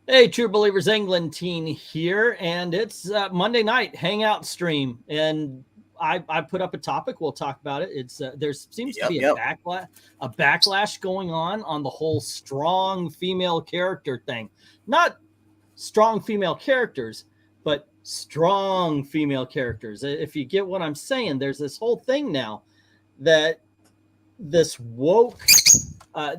Hey, True Believers, Englentine here, and it's Monday night hangout stream, and I put up a topic. We'll talk about it. It's there seems to be a backlash going on the whole strong female character thing. Not strong female characters, but strong female characters. If you get what I'm saying, there's this whole thing now that this woke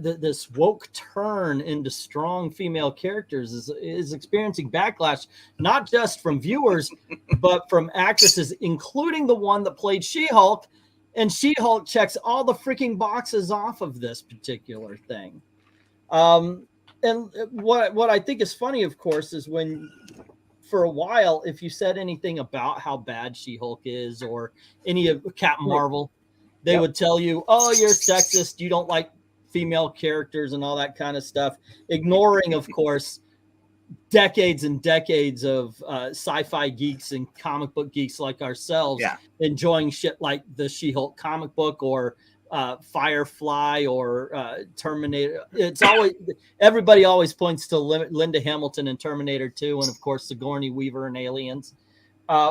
this woke turn into strong female characters is experiencing backlash, not just from viewers, but from actresses, including the one that played She-Hulk. And She-Hulk checks all the freaking boxes off of this particular thing. And what I think is funny, of course, is when for a while, if you said anything about how bad She-Hulk is or any of Captain Marvel, they would tell you, oh, you're sexist, you don't like female characters and all that kind of stuff, ignoring, of course, decades and decades of sci-fi geeks and comic book geeks like ourselves enjoying shit like the She-Hulk comic book or Firefly or Terminator. It's always, everybody always points to Linda Hamilton and Terminator 2, and of course Sigourney Weaver and Aliens.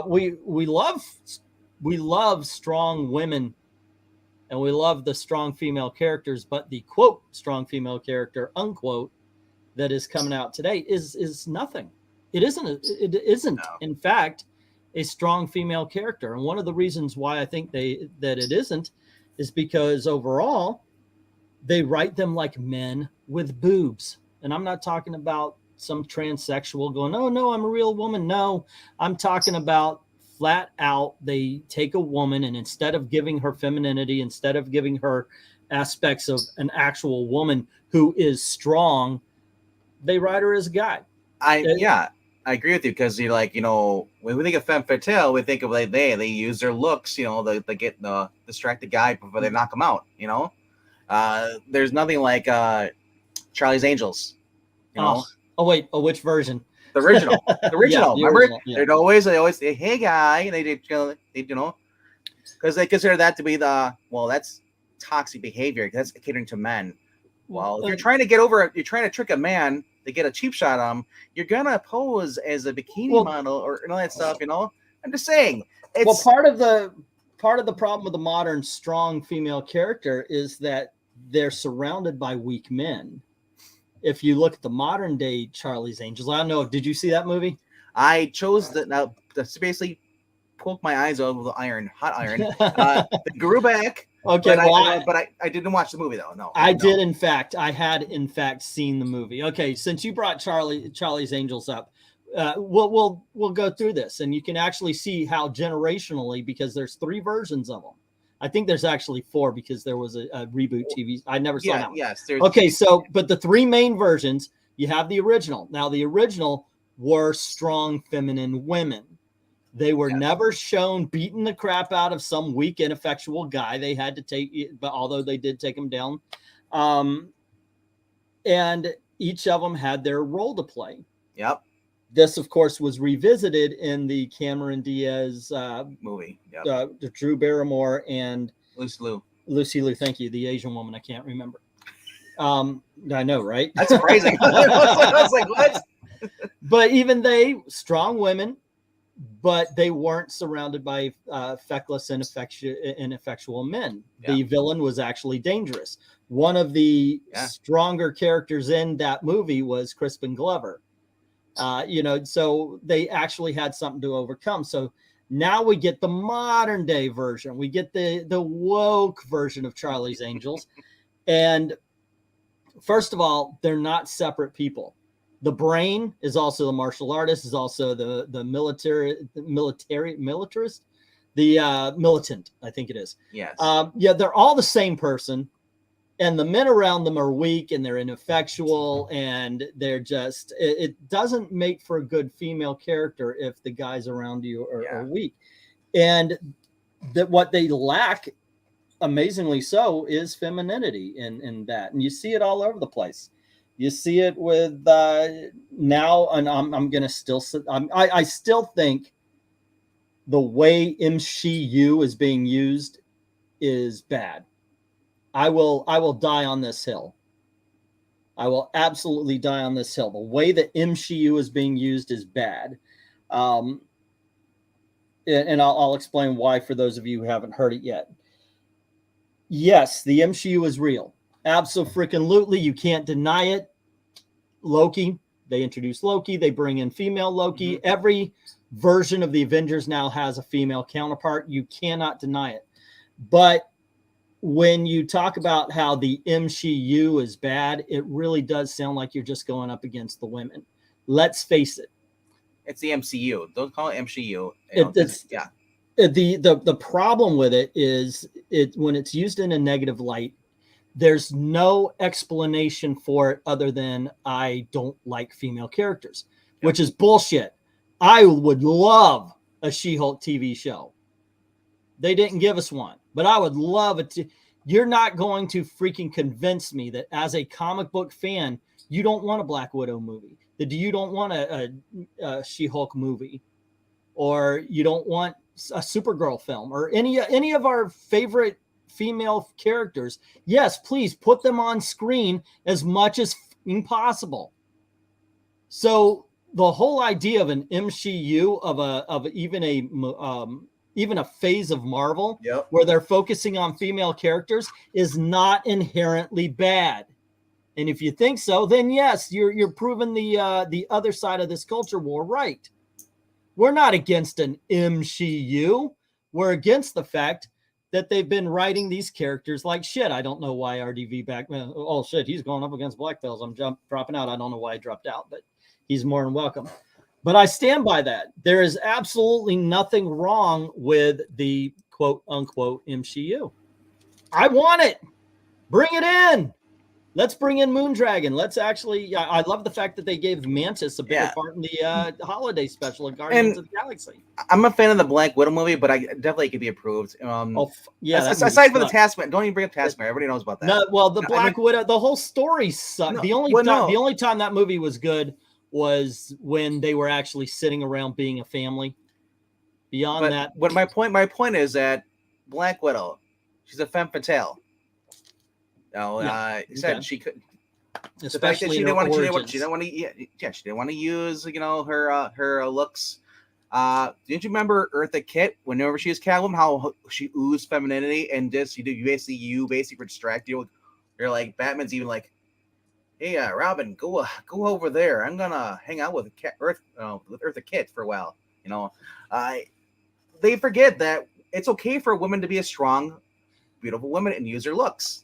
We love strong women, and we love the strong female characters, but the quote strong female character unquote that is coming out today is nothing. It isn't in fact a strong female character. And one of the reasons why I think that it isn't is because overall they write them like men with boobs. And I'm not talking about some transsexual going, oh no, I'm a real woman. No, I'm talking about flat out, they take a woman and instead of giving her femininity, instead of giving her aspects of an actual woman who is strong, they write her as a guy. I agree with you, because you when we think of femme fatale, we think of like they use their looks, they get the distracted guy before they knock him out. There's nothing like Charlie's Angels. Oh wait, which version? The original. Remember? Original, yeah. They always say, "Hey, guy," and they because they consider that to be that's toxic behavior. That's catering to men. Well, if you're trying to trick a man to get a cheap shot on him, you're gonna pose as a bikini model or all that stuff. I'm just saying. Part of the problem with the modern strong female character is that they're surrounded by weak men. If you look at the modern day Charlie's Angels, I don't know. Did you see that movie? I chose to basically poke my eyes out with hot iron. Grew back. Okay, but I didn't watch the movie though. No, I did. In fact, I had in fact seen the movie. Okay, since you brought Charlie's Angels up, we'll go through this, and you can actually see how generationally, because there's 3 versions of them. I think there's actually 4 because there was a reboot TV. I never saw that one. Yes. Okay, but the 3 main versions, you have the original. Now, the original were strong feminine women. They were never shown beating the crap out of some weak, ineffectual guy. They had to take, but although they did take him down. And each of them had their role to play. Yep. This, of course, was revisited in the Cameron Diaz movie. The Drew Barrymore and Lucy Liu. Thank you. The Asian woman. I can't remember. I know, right? That's crazy. I was like, what? But even they, strong women, but they weren't surrounded by feckless and ineffectual men. Yeah. The villain was actually dangerous. One of the stronger characters in that movie was Crispin Glover. So they actually had something to overcome. So now we get the modern day version. We get the woke version of Charlie's Angels. And first of all, they're not separate people. The brain is also the martial artist, is also the militarist, the militant, I think it is. Yes. They're all the same person. And the men around them are weak and they're ineffectual and they're just, it doesn't make for a good female character if the guys around you are weak. And that what they lack, amazingly so, is femininity in that. And you see it all over the place. You see it with now, and I'm going to still, I still think the way MCU is being used is bad. I will die on this hill. I will absolutely die on this hill. The way that MCU is being used is bad. And I'll explain why for those of you who haven't heard it yet. Yes, the MCU is real. Absolutely. You can't deny it. Loki, they introduced Loki. They bring in female Loki. Mm-hmm. Every version of the Avengers now has a female counterpart. You cannot deny it. But when you talk about how the MCU is bad, it really does sound like you're just going up against the women. Let's face it. It's the MCU. Don't call it MCU. Yeah. The problem with it is when it's used in a negative light, there's no explanation for it other than I don't like female characters, which is bullshit. I would love a She-Hulk TV show. They didn't give us one, but I would love it. You're not going to freaking convince me that as a comic book fan, you don't want a Black Widow movie, that you don't want a She-Hulk movie, or you don't want a Supergirl film, or any of our favorite female characters. Yes, please put them on screen as much as possible. So the whole idea of an MCU of even a phase of Marvel where they're focusing on female characters is not inherently bad. And if you think so, then yes, you're proving the other side of this culture war right. We're not against an MCU. We're against the fact that they've been writing these characters like shit. I don't know why RDV Backman. Oh shit, he's going up against Black Pills. I'm dropping out. I don't know why I dropped out, but he's more than welcome. But I stand by that. There is absolutely nothing wrong with the quote unquote MCU. I want it. Bring it in. Let's bring in Moondragon. Let's actually. I love the fact that they gave Mantis a bigger part in the holiday special of Guardians of the Galaxy. I'm a fan of the Black Widow movie, but I definitely could be approved. Aside from the Taskmaster, don't even bring up Taskmaster. Everybody knows about that. No, well, the Black Widow, the whole story sucked. No, the only time that movie was good was when they were actually sitting around being a family. Beyond that, but my point is that Black Widow, she's a femme fatale. Said she could, especially she didn't want to use her looks. Didn't you remember Eartha Kitt whenever she was Catwoman, how she oozed femininity, and just you basically were distracted. You're like Batman's even like, hey, Robin, go over there. I'm gonna hang out with Eartha Kitt for a while. They forget that it's okay for women to be a strong, beautiful woman and use their looks.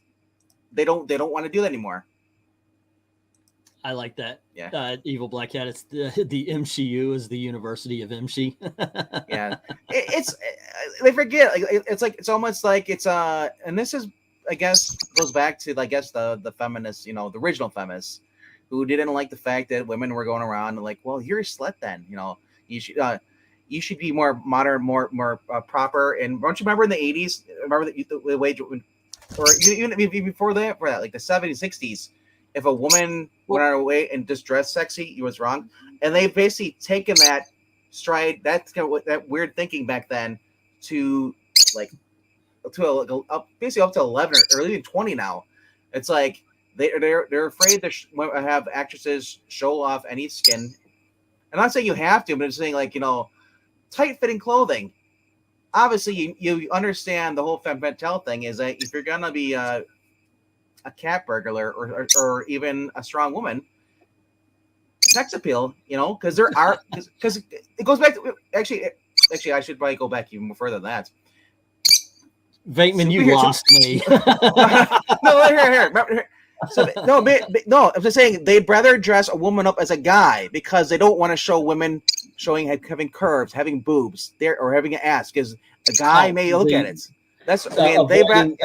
They don't want to do that anymore. I like that. Yeah. Evil Black Cat. It's the MCU is the University of MC. Yeah. They forget. It's almost like it's and this is, I guess, goes back to the feminists, the original feminists who didn't like the fact that women were going around and like, well, you're a slut then, you should be more modern, more proper. And don't you remember in the 80s? Remember the way. Or even before that, like the 70s, 60s, if a woman went on her way and just dressed sexy, it was wrong. And they've basically taken that stride, that weird thinking back then to basically up to 11 or early 20 now. It's like they're afraid to have actresses show off any skin. I'm not saying you have to, but I'm saying tight fitting clothing. Obviously, you understand the whole femme fatale thing is that if you're gonna be a cat burglar or even a strong woman, sex appeal, because there are because it goes back to actually I should probably go back even more further than that. Venkman, you lost me. No, here. So no, I'm just saying they'd rather dress a woman up as a guy because they don't want to show women having curves, having boobs, or having an ass, because a guy may look at it. That's avoiding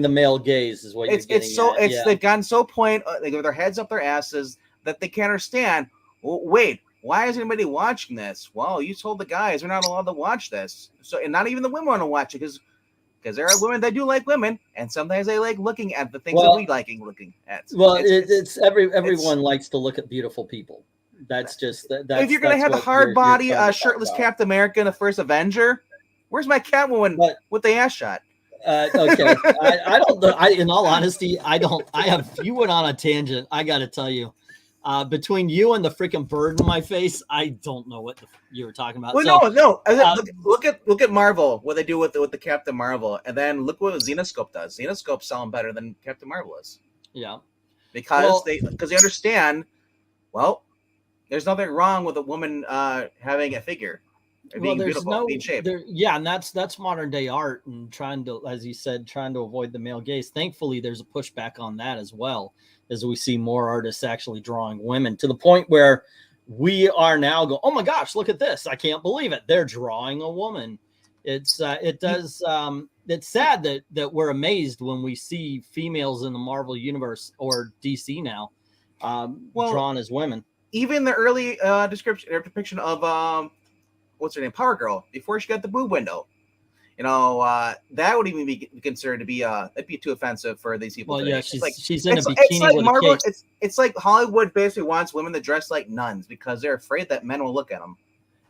the male gaze is what you're getting at. They've gotten so point they go their heads up their asses that they can't understand. Well, wait, why is anybody watching this? Well, you told the guys we're not allowed to watch this, and not even the women want to watch it because there are women that do like women, and sometimes they like looking at the things that we like looking at. Well, everyone likes to look at beautiful people. That's just that. If you're gonna have a hard body, shirtless Captain America in the first Avenger, where's my Catwoman with the ass shot? Okay, I don't know. In all honesty, I don't. You went on a tangent. I got to tell you, between you and the freaking bird in my face, I don't know what you were talking about. Well, so, no. Look at Marvel. What they do with the Captain Marvel, and then look what Xenoscope does. Xenoscope's selling better than Captain Marvel is. Yeah, because they understand. Well, there's nothing wrong with a woman having a figure. Being beautiful, being shaped. Yeah, and that's modern day art and trying to, as you said, trying to avoid the male gaze. Thankfully, there's a pushback on that as well, as we see more artists actually drawing women to the point where we are now going, oh my gosh, look at this. I can't believe it. They're drawing a woman. It's sad that we're amazed when we see females in the Marvel universe or DC now drawn as women. Even the early description or depiction of what's her name, Power Girl, before she got the boob window, that would even be considered to be that'd be too offensive for these people. Well, today. Yeah, she's in a bikini. It's like Marvel. It's like Hollywood basically wants women to dress like nuns because they're afraid that men will look at them.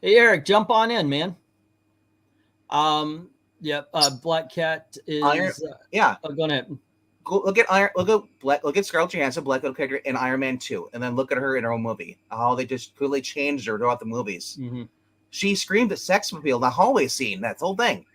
Hey, Eric, jump on in, man. Black Cat is go ahead. Look at Scarlett Johansson, Black Widow character in Iron Man 2, and then look at her in her own movie. How they just clearly changed her throughout the movies. Mm-hmm. She screamed at sex appeal in the hallway scene. That whole thing.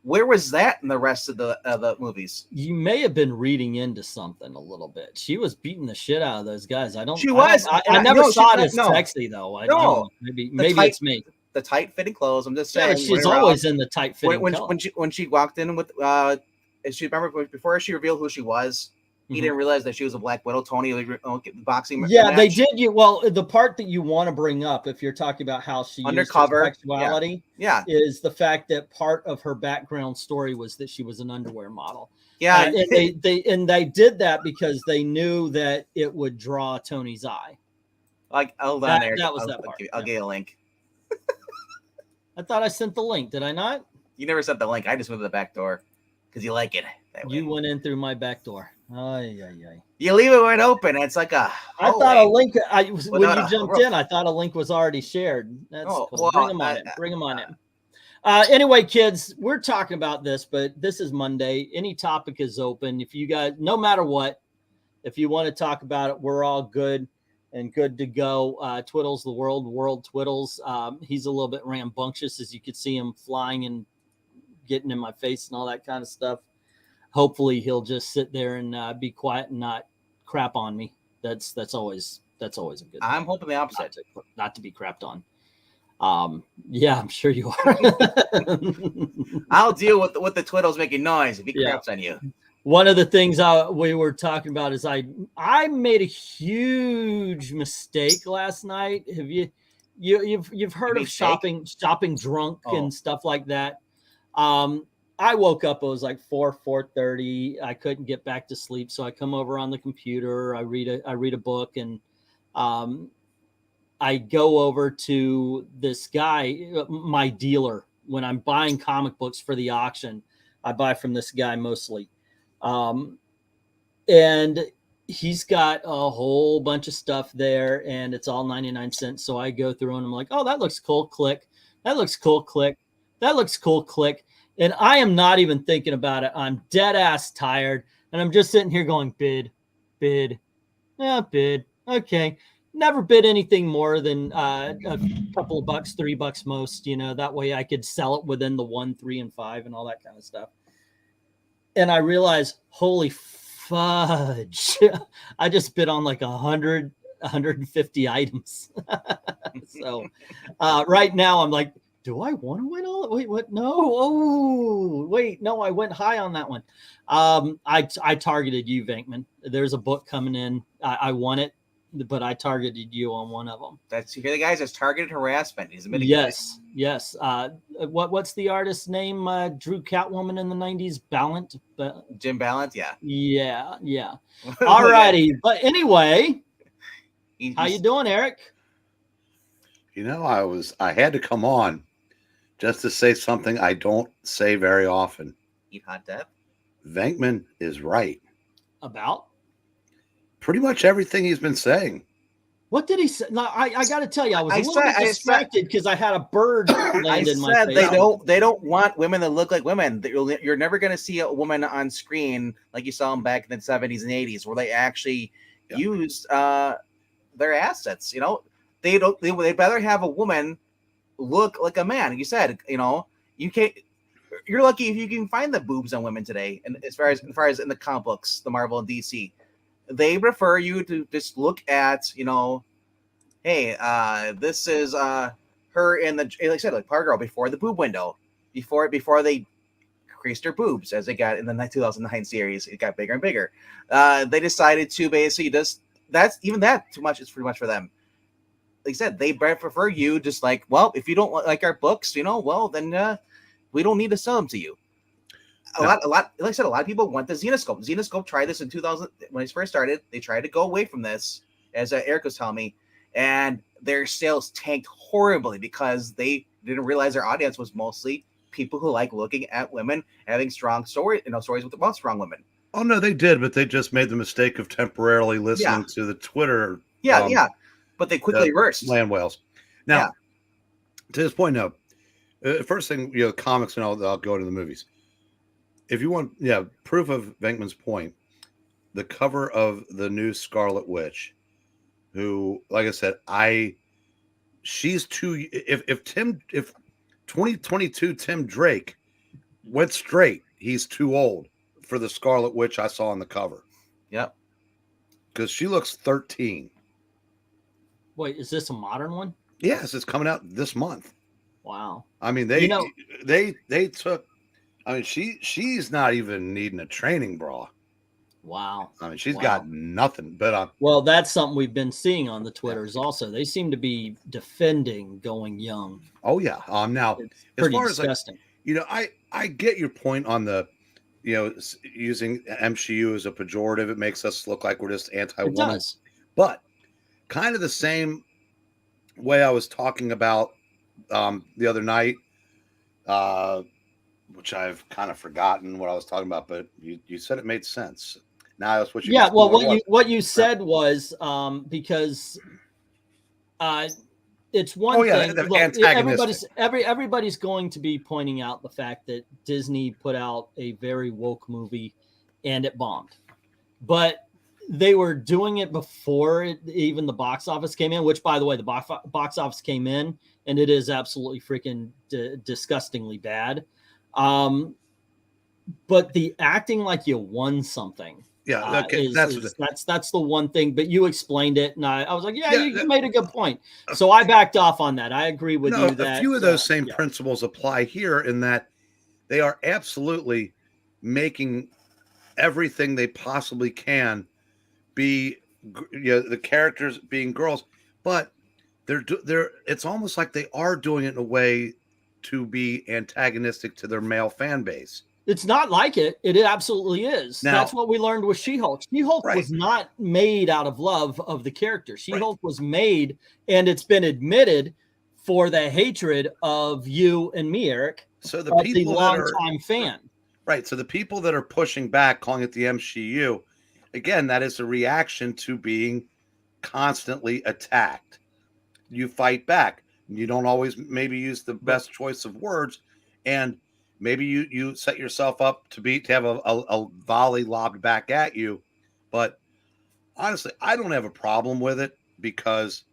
Where was that in the rest of the movies? You may have been reading into something a little bit. She was beating the shit out of those guys. I never saw it as sexy though. I don't know. Maybe it's me. The tight fitting clothes. I'm just saying. Yeah, she's always in the tight fitting. When she walked in with she remember before she revealed who she was. He didn't realize that she was a Black Widow. Tony, boxing. Yeah, match. They did. The part that you want to bring up, if you're talking about how she undercover used her sexuality, is the fact that part of her background story was that she was an underwear model. Yeah, and they did that because they knew that it would draw Tony's eye. Like, hold on there. That was that part. I'll get a link. I thought I sent the link. Did I not? You never sent the link. I just went to the back door because you like it. You went in through my back door. You leave it wide open. It's like a. I thought a link. When you jumped in, I thought a link was already shared. That's cool. Well, bring them on in. Bring them on in. Anyway, kids, we're talking about this, but this is Monday. Any topic is open. If you guys, no matter what, if you want to talk about it, we're all good and good to go. Twiddles the world twiddles. He's a little bit rambunctious, as you could see him flying and getting in my face and all that kind of stuff. Hopefully he'll just sit there and be quiet and not crap on me. That's always a good thing. I'm hoping the opposite. Not to be crapped on. Yeah, I'm sure you are. I'll deal with the twiddles making noise if he craps on you. One of the things we were talking about is I made a huge mistake last night. Have you've heard of shopping drunk and stuff like that? I woke up, it was like 4:30. I couldn't get back to sleep. So I come over on the computer. I read a book, and I go over to this guy, my dealer. When I'm buying comic books for the auction, I buy from this guy mostly. And he's got a whole bunch of stuff there, and it's all 99 cents. So I go through and I'm like, oh, that looks cool. Click. That looks cool. Click. That looks cool. Click. And I am not even thinking about it. I'm dead ass tired. And I'm just sitting here going, bid. Bid. Okay. Never bid anything more than a couple of bucks, $3 most, that way I could sell it within the 1, 3, and 5 and all that kind of stuff. And I realized, holy fudge. I just bid on like 150 items. So right now I'm like, do I want to win all? Wait, what? No. Oh, wait. No, I went high on that one. I targeted you, Venkman. There's a book coming in. I won it, but I targeted you on one of them. You're the guys that's targeted harassment. He's admitting. Yes. What's the artist's name? Drew Catwoman in the 90s. Ballant. Jim Ballant. Yeah. Yeah. All righty. But anyway, how you doing, Eric? I had to come on just to say something I don't say very often. Eat hot deb. Venkman is right about pretty much everything he's been saying. What did he say? No, I got to tell you, I was a little bit distracted because I had a bird land in my face. They don't want women that look like women. You're never going to see a woman on screen like you saw them back in the 70s and 80s, where they actually used their assets. You know, they'd rather have a woman look like a man. You said, you know, you can't. You're lucky if you can find the boobs on women today. And as far as in the comic books, the Marvel and DC, they prefer you to just look at, you know, hey, this is her in the, like I said, like Power Girl before the boob window, before they increased her boobs as they got in the 2009 series. It got bigger and bigger. They decided to basically just that too much is pretty much for them. Like I said, they prefer you just like, well, if you don't like our books, you know, well then we don't need to sell them to you. A lot. Like I said, a lot of people want the Xenoscope. Xenoscope tried this in 2000 when it first started. They tried to go away from this, as Eric was telling me, and their sales tanked horribly because they didn't realize their audience was mostly people who like looking at women having strong stories about strong women. Oh no, they did, but they just made the mistake of temporarily listening to the Twitter. But they quickly reversed land whales. Now, to this point, now, first thing, you know, comics, and I'll go into the movies. If you want, proof of Venkman's point, the cover of the new Scarlet Witch, who, like I said, she's too. If 2022 Tim Drake went straight, he's too old for the Scarlet Witch I saw on the cover. Yep, because she looks 13. Wait, is this a modern one? Yes, it's coming out this month. Wow. I mean, they took. I mean, she's not even needing a training bra. Wow. I mean, she's got nothing. But well, that's something we've been seeing on the Twitters also. They seem to be defending going young. Oh yeah. Now, it's pretty as far disgusting. As like, you know, I get your point on the, you know, using MCU as a pejorative. It makes us look like we're just anti-woman. It does. But kind of the same way I was talking about the other night, which I've kind of forgotten what I was talking about, but you said it made sense. Now that's what you. Yeah, well, what you said was because it's one thing. Look, everybody's going to be pointing out the fact that Disney put out a very woke movie and it bombed, but they were doing it before even the box office came in. Which, by the way, the box office came in and it is absolutely freaking disgustingly bad. But the acting like you won something. Yeah, okay, that's the one thing. But you explained it, and I was like, you made a good point. So I backed off on that. I agree with you. That a few of those same principles apply here, in that they are absolutely making everything they possibly can be, you know, the characters being girls, but they're it's almost like they are doing it in a way to be antagonistic to their male fan base. It's not like it. It absolutely is. Now, that's what we learned with She-Hulk. She-Hulk was not made out of love of the character. She-Hulk was made, and it's been admitted, for the hatred of you and me, Eric. So the people the longtime fan. Right. So the people that are pushing back, calling it the MCU, again, that is a reaction to being constantly attacked. You fight back. You don't always maybe use the best choice of words, and maybe you set yourself up to have a volley lobbed back at you. But honestly, I don't have a problem with it, because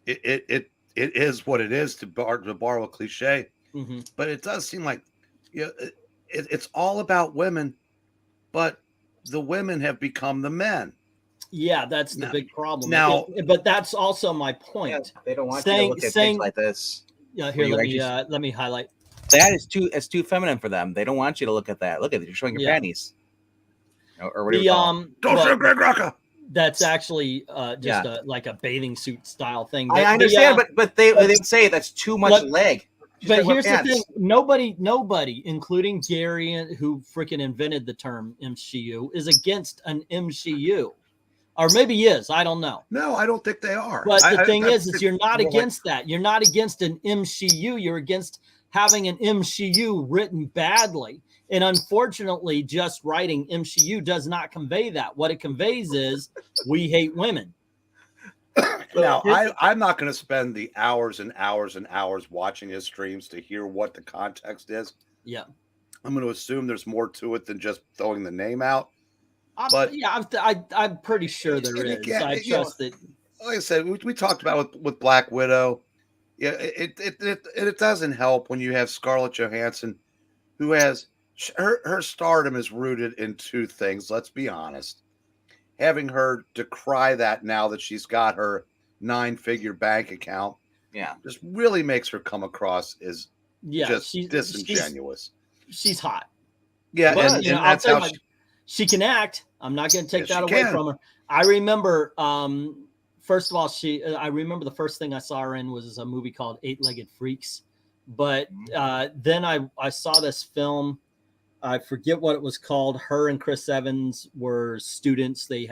it is what it is, to borrow a cliche. Mm-hmm. But it does seem like, you know, it's all about women, but the women have become the men. Yeah, that's the big problem. Now, but that's also my point. Yeah, they don't want you to look at things like this. Yeah, here, let me highlight. That is too feminine for them. They don't want you to look at that. Look at it. You're showing your panties. Or whatever. Don't show Greg Rucka. That's actually just like a bathing suit style thing. I understand, but they say that's too much leg. But here's the thing: nobody, including Gary, who freaking invented the term MCU, is against an MCU, or maybe he is. I don't know. No, I don't think they are. But the thing is you're not against that. You're not against an MCU. You're against having an MCU written badly. And unfortunately, just writing MCU does not convey that. What it conveys is we hate women. Now, I'm not going to spend the hours and hours and hours watching his streams to hear what the context is. Yeah. I'm going to assume there's more to it than just throwing the name out. But yeah, I'm pretty sure there is. Again, I trust that. Like I said, we talked about with Black Widow. Yeah, it doesn't help when you have Scarlett Johansson, who has her stardom is rooted in two things. Let's be honest. Having her decry that now that she's got her 9-figure bank account, just really makes her come across as just disingenuous. She's hot. Yeah, but, and that's how she can act. I'm not going to take that away from her. I remember, first of all, I remember the first thing I saw her in was a movie called 8-Legged Freaks. But then I saw this film. I forget what it was called. Her and Chris Evans were students. They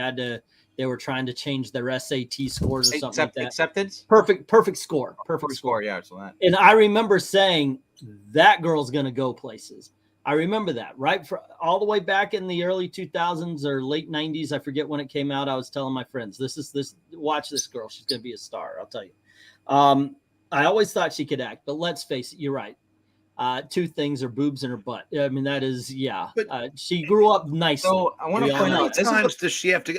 were trying to change their SAT scores or something like that. Acceptance? Perfect score. Perfect score. Yeah, so that. And I remember saying that girl's going to go places. I remember that all the way back in the early 2000s or late 90s. I forget when it came out. I was telling my friends, watch this girl. She's going to be a star. I'll tell you. I always thought she could act, but let's face it. You're right. Two things are boobs in her butt. I mean, that is, she grew up nicely. So I want to point out, how many times does she have to,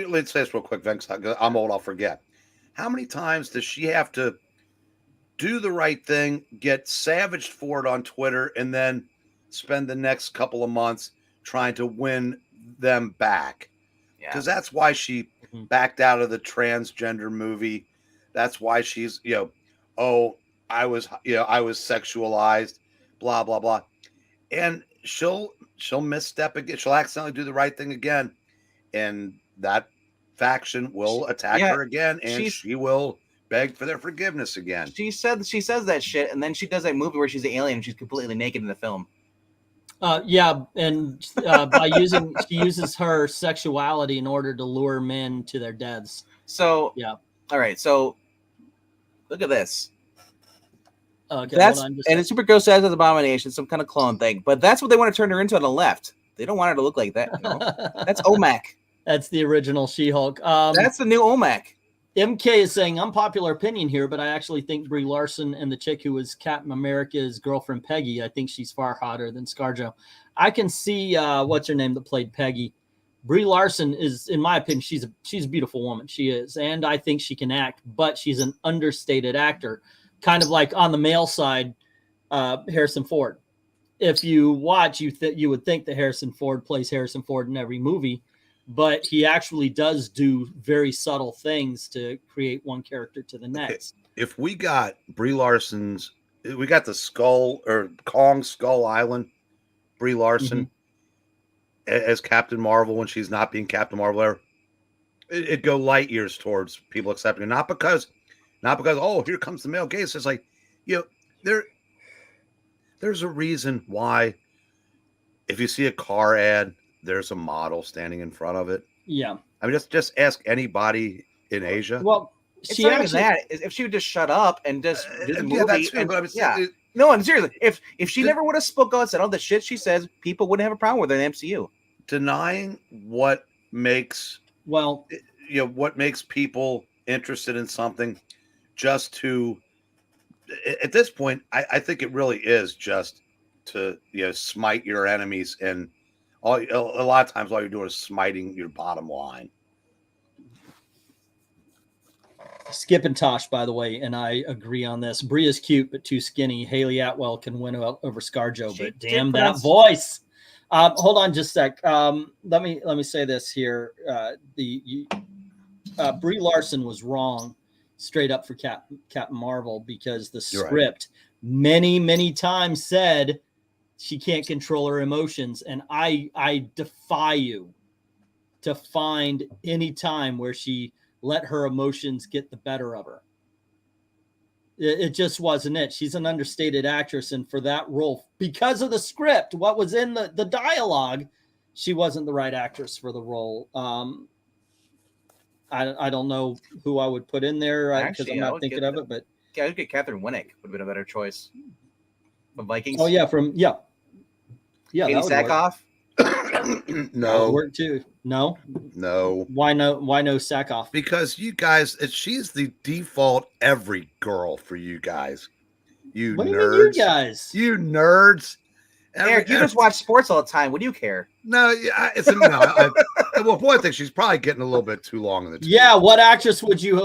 let's say this real quick, Vince, I'm old, I'll forget. How many times does she have to do the right thing, get savaged for it on Twitter, and then spend the next couple of months trying to win them back? Because that's why she backed out of the transgender movie. That's why she's, I was sexualized, blah, blah, blah. And she'll misstep again. She'll accidentally do the right thing again. And that faction will attack her again. And she will beg for their forgiveness again. She says that shit. And then she does that movie where she's the alien and she's completely naked in the film. And she uses her sexuality in order to lure men to their deaths. So, all right. So look at this. Okay, and it's Supergirl says it's Abomination, some kind of clone thing, but that's what they want to turn her into on the left. They don't want her to look like that. That's OMAC. That's the original She-Hulk. That's the new OMAC. MK is saying unpopular opinion here, but I actually think Brie Larson and the chick who was Captain America's girlfriend Peggy, I think she's far hotter than ScarJo. I can see what's her name that played Peggy. Brie Larson is, in my opinion, she's a beautiful woman. She is, and I think she can act, but she's an understated actor. Kind of like on the male side, Harrison Ford. If you watch, you would think that Harrison Ford plays Harrison Ford in every movie, but he actually does do very subtle things to create one character to the next. Okay. If we got Brie Larson's, we got the Kong Skull Island, Brie Larson as Captain Marvel when she's not being Captain Marvel, it'd go light years towards people accepting it. Not because, oh, here comes the male gaze. It's like, there's a reason why if you see a car ad, there's a model standing in front of it. Yeah. I mean, just ask anybody in Asia. Well, she if she would just shut up and just do the movie. That's true, but no, and seriously, if she never would have spoke out and said all the shit she says, people wouldn't have a problem with her in the MCU. Denying what makes people interested in something just to, at this point, I think it really is just to smite your enemies, and a lot of times all you're doing is smiting your bottom line. Skip and Tosh, by the way, and I agree on this. Brie is cute but too skinny. Haley Atwell can win over ScarJo, but damn that voice. Hold on just a sec. Let me say this here. Brie Larson was wrong straight up for Captain Marvel, because the script many times said she can't control her emotions, and I defy you to find any time where she let her emotions get the better of her. It just wasn't it. She's an understated actress, and for that role, because of the script, what was in the dialogue, she wasn't the right actress for the role. I don't know who I would put in there because I'm not thinking of it, but I would get Catherine Winnick would have been a better choice. From Vikings. Oh yeah, Katie Sackhoff. No, work too. No. No. Why no? Why no Sackhoff? Because you guys, she's the default every girl for you guys. You what nerds. Do you mean you guys? You nerds. Eric, you just watch sports all the time. What do you care? No, it's a no. Well, one thing, she's probably getting a little bit too long in the tooth. Yeah, what actress would you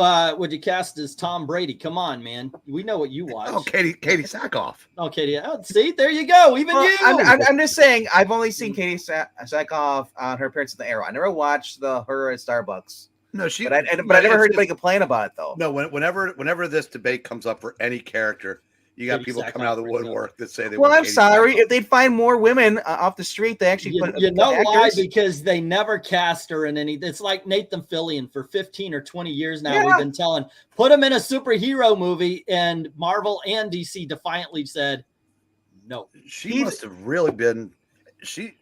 cast as Tom Brady? Come on, man. We know what you watch. Oh, Katie Sackhoff. Oh, Katie. Oh, see, there you go. Even you. I'm just saying. I've only seen Katie Sackhoff on her appearance in The Arrow. I never watched her at Starbucks. No, she. But I never heard anybody complain about it though. No, whenever this debate comes up for any character, you got people coming out of the woodwork that say they. Well, I'm sorry. If they'd find more women off the street, they actually put. You know why? Because they never cast her in any. It's like Nathan Fillion for 15 or 20 years now. Yeah. We've been telling, put him in a superhero movie, and Marvel and DC defiantly said, no. She must have really been. She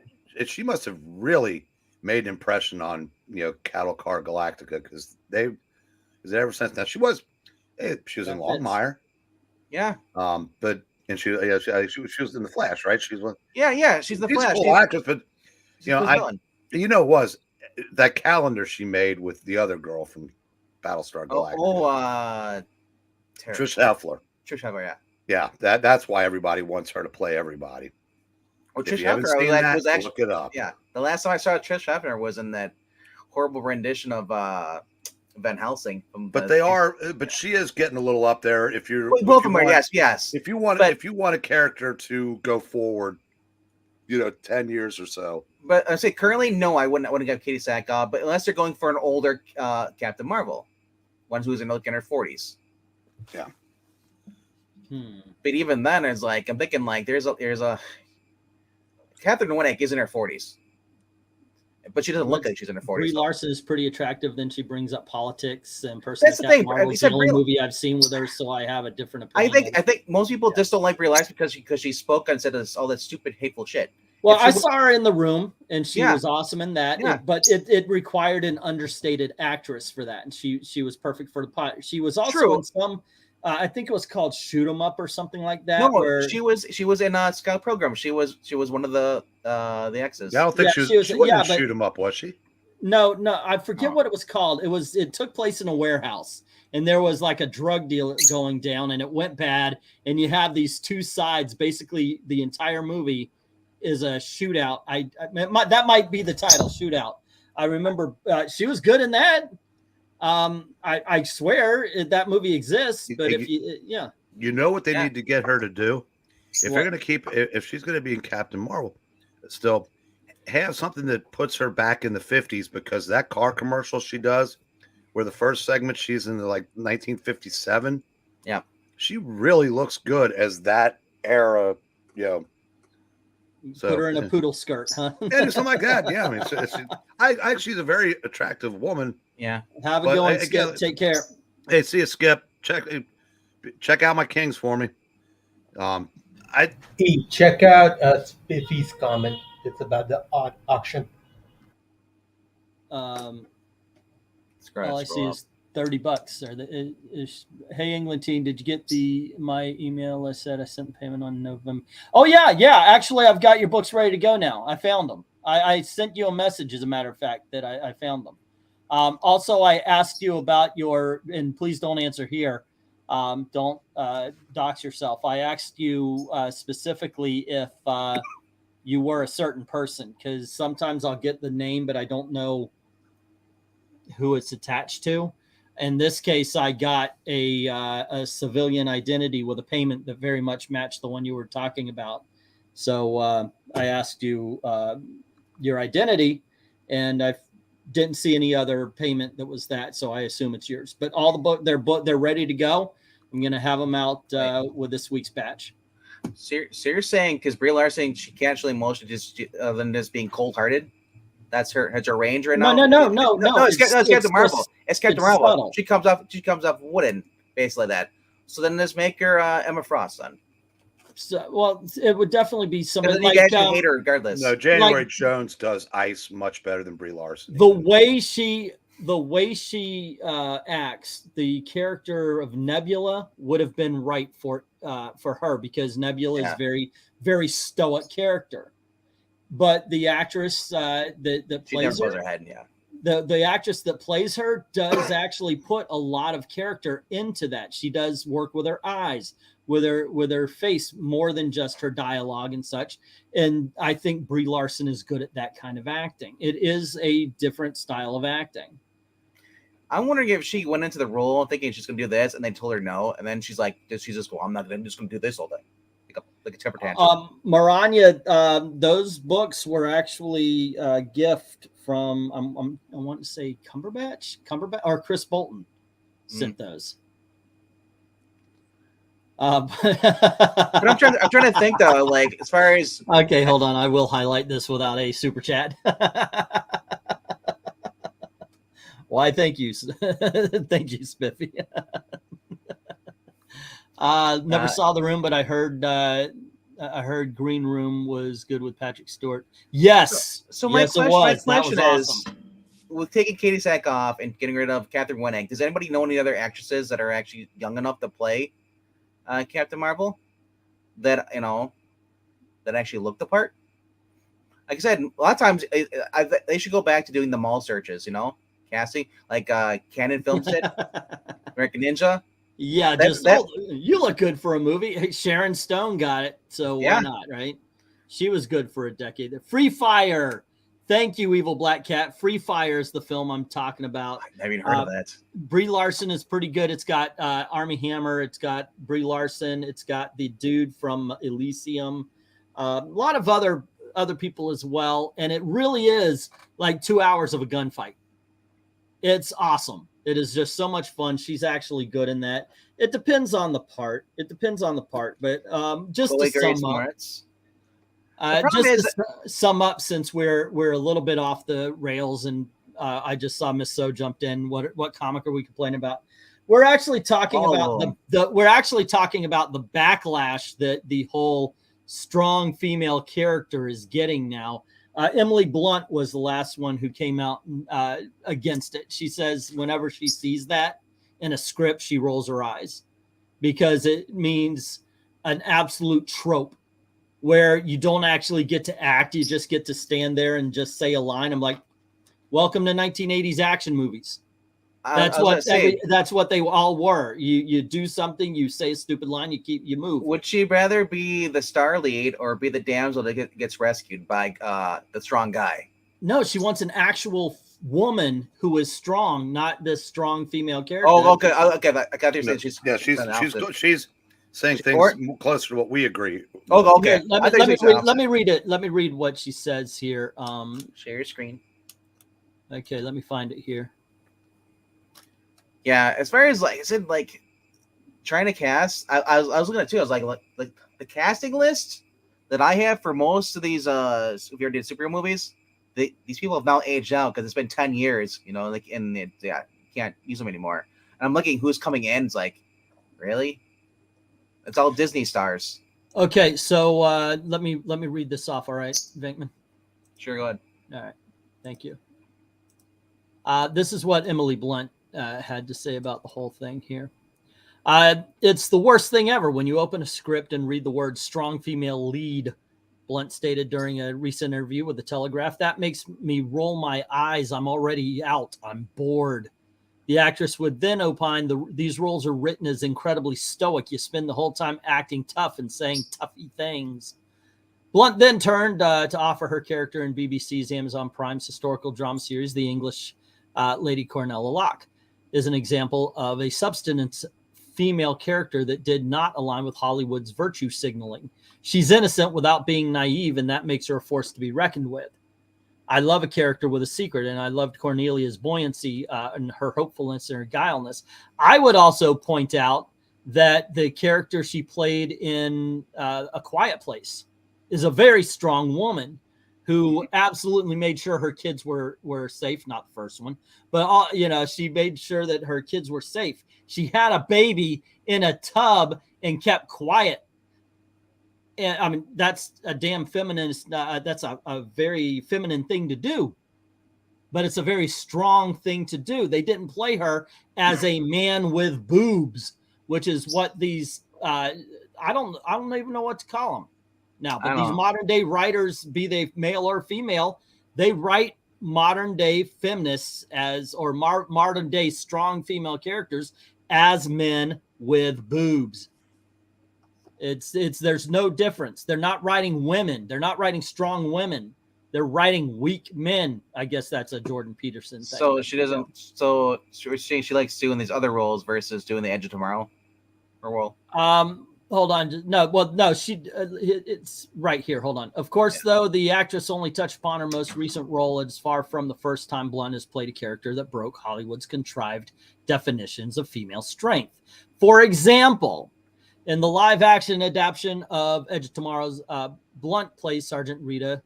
must have really made an impression on Cattle Car Galactica because ever since that she was in Longmire. Yeah. But she was in the Flash, right? She's one. Yeah, she's the Flash. Cool actress, but it was that calendar she made with the other girl from Battlestar Galactica. Trish Heffler. Trish Heffler, yeah. Yeah, that's why everybody wants her to play everybody. Well, Trish Heffler was actually look it up. Yeah, the last time I saw Trish Heffler was in that horrible rendition of Van Helsing. But she is getting a little up there. If you're both of them are, yes. If you want a character to go forward, 10 years or so. But I say currently, no, I wouldn't get Katie Sackhoff. But unless they're going for an older Captain Marvel, one who's in her 40s. Yeah. But even then, it's like I'm thinking like there's a Catherine Winnick is in her 40s. But she doesn't look like she's in her 40s. Brie Larson is pretty attractive. Then she brings up politics and personal. That's the thing. Marvel's the only movie I've seen with her, so I have a different opinion. I think most people just don't like Brie Larson because she spoke and said all that stupid, hateful shit. Well, I saw her in The Room, and she was awesome in that. Yeah. But it required an understated actress for that, and she was perfect for the part. She was also in some. I think it was called Shoot 'Em Up or something like that. No, she was in a Scout program. She was one of the exes. I don't think she wasn't Shoot 'Em Up, was she? No, I forget what it was called. It took place in a warehouse, and there was like a drug deal going down, and it went bad. And you have these two sides. Basically, the entire movie is a shootout. That might be the title, Shootout. I remember she was good in that. I swear that movie exists, but you know what they need to get her to do if they're going to if she's going to be in Captain Marvel, still have something that puts her back in the 50s, because that car commercial she does where the first segment she's in like 1957. Yeah, she really looks good as that era. So, put her in a poodle skirt, huh? Yeah, something like that. Yeah, I mean, she's a very attractive woman. Yeah. Have a good one, Skip. Take care. Hey, see you, Skip. Check out my Kings for me. Check out Spiffy's comment. It's about the auction. All I see is $30. Hey, England team, did you get my email? I said I sent the payment on November. Oh yeah. Actually, I've got your books ready to go now. I found them. I sent you a message, as a matter of fact, that I found them. Also, I asked you about and please don't answer here. Don't dox yourself. I asked you specifically if you were a certain person, because sometimes I'll get the name, but I don't know who it's attached to. In this case, I got a civilian identity with a payment that very much matched the one you were talking about. So I asked you your identity, and I didn't see any other payment that was that, so I assume it's yours. But all the they're ready to go. I'm going to have them out with this week's batch. So you're saying, because Brie Larson, she can't actually emotion just other than just being cold-hearted? That's her range right now. No. It's Captain Marvel. It's Captain Marvel. Subtle. She comes off wooden, basically that. So then let's make her Emma Frost then. So, well, it would definitely be somebody like you guys hate her regardless. No, January Jones does ice much better than Brie Larson. The way she acts, the character of Nebula would have been right for her, because Nebula is very, very stoic character. but the actress that She never plays blows her, her head. Yeah. the actress that plays her does actually put a lot of character into that. She does work with her eyes, with her face, more than just her dialogue and such. And I think Brie Larson is good at that kind of acting. It is a different style of acting. I'm wondering if she went into the role thinking she's gonna do this, and they told her no, and then she's like, she's just, well, I'm just gonna do this all day, like a temper tantrum. Maranya, those books were actually a gift from I want to say Cumberbatch or Chris Bolton sent those. But I'm trying to think though, like as far as okay, hold on, I will highlight this without a super chat. Why? Thank you, thank you, Spiffy. Never saw The Room, but I heard Green Room was good with Patrick Stewart. Yes. So my yes, question is, awesome. With taking Katie Sack off and getting rid of Catherine Winnick, does anybody know any other actresses that are actually young enough to play Captain Marvel that that actually look the part? Like I said, a lot of times they should go back to doing the mall searches, casting like Canon Films did, American Ninja. Yeah, you look good for a movie. Hey, Sharon Stone got it, so why not, right? She was good for a decade. Free Fire. Thank you, Evil Black Cat. Free Fire is the film I'm talking about. I haven't heard of that. Brie Larson is pretty good. It's got Armie Hammer. It's got Brie Larson. It's got the dude from Elysium. A lot of other people as well. And it really is like 2 hours of a gunfight. It's awesome. It is just so much fun. She's actually good in that. It depends on the part. But just to sum up, since we're a little bit off the rails, and I just saw Miss So jumped in. What comic are we complaining about? We're actually talking about the backlash that the whole strong female character is getting now. Emily Blunt was the last one who came out against it. She says whenever she sees that in a script, she rolls her eyes because it means an absolute trope where you don't actually get to act. You just get to stand there and just say a line. I'm like, welcome to 1980s action movies. That's what they all were. You do something, you say a stupid line, you move. Would she rather be the star lead or be the damsel that gets rescued by the strong guy? No, she wants an actual woman who is strong, not this strong female character. Oh, okay. I got you saying she's she's saying things closer to what we agree. Oh, okay. Let me read it. Let me read what she says here. Share your screen. Okay, let me find it here. Yeah, as far as like I said, like trying to cast, I was looking at it too. I was like the casting list that I have for most of these if you ever did superhero movies, these people have now aged out because it's been 10 years, like you can't use them anymore. And I'm looking who's coming in. It's like, really? It's all Disney stars. Okay, so let me read this off. All right, Venkman. Sure, go ahead. All right, thank you. This is what Emily Blunt had to say about the whole thing here. It's the worst thing ever when you open a script and read the word strong female lead, Blunt stated during a recent interview with The Telegraph. That makes me roll my eyes. I'm already out. I'm bored. The actress would then opine, these roles are written as incredibly stoic. You spend the whole time acting tough and saying toughy things. Blunt then turned to offer her character in BBC's Amazon Prime's historical drama series, The English Lady Cornelia Locke, is an example of a substance female character that did not align with Hollywood's virtue signaling. She's innocent without being naive, and that makes her a force to be reckoned with. I love a character with a secret, and I loved Cornelia's buoyancy and her hopefulness and her guilelessness. I would also point out that the character she played in A Quiet Place is a very strong woman who absolutely made sure her kids were safe. Not the first one, but she made sure that her kids were safe. She had a baby in a tub and kept quiet. And I mean, that's a damn feminist. That's a very feminine thing to do, but it's a very strong thing to do. They didn't play her as a man with boobs, which is what these, I don't even know what to call them. now. But these modern day writers, be they male or female, they write modern day feminists or modern day strong female characters as men with boobs. There's no difference. They're not writing women. They're not writing strong women. They're writing weak men. I guess that's a Jordan Peterson thing. So she doesn't. So she likes doing these other roles versus doing the Edge of Tomorrow role. Hold on. No, well, no, it's right here. Hold on. Of course, though, the actress only touched upon her most recent role. It's far from the first time Blunt has played a character that broke Hollywood's contrived definitions of female strength. For example, in the live-action adaptation of Edge of Tomorrow's, Blunt plays Sergeant Rita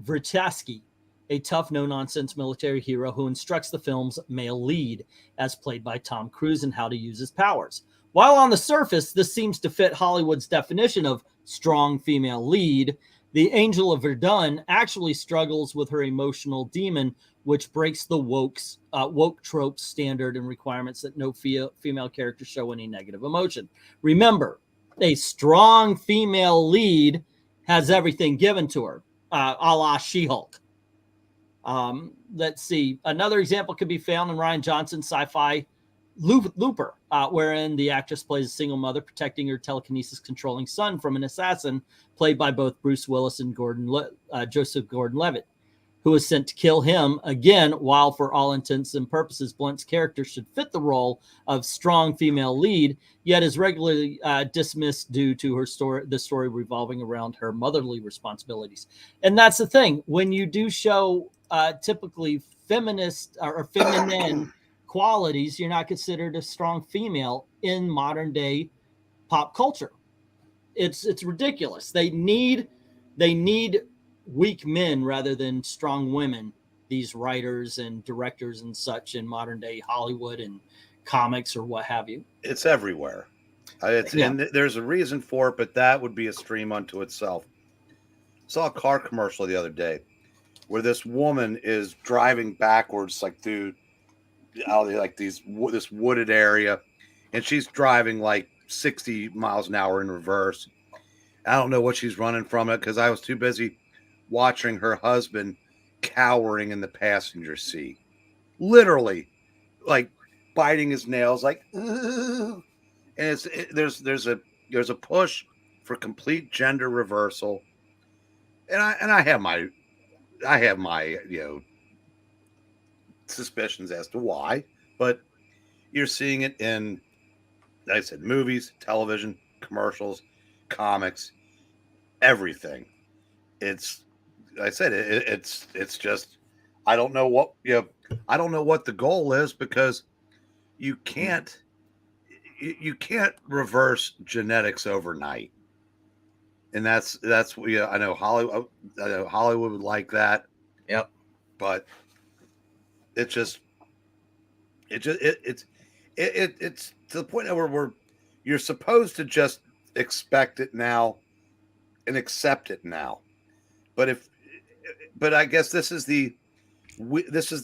Vritaski, a tough, no-nonsense military hero who instructs the film's male lead, as played by Tom Cruise, in how to use his powers. While on the surface, this seems to fit Hollywood's definition of strong female lead, the Angel of Verdun actually struggles with her emotional demon, which breaks the woke trope standard and requirements that no female character show any negative emotion. Remember, a strong female lead has everything given to her, a la She-Hulk. Let's see. Another example could be found in Rian Johnson's sci-fi Looper, wherein the actress plays a single mother protecting her telekinesis controlling son from an assassin played by both Bruce Willis and Joseph Gordon-Levitt, who is sent to kill him again, while for all intents and purposes Blunt's character should fit the role of strong female lead, yet is regularly dismissed due to the story revolving around her motherly responsibilities. And that's the thing, when you do show typically feminist or feminine qualities, you're not considered a strong female in modern day pop culture. It's ridiculous. They need weak men rather than strong women, these writers and directors and such in modern day Hollywood and comics or what have you. It's everywhere. And there's a reason for it, but that would be a stream unto itself. Saw a car commercial the other day where this woman is driving backwards, like through this wooded area, and she's driving like 60 miles an hour in reverse. I don't know what she's running from it, because I was too busy watching her husband cowering in the passenger seat, literally like biting his nails, like ugh. And there's a push for complete gender reversal, and I have my suspicions as to why, but you're seeing it in, like I said, movies, television, commercials, comics, everything. It's just, I don't know what the goal is, because you can't reverse genetics overnight. And that's I know Hollywood would like that. Yep. But it's to the point where you're supposed to just expect it now and accept it now. But I guess this is the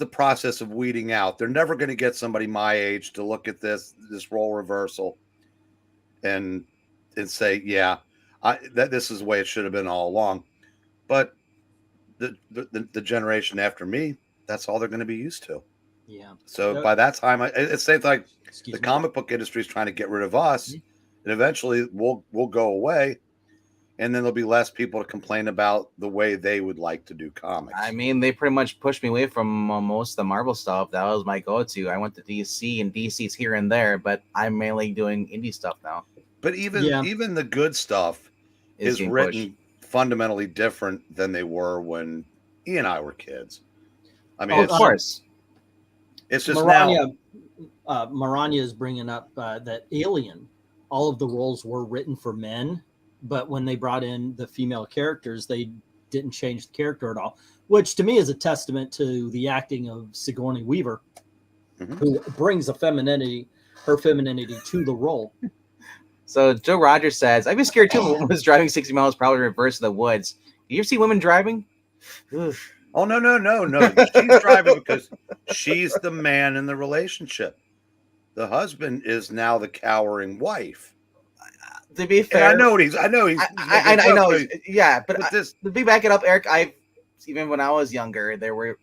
process of weeding out. They're never going to get somebody my age to look at this role reversal and say, yeah, that this is the way it should have been all along. But the generation after me, that's all they're going to be used to. Yeah. So by that time, it's like the comic book industry is trying to get rid of us, and eventually we'll go away, and then there'll be less people to complain about the way they would like to do comics. I mean, they pretty much pushed me away from most of the Marvel stuff. That was my go-to. I went to DC, and DC's here and there, but I'm mainly doing indie stuff now. But even the good stuff is written fundamentally different than they were when Ian and I were kids. I mean, of course. It's just Maranya is bringing up that Alien, all of the roles were written for men, but when they brought in the female characters, they didn't change the character at all, which to me is a testament to the acting of Sigourney Weaver, who brings her femininity to the role. So Joe Rogers says, I'd be scared too if a woman was driving 60 miles per hour in reverse in the woods. Do you ever see women driving? Oof. Oh, no. She's driving because she's the man in the relationship. The husband is now the cowering wife. To be fair, I know he's. I know. Yeah, but this to be back it up, Eric. Even when I was younger, there were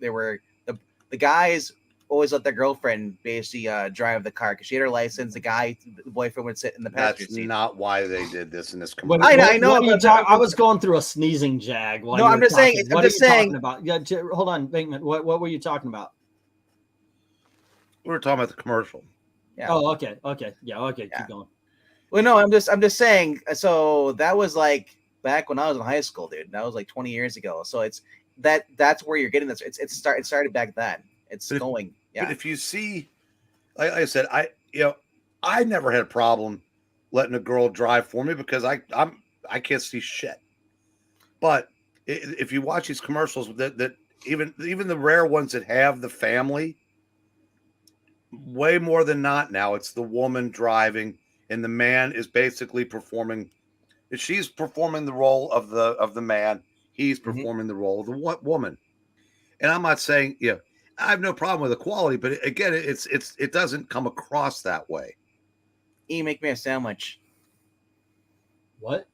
the guys always let their girlfriend basically drive the car because she had her license. The boyfriend would sit in the passenger that's seat. not why they did this in this commercial. I know. I was going through a sneezing jag. No, I'm just saying. What are you talking about? Yeah, hold on, Venkman. What were you talking about? We were talking about the commercial. Yeah. Oh, okay. Yeah, okay. Yeah. Keep going. Well, no, I'm just saying. So that was like back when I was in high school, dude. That was like 20 years ago. So that's where you're getting this. It started back then. It's going. Yeah. But if you see, like I said, I never had a problem letting a girl drive for me because I can't see shit. But if you watch these commercials, that even the rare ones that have the family, way more than not now, it's the woman driving and the man is basically performing. She's performing the role of the man. He's performing the role of the woman. And I'm not saying, I have no problem with equality, but again, it doesn't come across that way. Make me a sandwich. What?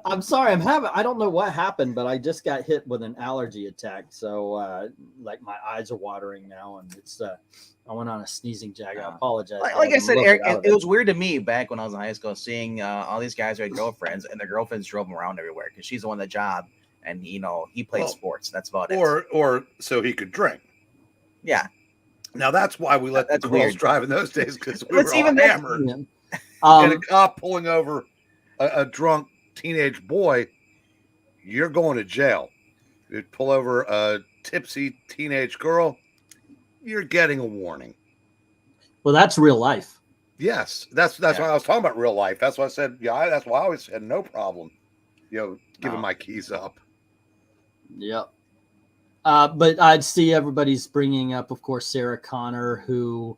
I'm sorry. I don't know what happened, but I just got hit with an allergy attack. So like my eyes are watering now, and it's I went on a sneezing jag. I apologize. Like I said, Eric, it was weird to me back when I was in high school seeing all these guys who had girlfriends, and their girlfriends drove them around everywhere because she's the one that job, and he played sports. That's about it. Or so he could drink. Yeah. Now that's why we let the girls drive in those days because we were all hammered. And a cop pulling over a drunk teenage boy, you're going to jail. You pull over a tipsy teenage girl, you're getting a warning. Well, that's real life. Yes, that's why I was talking about real life. That's why I said, that's why I always had no problem, giving my keys up. Yep. But I'd see everybody's bringing up, of course, Sarah Connor, who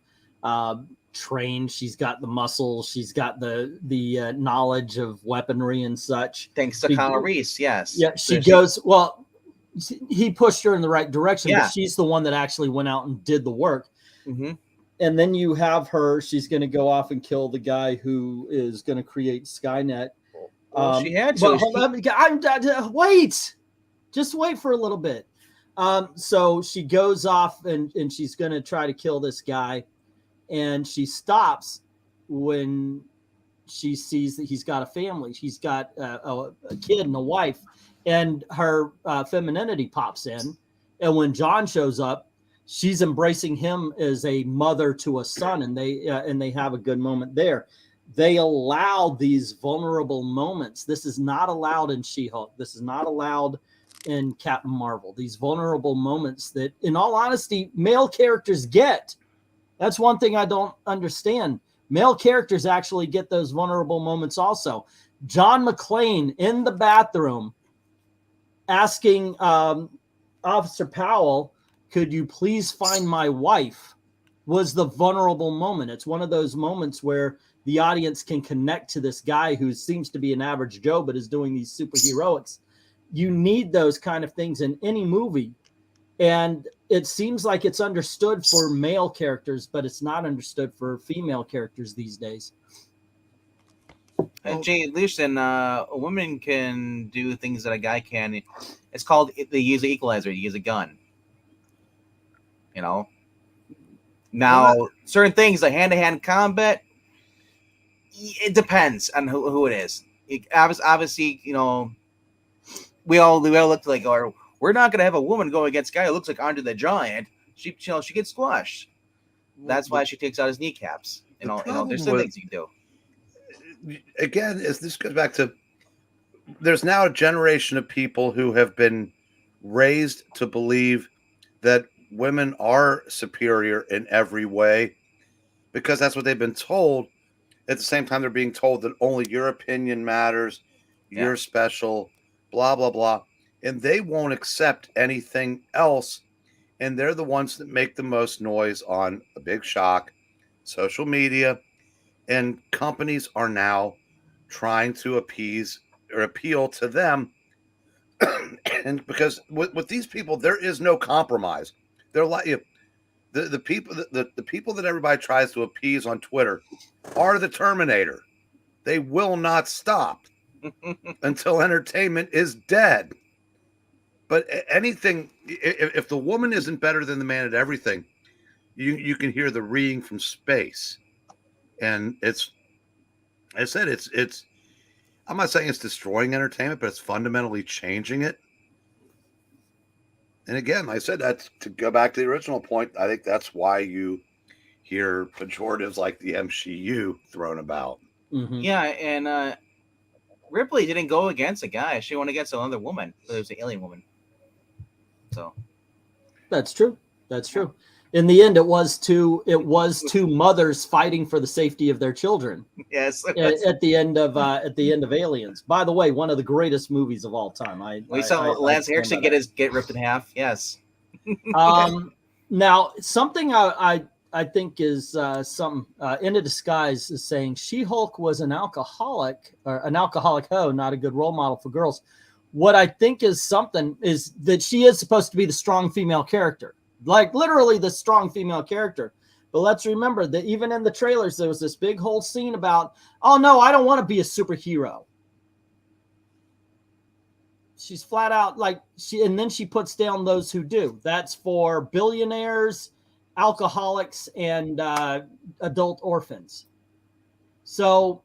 trained. She's got the muscles. She's got the knowledge of weaponry and such. Thanks to Kyle Reese, yes. Yeah, she goes, well, he pushed her in the right direction, but she's the one that actually went out and did the work. Mm-hmm. And then you have her. She's going to go off and kill the guy who is going to create Skynet. Well, she had to. Hold on, wait. Just wait for a little bit. So she goes off and she's going to try to kill this guy. And she stops when she sees that he's got a family. She's got a kid and a wife, and her femininity pops in. And when John shows up, she's embracing him as a mother to a son, and they have a good moment there. They allow these vulnerable moments. This is not allowed in She-Hulk. This is not allowed in Captain Marvel. These vulnerable moments that, in all honesty, male characters get. That's one thing I don't understand. Male characters actually get those vulnerable moments also. John McClane in the bathroom asking Officer Powell, could you please find my wife, was the vulnerable moment. It's one of those moments where the audience can connect to this guy who seems to be an average Joe but is doing these superheroics. You need those kind of things in any movie. And it seems like it's understood for male characters, but it's not understood for female characters these days. Jay, listen, a woman can do things that a guy can. It's called, they use an equalizer. You use a gun. Now, certain things like hand-to-hand combat, it depends on who it is. Obviously, we all look like, we're not going to have a woman go against a guy who looks like Andre the Giant. She gets squashed. That's why she takes out his kneecaps. There's some things you can do. Again, this goes back to, there's now a generation of people who have been raised to believe that women are superior in every way because that's what they've been told. At the same time, they're being told that only your opinion matters, you're special, blah, blah, blah. And they won't accept anything else. And they're the ones that make the most noise on a big shock, social media, and companies are now trying to appease or appeal to them. And because with these people, there is no compromise. They're like, the people the people that everybody tries to appease on Twitter are the Terminator. They will not stop until entertainment is dead. But anything, if the woman isn't better than the man at everything, you can hear the reeing from space. And it's, I said, it's, I'm not saying it's destroying entertainment, but it's fundamentally changing it. And again, I said that to go back to the original point, I think that's why you hear pejoratives like the MCU thrown about. Mm-hmm. Yeah, and Ripley didn't go against a guy. She went against another woman. It was an alien woman. So that's true. That's true. In the end, it was two mothers fighting for the safety of their children. Yes. At the end of Aliens. By the way, one of the greatest movies of all time. We saw Lance Henriksen get ripped in half. Yes. Now something I think is some in a disguise is saying She-Hulk was an alcoholic or an alcoholic hoe, not a good role model for girls. What I think is something is that she is supposed to be the strong female character. Like literally the strong female character. But let's remember that even in the trailers, there was this big whole scene about, oh no, I don't want to be a superhero. She's flat out like and then she puts down those who do. That's for billionaires, alcoholics, and adult orphans. So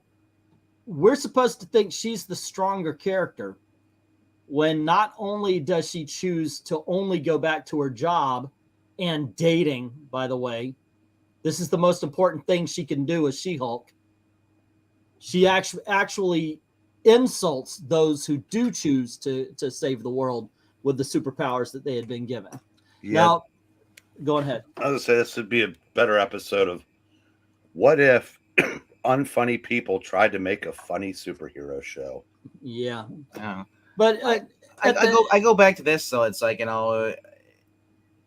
we're supposed to think she's the stronger character when not only does she choose to only go back to her job and dating, by the way, this is the most important thing she can do as She-Hulk. She actually insults those who do choose to save the world with the superpowers that they had been given. Yeah. Now, go ahead. I was going to say this would be a better episode of what if unfunny people tried to make a funny superhero show. Yeah. But I go back to this, so it's like,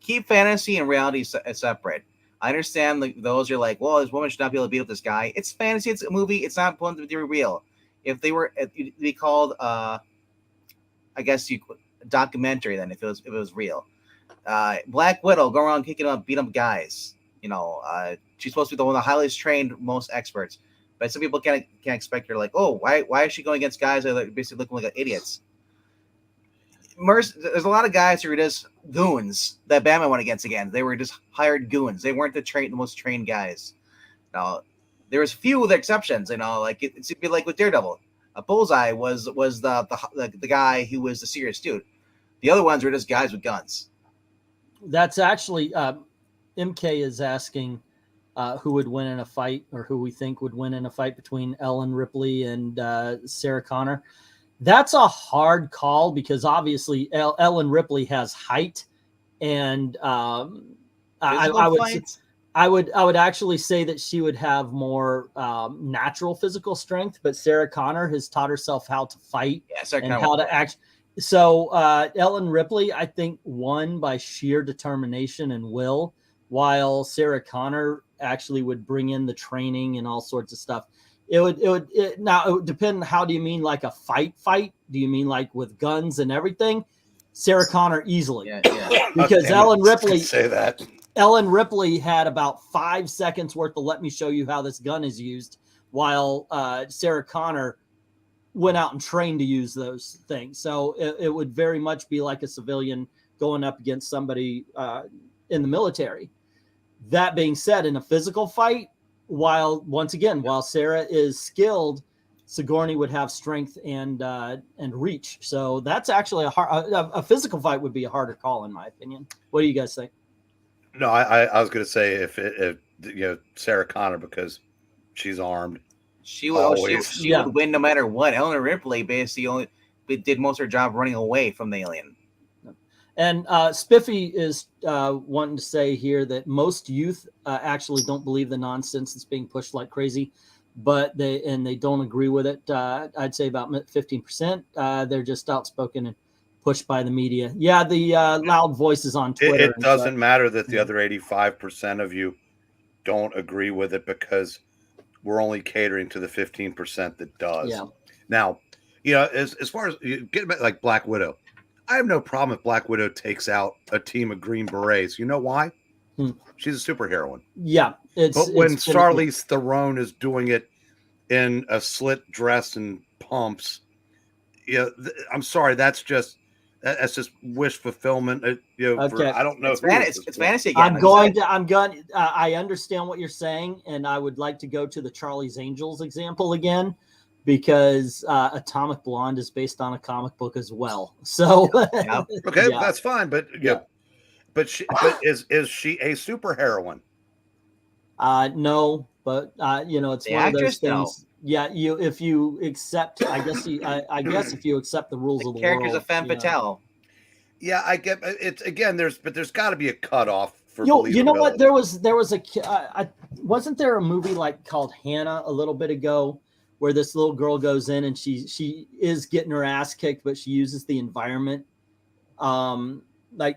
keep fantasy and reality separate. I understand those are like, well, this woman should not be able to beat up this guy. It's fantasy. It's a movie. It's not going to be real. If they were, it'd be called, I guess documentary. Then if it was real, Black Widow go around kicking up, beat up guys. She's supposed to be the one of the highest trained, most experts. But some people can't expect her. Like, oh, why is she going against guys that are basically looking like idiots? There's a lot of guys who are just goons that Batman went against again. They were just hired goons. They weren't the most trained guys. Now, there was few of the exceptions. Like it'd be like with Daredevil. Bullseye was the guy who was the serious dude. The other ones were just guys with guns. That's actually MK is asking who would win in a fight, or who we think would win in a fight between Ellen Ripley and Sarah Connor. That's a hard call because obviously Ellen Ripley has height, and I would actually say that she would have more natural physical strength, but Sarah Connor has taught herself how to fight and how to act. So Ellen Ripley, I think, won by sheer determination and will, while Sarah Connor actually would bring in the training and all sorts of stuff. It would depend. How do you mean, like a fight? Do you mean like with guns and everything? Sarah Connor easily, because Ellen Ripley say that. Ellen Ripley had about 5 seconds worth of let me show you how this gun is used, while Sarah Connor went out and trained to use those things. So it would very much be like a civilian going up against somebody in the military. That being said, in a physical fight, while Sarah is skilled, Sigourney would have strength and reach. So that's actually a physical fight would be a harder call, in my opinion. What do you guys think? No, I was going to say if Sarah Connor, because she's armed. She would win no matter what. Ellen Ripley basically did most of her job running away from the alien. And Spiffy is wanting to say here that most youth actually don't believe the nonsense that's being pushed like crazy, but they don't agree with it. I'd say about 15%. They're just outspoken and pushed by the media. Yeah, the loud voices on Twitter. It doesn't matter that the other 85% of you don't agree with it, because we're only catering to the 15% that does. Yeah. Now, as far as getting back like Black Widow, I have no problem if Black Widow takes out a team of Green Berets. You know why? She's a superheroine. Yeah, but when Charlize Theron is doing it in a slit dress and pumps, yeah, I'm sorry, that's just wish fulfillment. I don't know. It's fantasy again. I understand what you're saying, and I would like to go to the Charlie's Angels example again, because Atomic Blonde is based on a comic book as well. So okay, that's fine, but but is she a superheroine? No, but it's the one of those things. No. Yeah, if you accept, I guess if you accept the rules of the character's world, a femme fatale. Yeah, I get it. Again, there's got to be a cutoff for. You know what? There was wasn't there a movie called Hannah a little bit ago, where this little girl goes in and she is getting her ass kicked, but she uses the environment.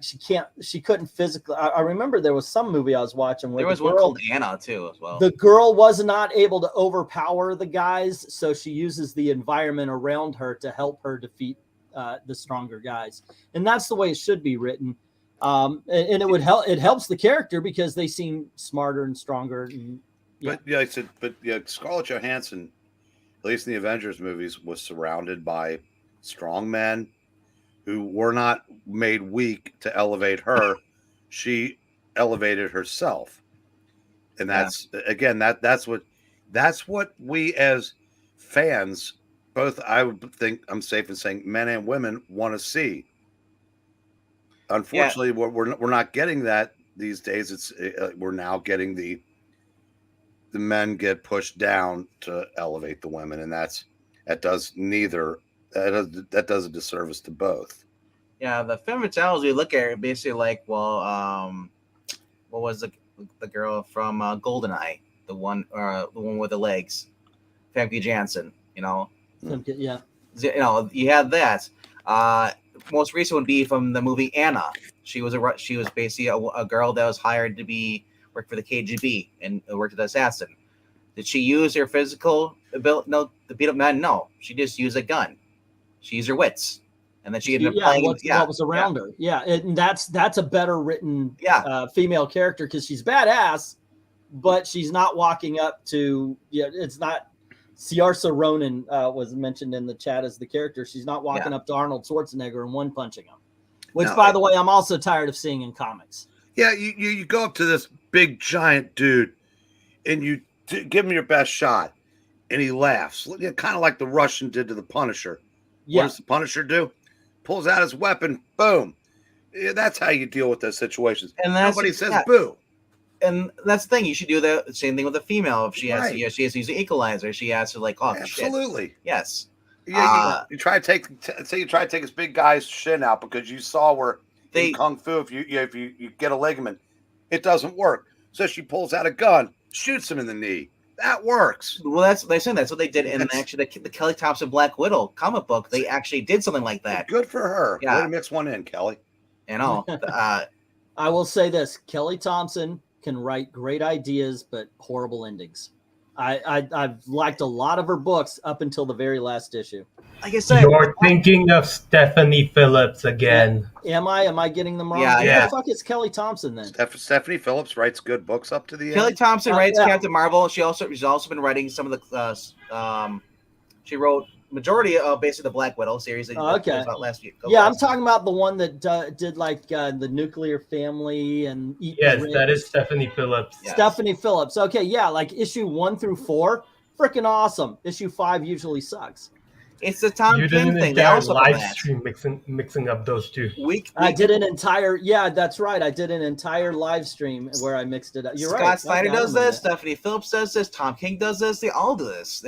She couldn't physically. I remember there was some movie I was watching where there was one called Anna too as well. The girl was not able to overpower the guys, so she uses the environment around her to help her defeat the stronger guys, and that's the way it should be written. And it would help. It helps the character because they seem smarter and stronger. But Scarlett Johansson, at least in the Avengers movies, was surrounded by strong men who were not made weak to elevate her. She elevated herself. And that's that's what we as fans, both, I would think I'm safe in saying, men and women, want to see. Unfortunately, we're not getting that these days. It's we're now getting the men get pushed down to elevate the women, and that does a disservice to both. Yeah, the femme fatales we look at are basically what was the girl from GoldenEye, the one with the legs, Famke Janssen, Yeah. You had that. Most recent would be from the movie Anna. She was basically a girl that was hired to work for the KGB and worked as an assassin. Did she use her physical ability? No, to beat up men. No, she just used a gun. She used her wits, and then she ended up playing what was around her. Yeah, and that's a better written female character because she's badass, but she's not walking up to it's not. Saoirse Ronan was mentioned in the chat as the character. She's not walking up to Arnold Schwarzenegger and one-punching him, which, by the way, I'm also tired of seeing in comics. Yeah, you go up to this big, giant dude, and you give him your best shot, and he laughs. Kind of like the Russian did to the Punisher. Yeah. What does the Punisher do? Pulls out his weapon, boom. Yeah, that's how you deal with those situations. And nobody says boo. And that's the thing. You should do the same thing with a female. If she has to, she has to use the equalizer. She has to absolutely. Shit. Yes. You try to take this big guy's shin out because you saw where in Kung Fu if you get a ligament, it doesn't work. So she pulls out a gun, shoots him in the knee. That works. Well, that's what they did in actually the Kelly Thompson Black Widow comic book. They actually did something like that. Good for her. Yeah. Way to mix one in, Kelly. I will say this: Kelly Thompson can write great ideas, but horrible endings. I've liked a lot of her books up until the very last issue. Like I said, you're thinking of Stephanie Phillips again. Am I getting them wrong? Yeah. Who the fuck is Kelly Thompson then? Stephanie Phillips writes good books up to the end. Kelly Thompson writes Captain Marvel. She's also been writing some of the. She wrote majority of basically the Black Widow series that was out last year. I'm talking about the one that did the nuclear family and that is Stephanie Phillips. Yeah. Stephanie Phillips. Okay, like issue 1 through 4, freaking awesome. Issue 5 usually sucks. It's the Tom King thing. They also live stream mixing up those two. I did an entire that's right. I did an entire live stream where I mixed it up. You're right. Scott Snyder does this. Stephanie Phillips does this. Tom King does this. They all do this.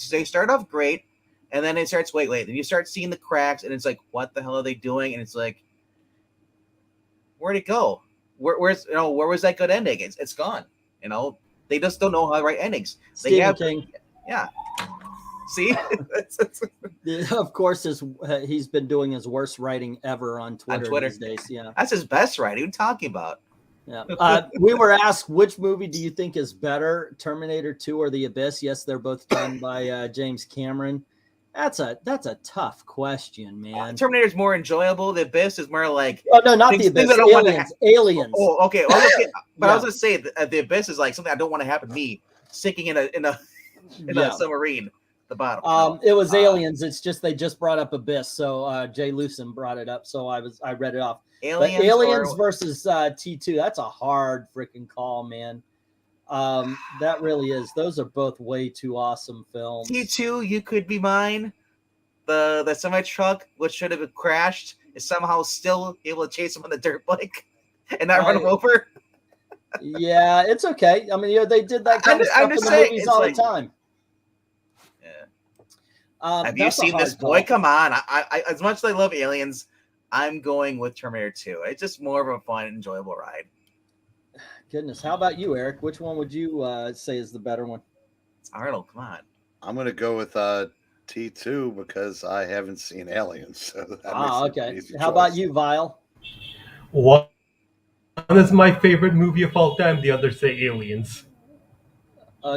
They start off great. And then it starts, wait. Then you start seeing the cracks, and it's like, what the hell are they doing? And it's like, where'd it go? Where was that good ending? It's gone. They just don't know how to write endings. Stephen King. Yeah. See? Of course, he's been doing his worst writing ever on Twitter these days. Yeah. That's his best writing. What are you talking about? Yeah. We were asked, which movie do you think is better, Terminator 2 or The Abyss? Yes, they're both done by James Cameron. That's a tough question, man. Terminator is more enjoyable. The Abyss is more like oh no, not the Abyss. I don't Aliens. Aliens. Oh, okay. Well, but I was gonna say the Abyss is like something I don't want to happen to me, sinking in a submarine. The bottom. It was Aliens. It's just they just brought up Abyss, so Jay Lewson brought it up, so I read it off. Aliens versus T2. That's a hard freaking call, man. That really is. Those are both way too awesome films. T2, You Could Be Mine. The semi truck, which should have crashed, is somehow still able to chase him on the dirt bike and not run him over. Yeah, it's okay. I mean, they did that kind of stuff in the movies all the time. Have you seen this boy? Come on. I as much as I love Aliens, I'm going with Terminator 2. It's just more of a fun, enjoyable ride. Goodness. How about you, Eric? Which one would you say is the better one? It's Arnold. Come on. I'm going to go with T2 because I haven't seen Aliens. So that okay. How about you, Vile? One is my favorite movie of all time. The other say Aliens.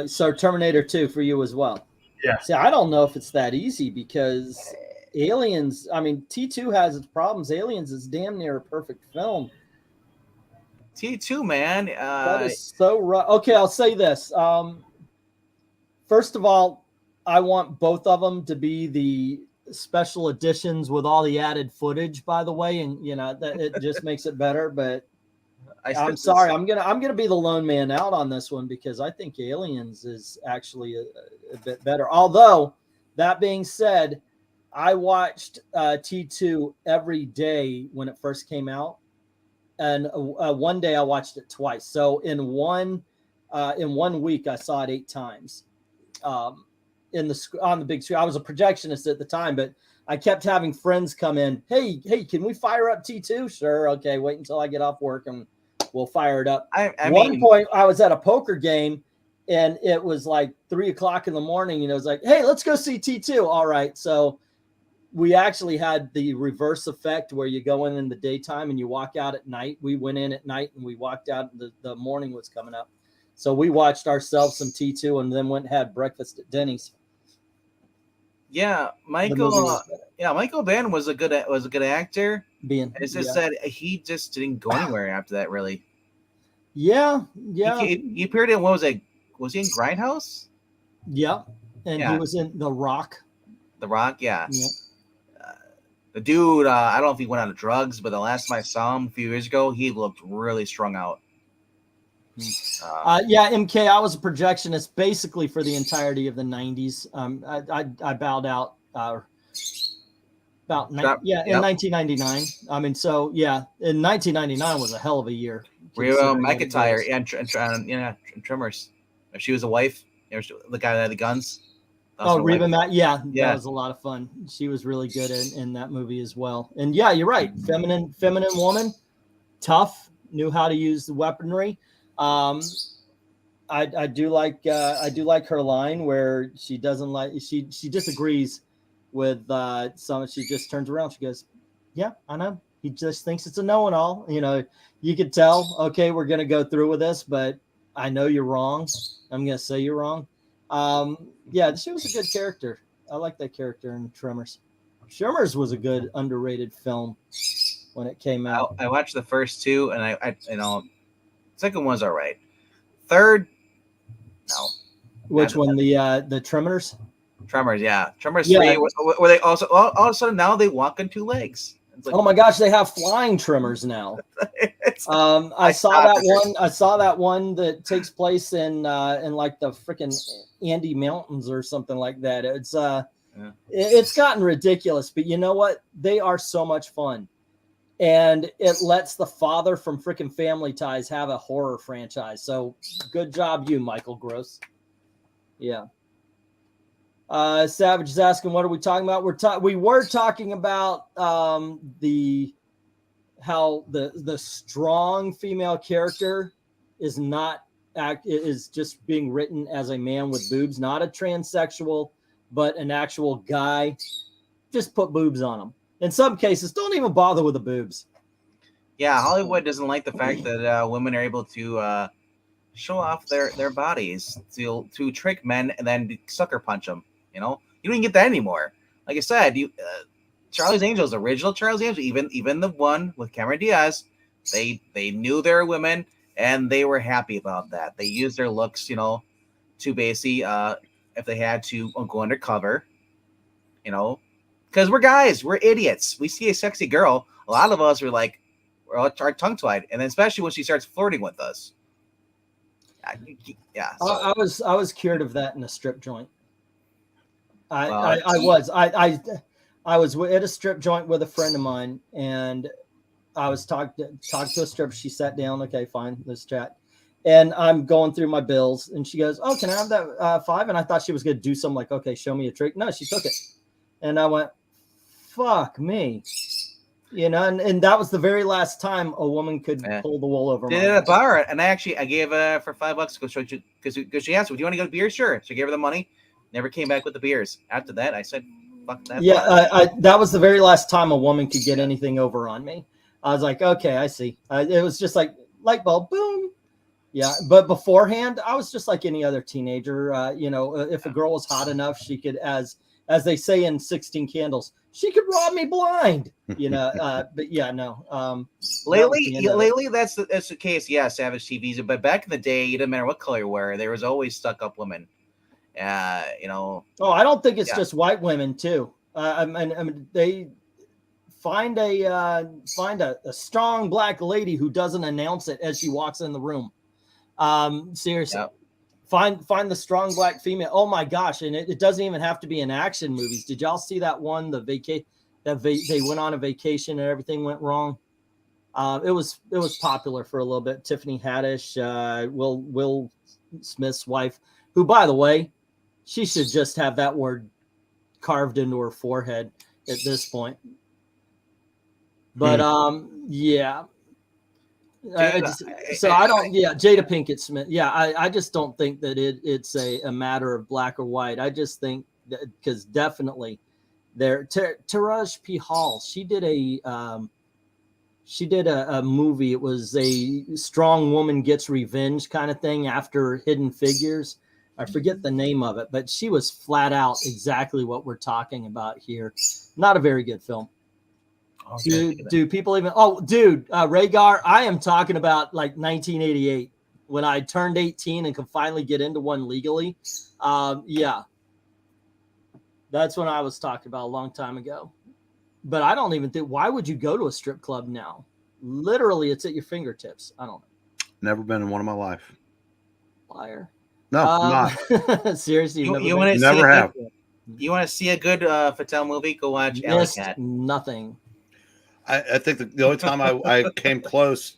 So Terminator 2 for you as well. Yeah. See, I don't know if it's that easy because Aliens, I mean, T2 has its problems. Aliens is damn near a perfect film. T2, man. That is so rough. Okay, I'll say this. First of all, I want both of them to be the special editions with all the added footage, by the way, and that it just makes it better. But I'm sorry, I'm gonna be the lone man out on this one because I think Aliens is actually a bit better. Although that being said, I watched T2 every day when it first came out, and one day I watched it twice. So in one week, I saw it 8 times. On the big screen. I was a projectionist at the time, but I kept having friends come in. Hey, can we fire up T2? Sure. Okay. Wait until I get off work and we'll fire it up. One point I was at a poker game and it was like 3:00 in the morning. It was like, hey, let's go see T2. All right. So we actually had the reverse effect where you go in the daytime and you walk out at night. We went in at night and we walked out. The morning was coming up. So we watched ourselves some T2 and then went and had breakfast at Denny's. Yeah, Michael Mann was a good actor. It's just that he just didn't go anywhere after that, really. Yeah. He appeared in, what was it? Was he in Grindhouse? Yeah, and he was in The Rock. The Rock, yeah. The dude, I don't know if he went on drugs, but the last time I saw him a few years ago, he looked really strung out. MK, I was a projectionist basically for the entirety of the 90s. I bowed out in 1999. I mean, so yeah, in 1999 was a hell of a year. Reba McEntire and Tremors. If she was a wife, the guy that had the guns. Reba that was a lot of fun. She was really good in that movie as well. And yeah, you're right. Feminine woman, tough, knew how to use the weaponry. I do like her line where she doesn't like she disagrees with some. She just turns around. She goes, "Yeah, I know. He just thinks it's a know-and-all. You could tell. Okay, we're gonna go through with this, but I know you're wrong. I'm gonna say you're wrong." She was a good character. I like that character in Tremors. Tremors was a good underrated film when it came out. I watched the first 2, and second one's all right. Third, no. Which one? The Tremors? Tremors, yeah. Tremors 3, where they also all of a sudden now they walk on 2 legs. Like, oh my gosh, they have flying Tremors now. I saw that one that takes place in like the freaking Andes Mountains or something like that. It's gotten ridiculous, but you know what? They are so much fun. And it lets the father from freaking Family Ties have a horror franchise. So good job, you, Michael Gross. Yeah. Savage is asking, what are we talking about? We were talking about how the strong female character is just being written as a man with boobs, not a transsexual, but an actual guy. Just put boobs on him. In some cases, don't even bother with the boobs. Yeah, Hollywood doesn't like the fact that women are able to show off their bodies to trick men and then sucker punch them. You don't even get that anymore. like I said, Charlie's Angels, original Charlie's Angels, even the one with Cameron Diaz, they knew they were women and they were happy about that. They used their looks, to basically, if they had to, go undercover, because we're guys, we're idiots. We see a sexy girl, a lot of us are like, we're tongue-tied, and then especially when she starts flirting with us. Yeah. So. I was cured of that in a strip joint. I was at a strip joint with a friend of mine, and I was talking to a stripper. She sat down. Okay, fine, let's chat. And I'm going through my bills, and she goes, "Oh, can I have that $5?" And I thought she was going to do something like, "Okay, show me a trick." No, she took it, and I went, "Fuck me," And that was the very last time a woman could pull the wool over my eyes. At a bar, and I gave her for $5 because she asked me, "Do you want to go to beer?" Sure. So I gave her the money. Never came back with the beers. After that, I said, "Fuck that." Yeah, that was the very last time a woman could get anything over on me. I was like, okay, I see. It was just like light bulb, boom. Yeah, but beforehand, I was just like any other teenager. If a girl was hot enough, she could, as they say in 16 Candles, she could rob me blind. But yeah, no. Lately, that's the case. Yeah, Savage TVs. But back in the day, it didn't matter what color you were. There was always stuck up women. Oh, I don't think it's just white women too. I mean, they find a strong black lady who doesn't announce it as she walks in the room. Seriously, find the strong black female. Oh my gosh. And it doesn't even have to be in action movies. Did y'all see that one, they went on a vacation and everything went wrong? It was popular for a little bit. Tiffany Haddish, Will Smith's wife, who, by the way, she should just have that word carved into her forehead at this point. But yeah. Jada Pinkett Smith. Yeah, I just don't think that it's a matter of black or white. I just think that because definitely there, Taraji P. Hall, she did a movie. It was a strong woman gets revenge kind of thing after Hidden Figures. I forget the name of it, but she was flat out exactly what we're talking about here. Not a very good film. Do people even? Oh, dude, Rhaegar, I am talking about like 1988 when I turned 18 and could finally get into one legally. Yeah, that's when I was talking about a long time ago. But I don't even think. Why would you go to a strip club now? Literally, it's at your fingertips. I don't know. Never been in one in my life. Liar. No, I'm not. Seriously, you never have. You want to see a good Fattel movie? Go watch Alley Cat. Nothing. I think the only time I came close,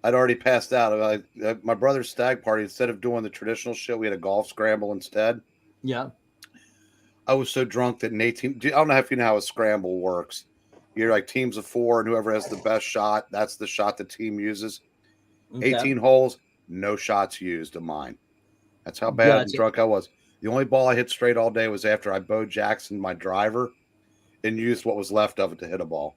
I'd already passed out. My brother's stag party, instead of doing the traditional shit, we had a golf scramble instead. Yeah. I was so drunk that I don't know if you know how a scramble works. You're like teams of 4, and whoever has the best shot, that's the shot the team uses. Okay. 18 holes, no shots used of mine. That's how bad and drunk I was. The only ball I hit straight all day was after I Bo Jackson my driver and used what was left of it to hit a ball.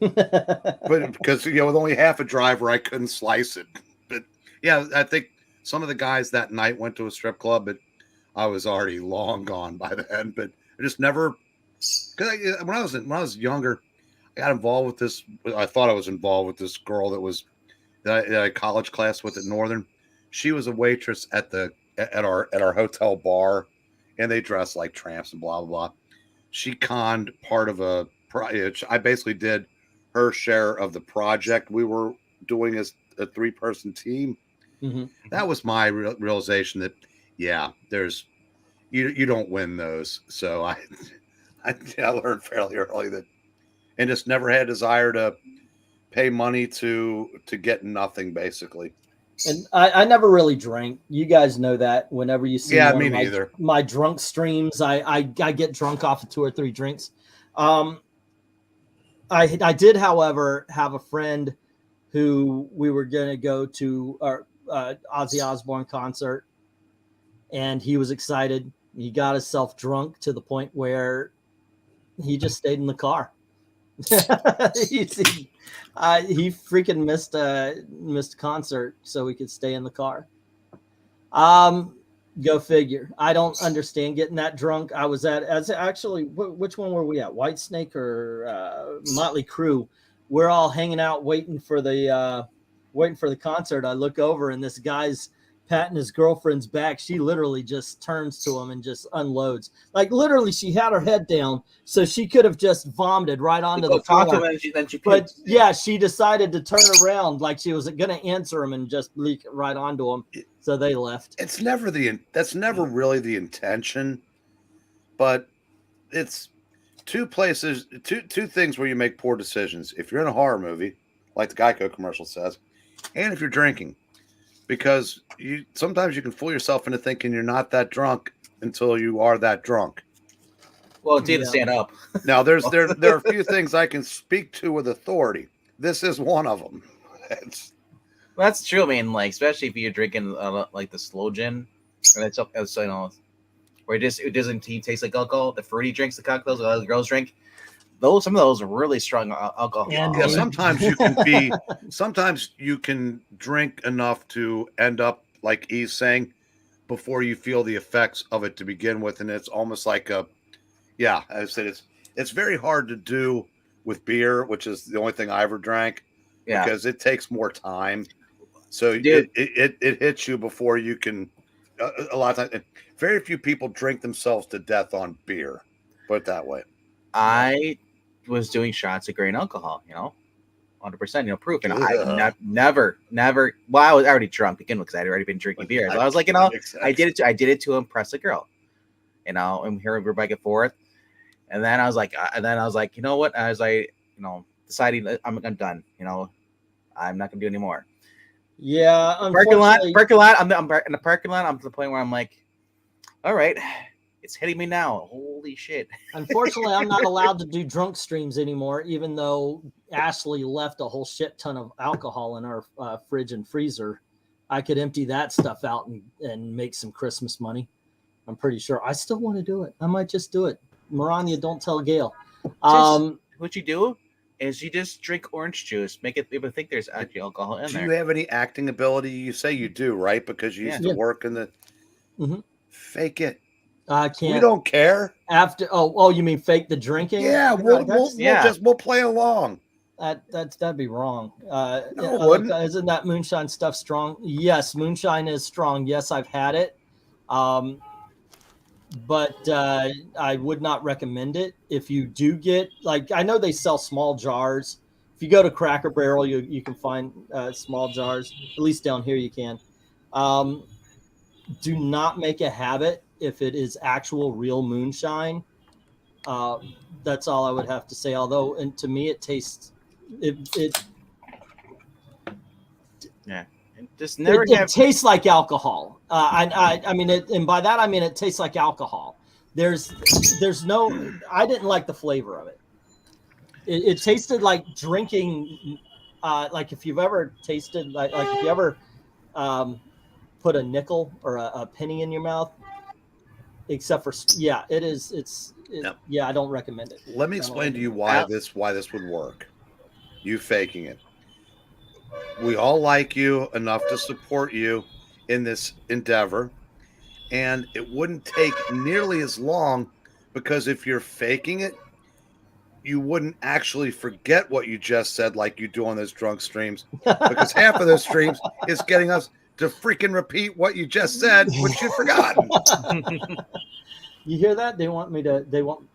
But because with only half a driver, I couldn't slice it. But yeah, I think some of the guys that night went to a strip club, but I was already long gone by then. But I just never. Because when I was younger, I got involved with this. I thought I was involved with this girl that I had college class with at Northern. She was a waitress at our hotel bar, and they dressed like tramps and blah blah blah. She conned part of a project. I basically did her share of the project we were doing as a 3-person team. Mm-hmm. That was my realization that there's you don't win those. So I learned fairly early that, and just never had a desire to pay money to get nothing basically. And I never really drank. You guys know that. Whenever you see me neither. My drunk streams, I get drunk off of 2 or 3 drinks. I did, however, have a friend who we were going to go to our Ozzy Osbourne concert, and he was excited. He got himself drunk to the point where he just stayed in the car. He freaking missed a concert so we could stay in the car. Go figure. I don't understand getting that drunk. I was at which one were we at? White Snake or Motley Crue? We're all hanging out waiting for the concert. I look over and this guy's patting his girlfriend's back. She literally just turns to him and just unloads. Like literally, she had her head down, so she could have just vomited right onto the floor. But yeah, she decided to turn around like she was going to answer him and just leak it right onto him. So they left. That's never really the intention, but it's two things where you make poor decisions. If you're in a horror movie, like the Geico commercial says, and if you're drinking, because sometimes you can fool yourself into thinking you're not that drunk until you are that drunk. Well, it's to stand up. Now, there are a few things I can speak to with authority. This is one of them. That's true. I mean, like, especially if you're drinking like the slow gin, and it's you know, where it doesn't taste like alcohol. The fruity drinks, the cocktails, the girls drink. Some of those are really strong alcohol. Yeah, sometimes you can drink enough to end up like he's saying before you feel the effects of it to begin with, and it's almost like I said, it's very hard to do with beer, which is the only thing I ever drank, because it takes more time. So it hits you before you can. A lot of times, very few people drink themselves to death on beer. Put it that way. I was doing shots of grain alcohol, 100%, proof. And I never. Well, I was already drunk to begin with because I'd already been drinking beer. So I was like, I did it to impress a girl, and here we're back and forth. And then I was like, you know what? I was like, deciding I'm done. I'm not gonna do anymore. Yeah, parking lot. I'm in the parking lot. I'm to the point where I'm like, all right, it's hitting me now. Holy shit. Unfortunately, I'm not allowed to do drunk streams anymore, even though Ashley left a whole shit ton of alcohol in our fridge and freezer. I could empty that stuff out and make some Christmas money. I'm pretty sure. I still want to do it. I might just do it. Maranya, don't tell Gail. What you do is you just drink orange juice. Make it people think there's actually alcohol in there. Do you have any acting ability? You say you do, right? Because you used to work in the... Mm-hmm. Fake it. I can't. We don't care. After you mean fake the drinking? Yeah, we'll play along. That'd be wrong. No, it wouldn't. Isn't that moonshine stuff strong? Yes, moonshine is strong. Yes, I've had it. But I would not recommend it. If you do get, I know they sell small jars. If you go to Cracker Barrel, you can find small jars. At least down here you can. Do not make a habit if it is actual real moonshine. That's all I would have to say. Although, and to me, it tastes it just never it tastes like alcohol. I mean it, and by that I mean it tastes like alcohol. There's no. I didn't like the flavor of it. It tasted like drinking. Like if you've ever tasted like if you ever put a nickel or a penny in your mouth, except for it is. Yeah, I don't recommend it. Let me explain to you why this would work. You faking it. We all like you enough to support you in this endeavor, and it wouldn't take nearly as long because if you're faking it, you wouldn't actually forget what you just said like you do on those drunk streams, because half of those streams is getting us to freaking repeat what you just said, which you've forgotten. You hear that? They want me to. They want.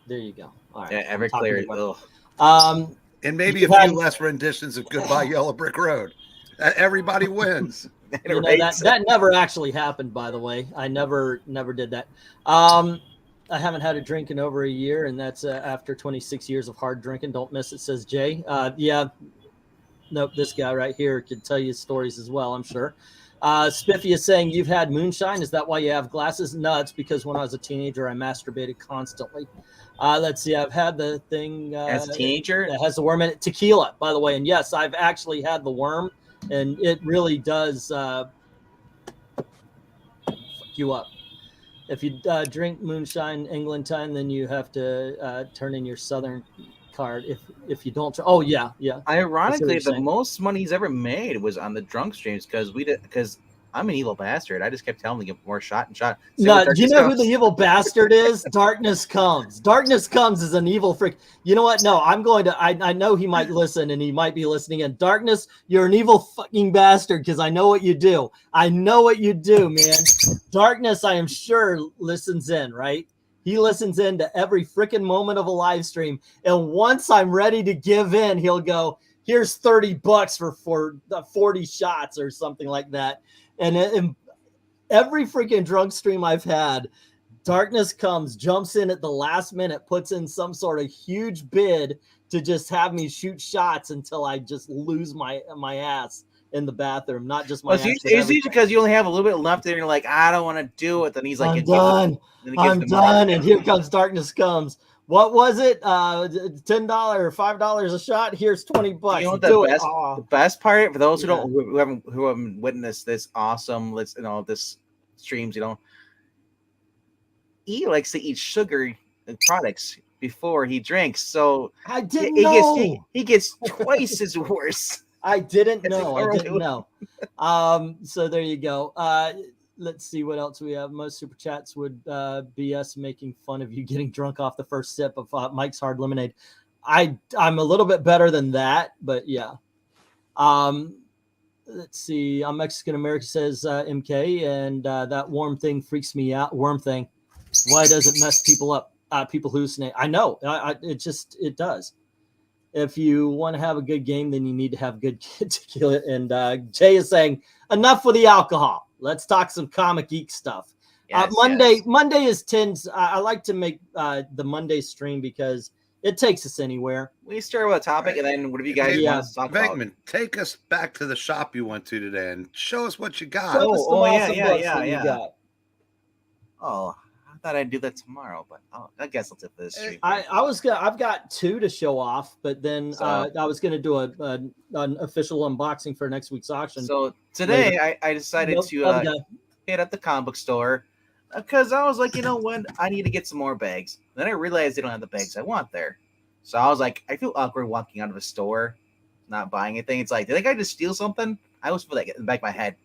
There you go. All right. Yeah, Everclear. And maybe a few less renditions of "Goodbye Yellow Brick Road." Everybody wins. That never actually happened. By the way, I never did that. I haven't had a drink in over a year, and that's after 26 years of hard drinking. Don't miss it, says Jay. Yeah. Nope, this guy right here could tell you stories as well, I'm sure. Spiffy is saying, you've had moonshine. Is that why you have glasses? No, it's because when I was a teenager, I masturbated constantly. Let's see. I've had the thing. As a teenager? That has the worm in it. Tequila, by the way. And yes, I've actually had the worm, and it really does fuck you up. If you drink moonshine England time, then you have to turn in your Southern card. If you don't, yeah. Ironically, the most money he's ever made was on the drunk streams because I'm an evil bastard. I just kept telling him to get more shot and shot. No, do you know who the evil bastard is? Darkness Comes. Darkness Comes is an evil freak. You know what? No, I'm going to. I know he might listen, and he might be listening in. Darkness, you're an evil fucking bastard because I know what you do. I know what you do, man. Darkness, I am sure listens in, right? He listens in to every freaking moment of a live stream, and once I'm ready to give in, he'll go, "Here's $30 for 40 shots" or something like that. And every freaking drunk stream I've had, Darkness Comes, jumps in at the last minute, puts in some sort of huge bid to just have me shoot shots until I just lose my ass in the bathroom. Not just my ass. It's usually because you only have a little bit left and you're like, I don't want to do it. Then he's like, I'm done. I'm done. And here comes Darkness Comes. What was it? $10 or $5 a shot. Here's $20. You know what the best part for those who haven't witnessed this awesome, this streams, he likes to eat sugar products before he drinks. So I didn't know. He gets twice as worse. I didn't know. I didn't know. So there you go. Let's see what else we have. Most super chats would be us making fun of you getting drunk off the first sip of Mike's Hard Lemonade. I'm a little bit better than that, but yeah. Let's see. I'm Mexican American, says MK, and that worm thing freaks me out. Worm thing. Why does it mess people up? People hallucinate. I know. It does. If you want to have a good game, then you need to have good tequila. And Jay is saying, enough with the alcohol. Let's talk some comic geek stuff. Yes, Monday is tends. I like to make the Monday stream because it takes us anywhere. We start with a topic, and then whatever you guys want to talk about. VENKMAN, take us back to the shop you went to today and show us what you got. Yeah. Oh, I thought I'd do that tomorrow, but I guess I'll tip this. I've got 2 to show off, but then I was gonna do an official unboxing for next week's auction. So today I decided to hit up the comic book store because I was like, you know what, I need to get some more bags. Then I realized they don't have the bags I want there, so I was like, I feel awkward walking out of a store, not buying anything. It's like, did that guy just steal something? I always feel like in the back of my head.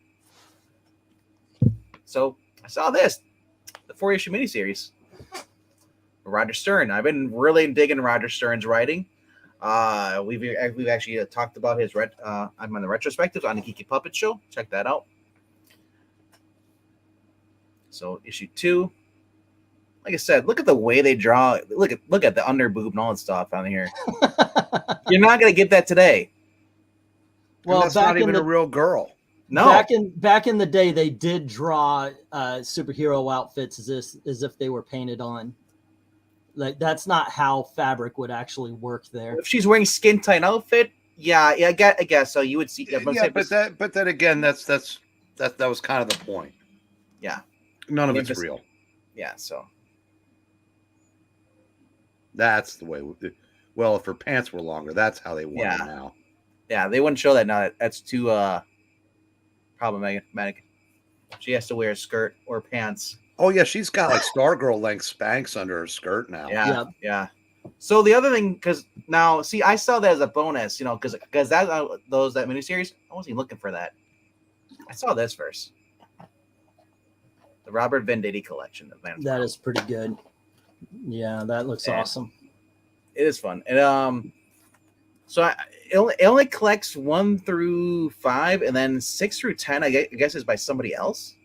So I saw this. The 4-issue miniseries, Roger Stern. I've been really digging Roger Stern's writing. We've actually talked about his I'm on the retrospectives on the Geeky Puppet Show. Check that out. So issue 2, like I said, look at the way they draw. Look at the under boob and all that stuff on here. You're not gonna get that today. Well, that's not even a real girl. No. Back in the day, they did draw superhero outfits as if they were painted on. Like, that's not how fabric would actually work there. If she's wearing skin tight outfit, I guess so. You would see. But then again, that was kind of the point. Yeah, none of it's real. Yeah, so that's the way. Well, if her pants were longer, that's how they want it now. Yeah, they wouldn't show that now. That's too problematic. She has to wear a skirt or pants. Oh yeah, she's got like Stargirl length Spanx under her skirt now. Yeah. So the other thing, because now, see, I saw that as a bonus, because that miniseries, I wasn't even looking for that. I saw this first. The Robert Venditti collection of Man. That is pretty good. Yeah, that looks awesome. It is fun. And so it only collects 1 through 5, and then 6 through 10, I guess, is by somebody else.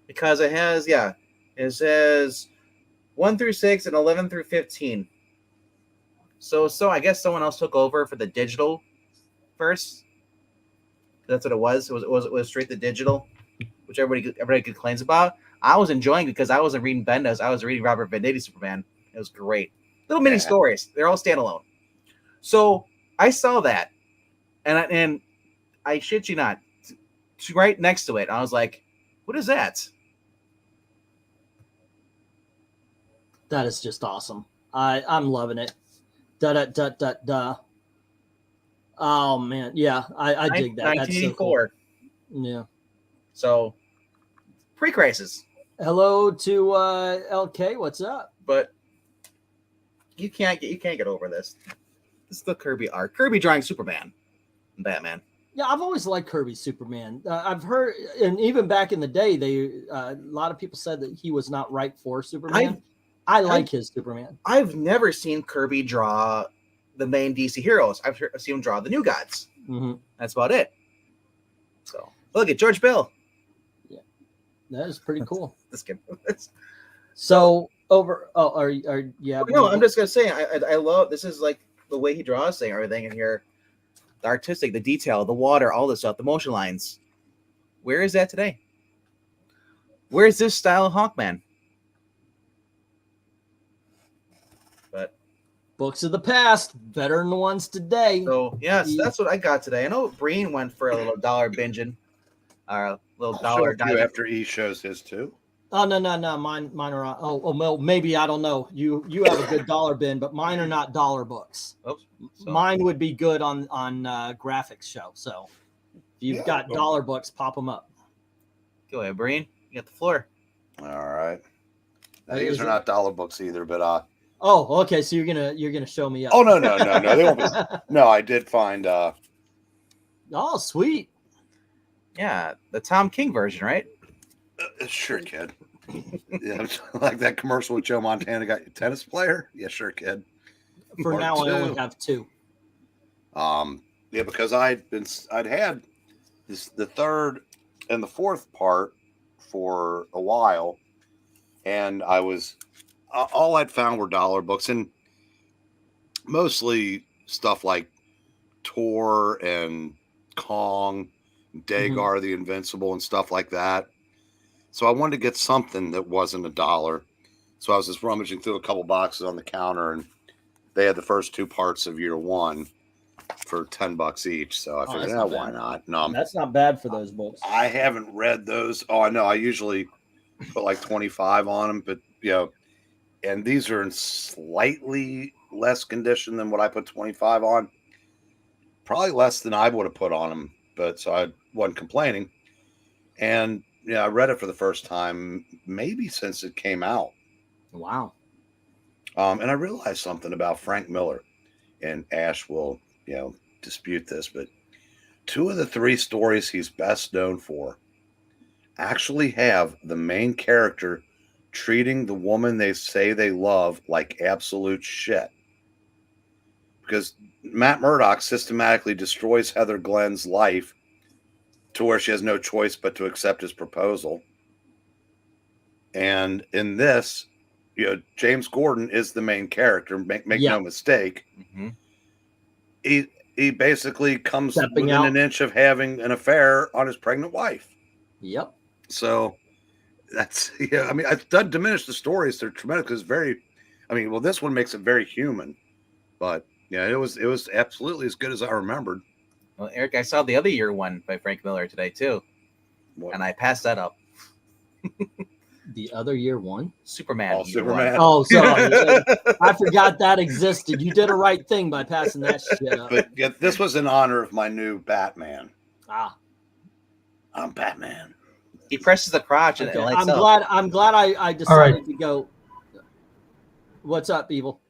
Because it says 1 through 6 and 11 through 15. So I guess someone else took over for the digital first. That's what it was. It was straight to digital, which everybody complains about. I was enjoying it because I wasn't reading Bendis. I was reading Robert Venditti Superman. It was great. Little mini stories. They're all standalone. So I saw that, and I shit you not, right next to it, I was like, "What is that?" That is just awesome. I'm loving it. Oh man, yeah, I dig that. 1984. That's so cool. Yeah. So pre-crisis. Hello to LK. What's up? But you can't get over this. This is the Kirby art. Kirby drawing Superman and Batman. Yeah, I've always liked Kirby's Superman. I've heard, and even back in the day, a lot of people said that he was not right for Superman. I like his Superman. I've never seen Kirby draw the main DC heroes. I've seen him draw the New Gods. Mm-hmm. That's about it. So look at George Bill. Yeah, that is pretty cool. This kid. So yeah. No, I'm just gonna say I love this is like the way he draws everything in here. The artistic, the detail, the water, all this stuff, the motion lines. Where is that today? Where is this style of Hawkman? But books of the past, better than the ones today. So yes, that's what I got today. I know Breen went for a little dollar binging, or a little dollar dive after he shows his too. Oh no, mine are on. Well, maybe I don't know. You have a good dollar bin, but mine are not dollar books. Oops. So. Mine would be good on graphics show. So if you've got dollar books, pop them up. Go ahead, Breen. You got the floor. All right. Now, these are not dollar books either, but oh, okay. So you're gonna show me up. Oh no, they won't be. No, I did find. Oh, sweet. Yeah, the Tom King version, right? Sure, kid. Yeah, like that commercial with Joe Montana got your tennis player. Yeah, sure, kid. For now, I only have 2. Yeah, because I'd had the third and the fourth part for a while, and I was all I'd found were dollar books, and mostly stuff like Tor and Kong, Dagar the Invincible, and stuff like that. So I wanted to get something that wasn't $1. So I was just rummaging through a couple boxes on the counter, and they had the first 2 parts of year 1 for $10 each. So I figured, why not? No, that's not bad for those books. I haven't read those. Oh, I know. I usually put like 25 on them, but and these are in slightly less condition than what I put 25 on. Probably less than I would have put on them, but so I wasn't complaining. And I read it for the first time, maybe since it came out. Wow. And I realized something about Frank Miller, and Ash will, dispute this, but 2 of the 3 stories he's best known for actually have the main character treating the woman they say they love like absolute shit. Because Matt Murdock systematically destroys Heather Glenn's life to where she has no choice but to accept his proposal. And in this, James Gordon is the main character. Make no mistake. Mm-hmm. He basically comes within an inch of having an affair on his pregnant wife. Yep. So that's it doesn't diminish the stories. They're tremendous. It's very, this one makes it very human. But it was absolutely as good as I remembered. Well, Eric, I saw the other year one by Frank Miller today too, and I passed that up. The other year one? Superman. Superman. Oh, sorry. I forgot that existed. You did a right thing by passing that shit up. But this was in honor of my new Batman. I'm Batman. He presses the crotch and it lights up. I'm glad I decided to go. What's up, Evil?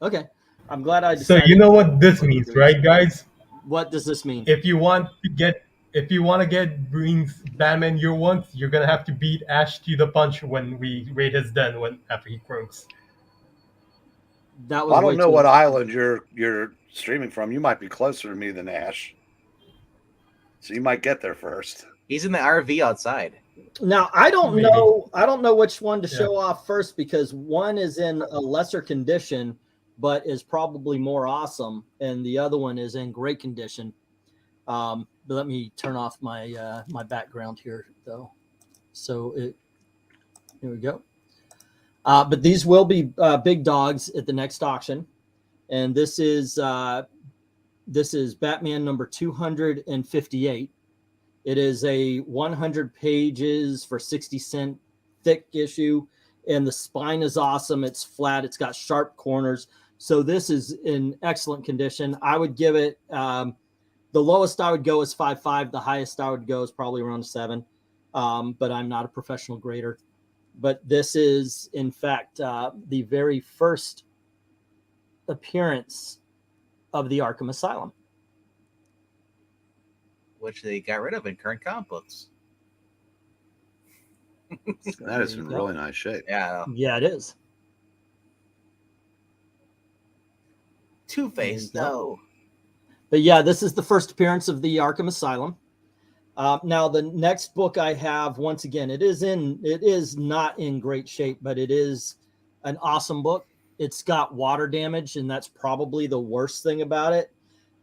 Okay. I'm glad I decided. So you know what this means, right, guys? What does this mean? If you want to get Breen's Batman year 1, you're gonna have to beat Ash to the punch when we raid his den after he croaks. That was I don't know what island you're streaming from. You might be closer to me than Ash, so you might get there first. He's in the RV outside. Now I don't know which one to show off first, because one is in a lesser condition but is probably more awesome, and the other one is in great condition. But let me turn off my my background here, though. So here we go. But these will be big dogs at the next auction, and this is Batman number 258. It is a 100 pages for 60-cent thick issue, and the spine is awesome. It's flat. It's got sharp corners. So this is in excellent condition. I would give it, the lowest I would go is 5.5. The highest I would go is probably around 7. But I'm not a professional grader. But this is, in fact, the very first appearance of the Arkham Asylum. which they got rid of in current comic books. That is in really nice shape. Yeah. Yeah, it is. Two-Face, no. But yeah, this is the first appearance of the Arkham Asylum. Now the next book I have, once again, it is not in great shape, but it is an awesome book. It's got water damage, and that's probably the worst thing about it.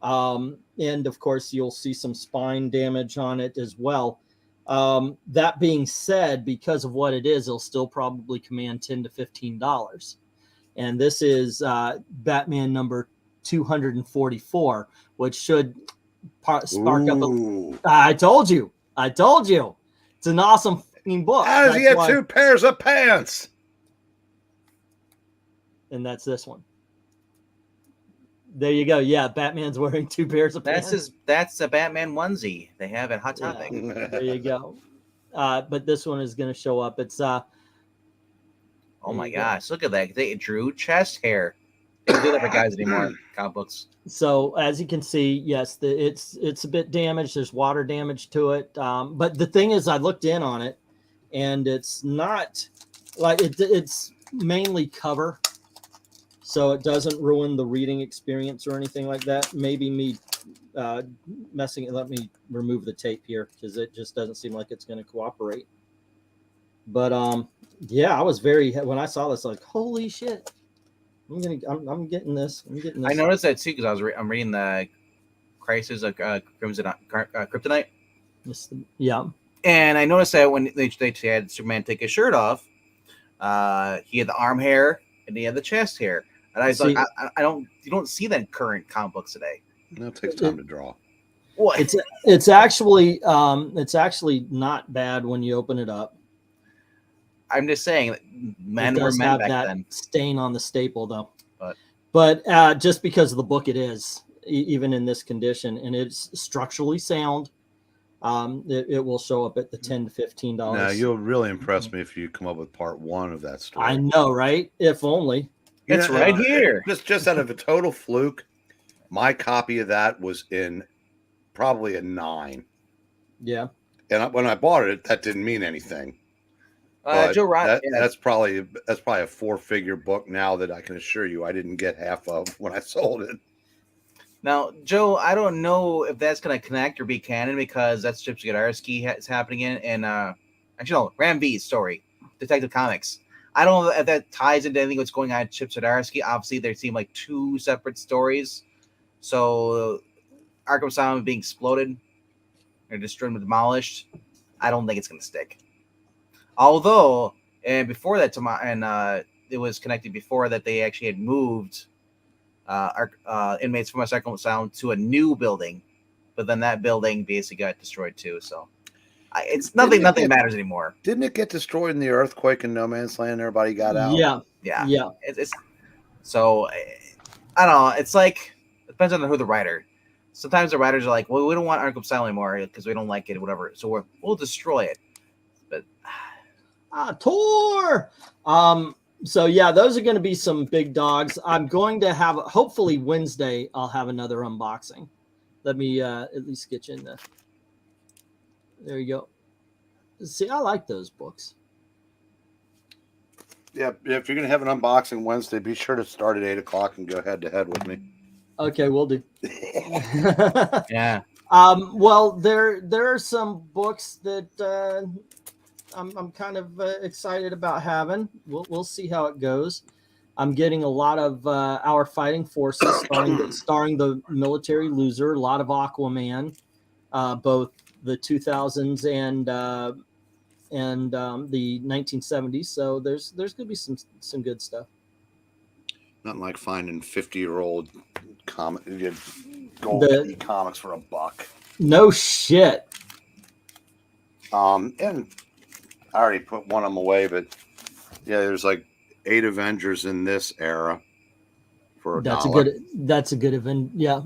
And of course, you'll see some spine damage on it as well. That being said, because of what it is, it'll still probably command $10 to $15. And this is Batman number 244, which should spark up a... I told you. It's an awesome fucking book. How does he have 2 pairs of pants? And that's this one. There you go. Yeah, Batman's wearing 2 pairs of pants. That's a Batman onesie they have at Hot Topic. Yeah, there you go. But this one is going to show up. It's oh my gosh, look at that. They drew chest hair. They don't do that for guys anymore. Comic books. So as you can see, yes, it's a bit damaged. There's water damage to it. But the thing is, I looked in on it, and it's not like it's mainly cover, so it doesn't ruin the reading experience or anything like that. Maybe me messing it. Let me remove the tape here because it just doesn't seem like it's going to cooperate. But yeah, I was when I saw this, like, holy shit. I'm getting this. I'm getting this. I noticed that too because I'm reading the Crisis of Kryptonite. Yeah. And I noticed that when they had Superman take his shirt off, he had the arm hair and he had the chest hair. And I was like, you don't see that in current comic books today. No, it takes time to draw. What? It's actually not bad when you open it up. I'm just saying that men were men back then. Stain on the staple though. But just because of the book, it is even in this condition, and it's structurally sound. It will show up at the $10 to $15. Now you'll really impress me if you come up with part 1 of that story. I know, right? If only. It's right here. Just out of a total fluke, my copy of that was in probably a 9. Yeah. And when I bought it, that didn't mean anything. Joe Ryan, that's probably a 4-figure book now that I can assure you I didn't get half of when I sold it. Now, Joe, I don't know if that's going to connect or be canon because that's Chip Zdarsky is happening in, and actually no, Ram V's story, Detective Comics. I don't know if that ties into anything that's going on in Chip Zdarsky. Obviously, they seem like 2 separate stories. So, Arkham Asylum being exploded or destroyed and demolished, I don't think it's going to stick. Although, and before that, it was connected before that they actually had moved inmates from Arkham Asylum to a new building, but then that building basically got destroyed too. So it's nothing matters anymore. Didn't it get destroyed in the earthquake in No Man's Land? Everybody got out. Yeah. It's so I don't know. It's like it depends on who the writer. Sometimes the writers are like, well, we don't want Arkham Asylum anymore because we don't like it, whatever. So we'll destroy it. But Tor. So yeah, those are going to be some big dogs. I'm going to have, hopefully Wednesday, I'll have another unboxing. Let me at least get you in there. There you go. See, I like those books. Yeah, if you're going to have an unboxing Wednesday, be sure to start at 8 o'clock and go head to head with me. Okay, we'll do. Yeah. Well, there are some books that I'm kind of excited about having. We'll see how it goes. I'm getting a lot of Our Fighting Forces, starring the military loser. A lot of Aquaman, both the 2000s and the 1970s. So there's going to be some good stuff. Nothing like finding 50-year-old comics for $1. No shit. And I already put one of them away, but yeah, there's like 8 Avengers in this era for $1. That's a good event. Yeah,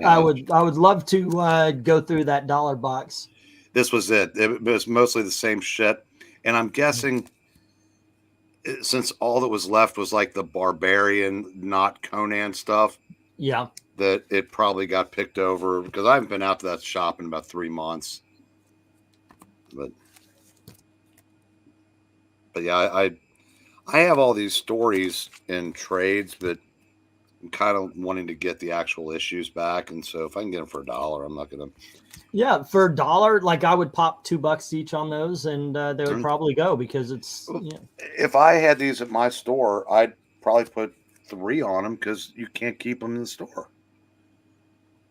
I would love to go through that $1 box. This was it. It was mostly the same shit, and I'm guessing since all that was left was like the Barbarian, not Conan stuff. Yeah, that it probably got picked over because I haven't been out to that shop in about 3 months. But yeah, I have all these stories in trades, but I'm kind of wanting to get the actual issues back. And so if I can get them for $1, I'm not going to. Yeah, for $1, like I would pop $2 each on those, and they would probably go because it's. If I had these at my store, I'd probably put 3 on them because you can't keep them in the store.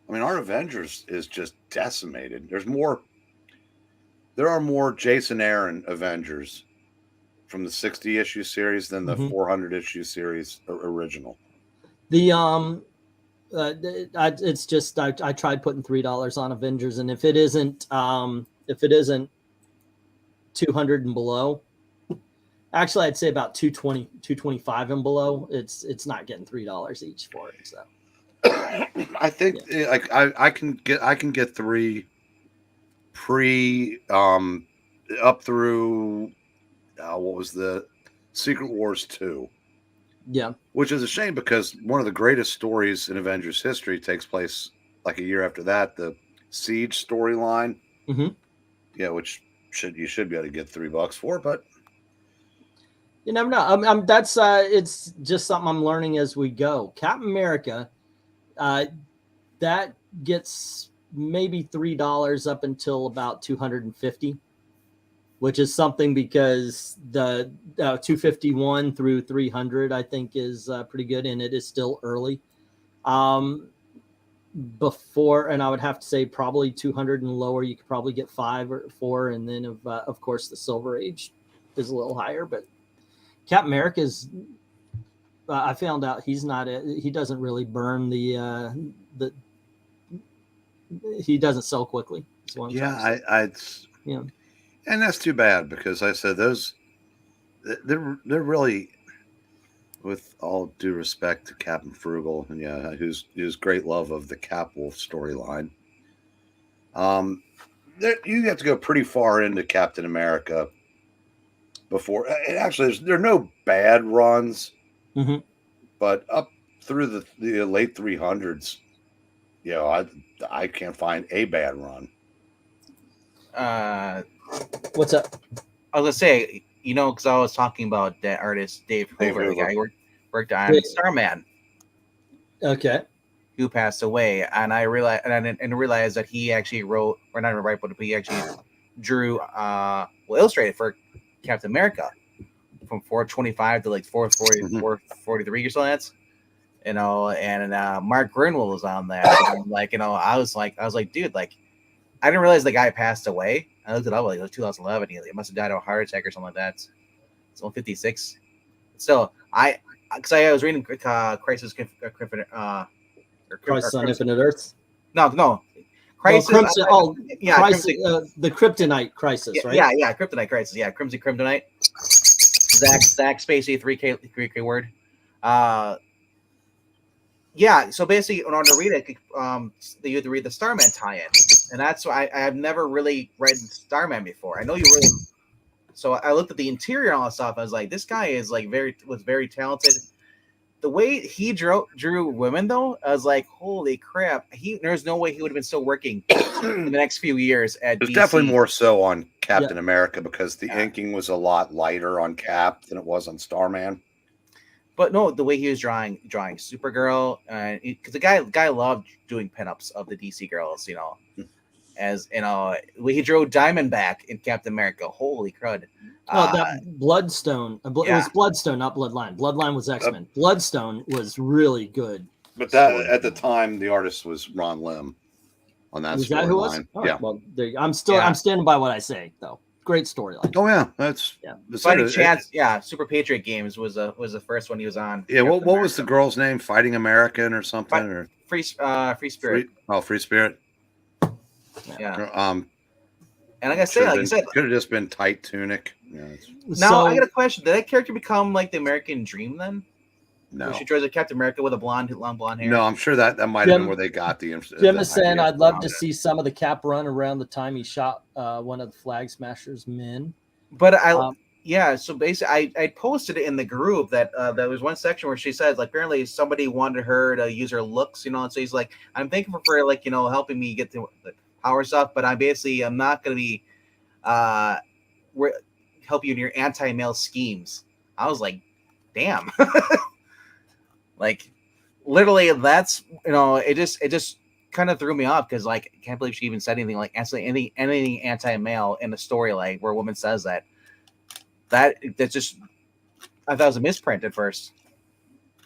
I mean, our Avengers is just decimated. There are more Jason Aaron Avengers from the 60 issue series than the 400 issue series original. It's just I tried putting $3 on Avengers, and if it isn't 200 and below, actually I'd say about 220, 225 and below, it's not getting $3 each for it. So I think like I can get 3 pre up through what was the Secret Wars 2. Yeah, which is a shame because one of the greatest stories in Avengers history takes place like a year after that, the Siege storyline. Yeah, which you should be able to get $3 for, but you never know. That's it's just something I'm learning as we go. Captain America, that gets maybe $3 up until about 250. Which is something because the 251 through 300, I think, is pretty good, and it is still early. Before, and I would have to say probably 200 and lower, you could probably get 5 or 4, and then of course the Silver Age is a little higher. But Captain America is, I found out he doesn't really burn he doesn't sell quickly. And that's too bad because I said they're really, with all due respect to Captain Frugal and who's great love of the Capwolf storyline. You have to go pretty far into Captain America before. And actually, there are no bad runs, but up through the late 300s, I can't find a bad run. What's up? I was gonna say, because I was talking about that artist Dave Hoover, the guy who worked on Starman. Okay. Who passed away, and I realized that he actually wrote, or not write, but he actually drew, illustrated for Captain America from 425 to like 440, 443 or so. That's, and Mark Grunwald was on that. And I was like, dude, like, I didn't realize the guy passed away. I looked it up, like it was 2011. He must have died of a heart attack or something like that. It's 156. Still, because I was reading Crisis on Infinite Earths. No, Crisis. Crimson, Crisis, the Kryptonite Crisis, right? Yeah, Kryptonite Crisis. Yeah, Crimson Kryptonite. Zack Spacey 3K word. Yeah, so basically, in order to read it, you have to read the Starman tie-in, and that's why I've never really read Starman before. I know you really. So I looked at the interior and all that stuff. I was like, this guy is was very talented. The way he drew women, though, I was like, holy crap! There's no way he would have been still working in the next few years at DC. Definitely more so on Captain America because the inking was a lot lighter on Cap than it was on Starman. But no, the way he was drawing Supergirl, because the guy loved doing pinups of the DC girls, as the way he drew Diamondback in Captain America. Holy crud! That Bloodstone. It was Bloodstone, not Bloodline. Bloodline was X-Men. Bloodstone was really good. But that at the time, the artist was Ron Lim on that storyline. Is that who was? Yeah. Well, I'm standing by what I say, though. Great storyline. Oh yeah, that's Fighting Chance. Super Patriot Games was the first one he was on. Yeah, what was the girl's name? Fighting American or something? Or Free Spirit. Free Spirit. Yeah. And like I said, could have just been Tight Tunic. Yeah, now I got a question: did that character become like the American Dream then? No. She draws a Captain America with a long blonde hair. No, I'm sure that might have been where they got the. Jim is saying, I'd love to see some of the Cap run around the time he shot one of the Flag Smashers men. But Yeah, so basically, I posted it in the group that there was one section where she says like apparently somebody wanted her to use her looks, you know, and so he's like, I'm thankful for like helping me get the power stuff, but I'm not gonna be help you in your anti-male schemes. I was like, damn, like literally that's it just kind of threw me off because like I can't believe she even said anything like anything anti-male in a story like where a woman says that. That's just I thought it was a misprint at first,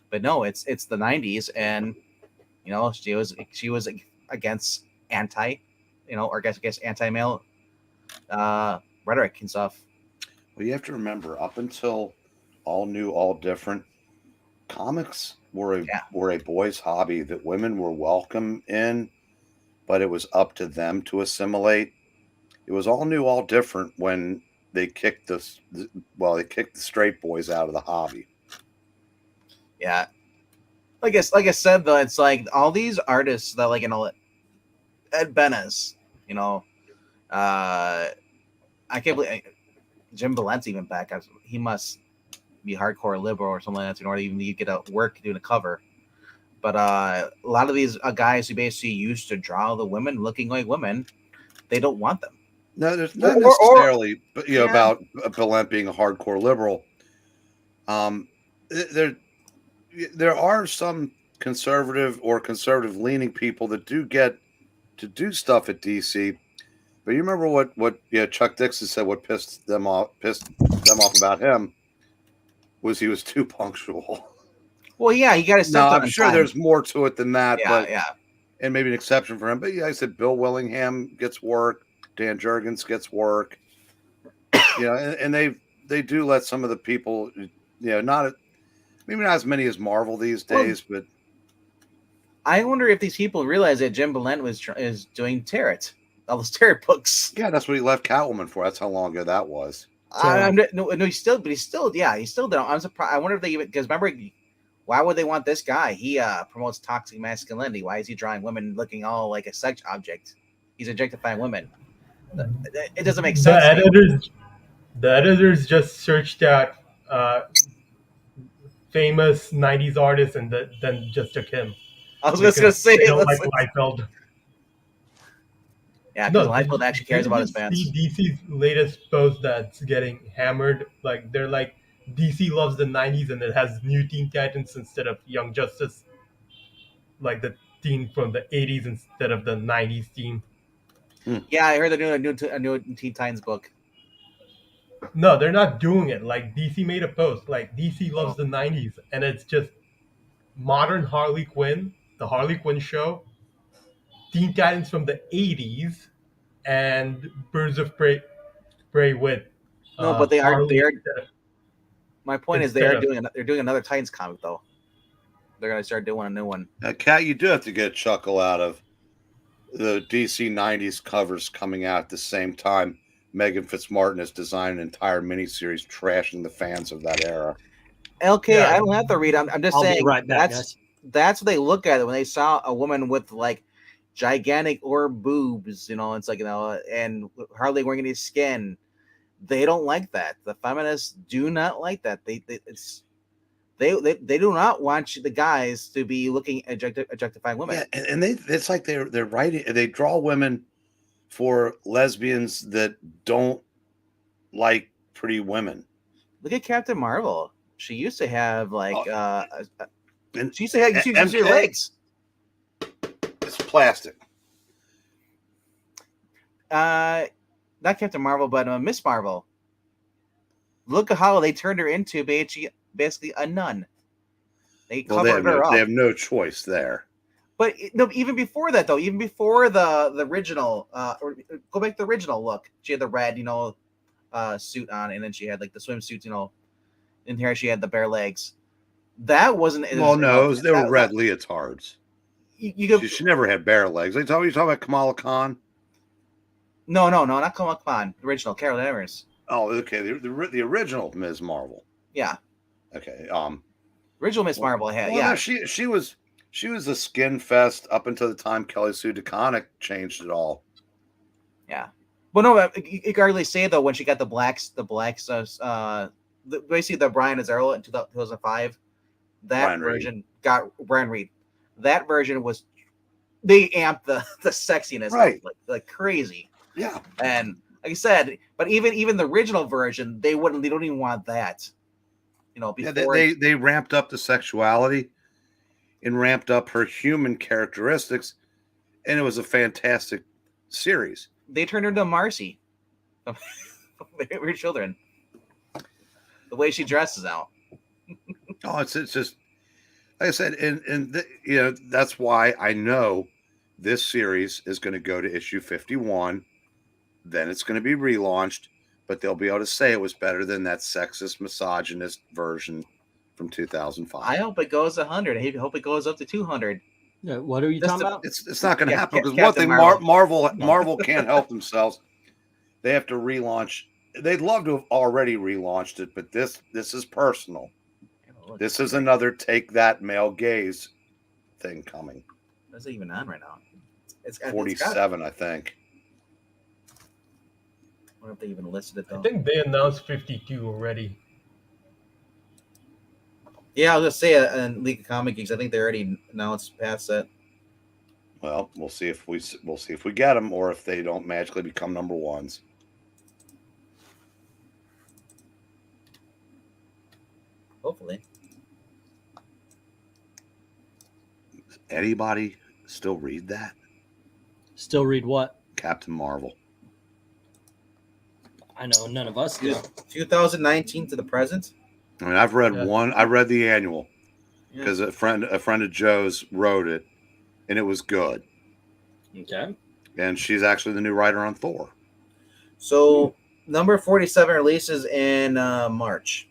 but no, it's the 90s, and she was against anti, or I guess anti-male rhetoric and stuff. Well, you have to remember, up until All New, All Different, comics were a boys' hobby that women were welcome in, but it was up to them to assimilate. It was All New, All Different when they kicked the straight boys out of the hobby. Yeah, like I said though, it's like all these artists that like Ed Benes, I can't believe Jim Valent's even back. He must be hardcore liberal or something like that in order to even get out work doing a cover. But a lot of these guys who basically used to draw the women looking like women, they don't want them. No, there's not necessarily, about Valent being a hardcore liberal. There are some conservative or conservative-leaning people that do get to do stuff at DC. But you remember what Chuck Dixon said? What pissed them off about him was he was too punctual. Well, yeah, he got his stuff done. I'm sure there's more to it than that. And maybe an exception for him. But yeah, I said Bill Willingham gets work. Dan Jurgens gets work, and they do let some of the people, maybe not as many as Marvel these days, but I wonder if these people realize that Jim Valent is doing Tarot, all those Tarot books. Yeah, that's what he left Catwoman for. That's how long ago that was. No, he's still don't. I'm surprised. I wonder if they even because remember, why would they want this guy? He promotes toxic masculinity. Why is he drawing women looking all like a sex object? He's objectifying women. It doesn't make sense. The editors just searched out famous 90s artists and then just took him. I was just going to say, they don't like Liefeld. Yeah, because Liefeld actually cares about his fans. DC's latest post that's getting hammered. Like they're like, DC loves the 90s and it has new Teen Titans instead of Young Justice. Like the teen from the 80s instead of the 90s team. Yeah, I heard they're doing a new Teen Titans book. No, they're not doing it. Like DC made a post. Like DC loves the 90s, and it's just modern Harley Quinn, the Harley Quinn show, Teen Titans from the 80s, and Birds of Prey with. No, but they are. My point is they're doing another Titans comic though. They're gonna start doing a new one. Kat, you do have to get a chuckle out of the DC 90s covers coming out at the same time. Megan Fitzmartin has designed an entire miniseries trashing the fans of that era. LK, I don't have to read. I'm just saying right back, that's what they look at when they saw a woman with like gigantic orb boobs, it's like, and hardly wearing any skin. They don't like that. The feminists do not like that. They do not want the guys to be looking objectifying women. Yeah, and it's like they're writing. They draw women for lesbians that don't like pretty women. Look at Captain Marvel. She used to have like she used to have your legs. It's plastic. Not Captain Marvel, but Miss Marvel. Look at how they turned her into basically a nun. They covered her up. They have no choice there. But no, even before that, though, even before the original, go back to the original look. She had the red, suit on, and then she had like the swimsuits, in here she had the bare legs. That wasn't. They were red leotards. She never had bare legs. You talking about Kamala Khan? No, not Kamala Khan. The original, Carol Danvers. Oh, okay. The original Ms. Marvel. Yeah. Okay. Original Miss Marvel had. Yeah. No, she was a skin fest up until the time Kelly Sue DeConnick changed it all. Yeah. But no, you can hardly say though when she got the blacks, basically the Brian Azzarello in 2005. That Brian version Reed. got Brian Reed. That version was they amped the sexiness Right. up like crazy. Yeah. And like I said, but even the original version, they don't even want that. You know, before they ramped up the sexuality and ramped up her human characteristics, and it was a fantastic series. They turned her into Marcy from Weird Children. The way she dresses out. Oh, it's just like I said, and that's why I know this series is going to go to issue 51. Then it's going to be relaunched, but they'll be able to say it was better than that sexist, misogynist version from 2005. I hope it goes 100. I hope it goes up to 200. Yeah, what are you talking about? It's not going to happen because Captain one thing Marvel. Marvel can't help themselves. They have to relaunch. They'd love to have already relaunched it, but this is personal. This is another take that male gaze thing coming. What's it even on right now? It's 47, I think. I wonder if they even listed it though. I think they announced 52 already. Yeah, I was gonna say in League of Comic Geeks, I think they already announced past that. Well, we'll see if we get them or if they don't magically become number ones. Hopefully. Anybody still read that? Still read what? Captain Marvel. I know none of us do. 2019 to the present. I mean, I've read one. I read the annual Yeah. because a friend of Joe's wrote it, and it was good. Okay. And she's actually the new writer on Thor. So number 47 releases in March.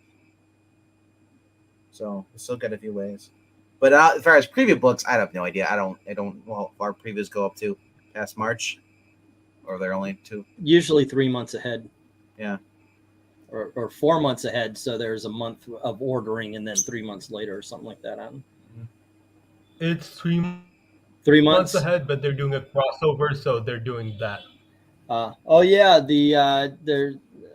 So we still got a few ways. But as far as preview books, I have no idea. I don't know how far previews go up to past March, or they're only 2. Usually 3 months ahead. Yeah. Or 4 months ahead. So there's a month of ordering and then 3 months later or something like that. It's 3 3 months months ahead, but they're doing a crossover, so they're doing that. Oh yeah,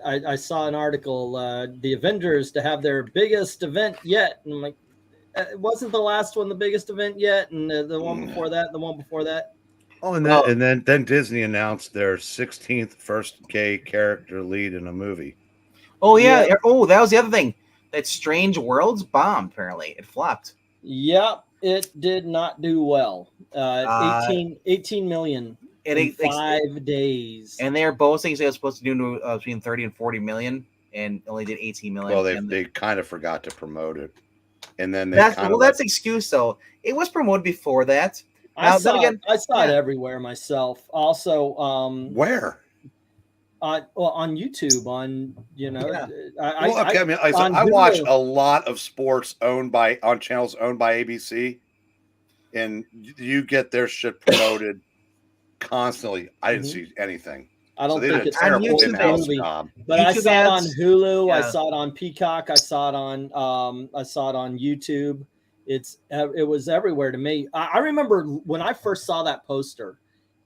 I saw an article. The Avengers to have their biggest event yet, and I'm like, it wasn't the last one the biggest event yet, and the one before that, the one before that. Oh, and then Disney announced their 16th first gay character lead in a movie. Oh yeah. Oh, that was the other thing. That Strange Worlds bombed. Apparently, it flopped. Yep, it did not do well. 18 million in 5 days. And they're both saying they were supposed to do between 30 and 40 million, and only did 18 million. Well, they kind of forgot to promote it, and then that's excuse though. It was promoted before that. I saw it everywhere myself. Also, where? On YouTube, I watch a lot of sports on channels owned by ABC, and you get their shit promoted constantly. I didn't see anything. I don't think it's on YouTube job. But I saw it on Hulu. Yeah. I saw it on Peacock. I saw it on YouTube. It was everywhere to me. I remember when I first saw that poster,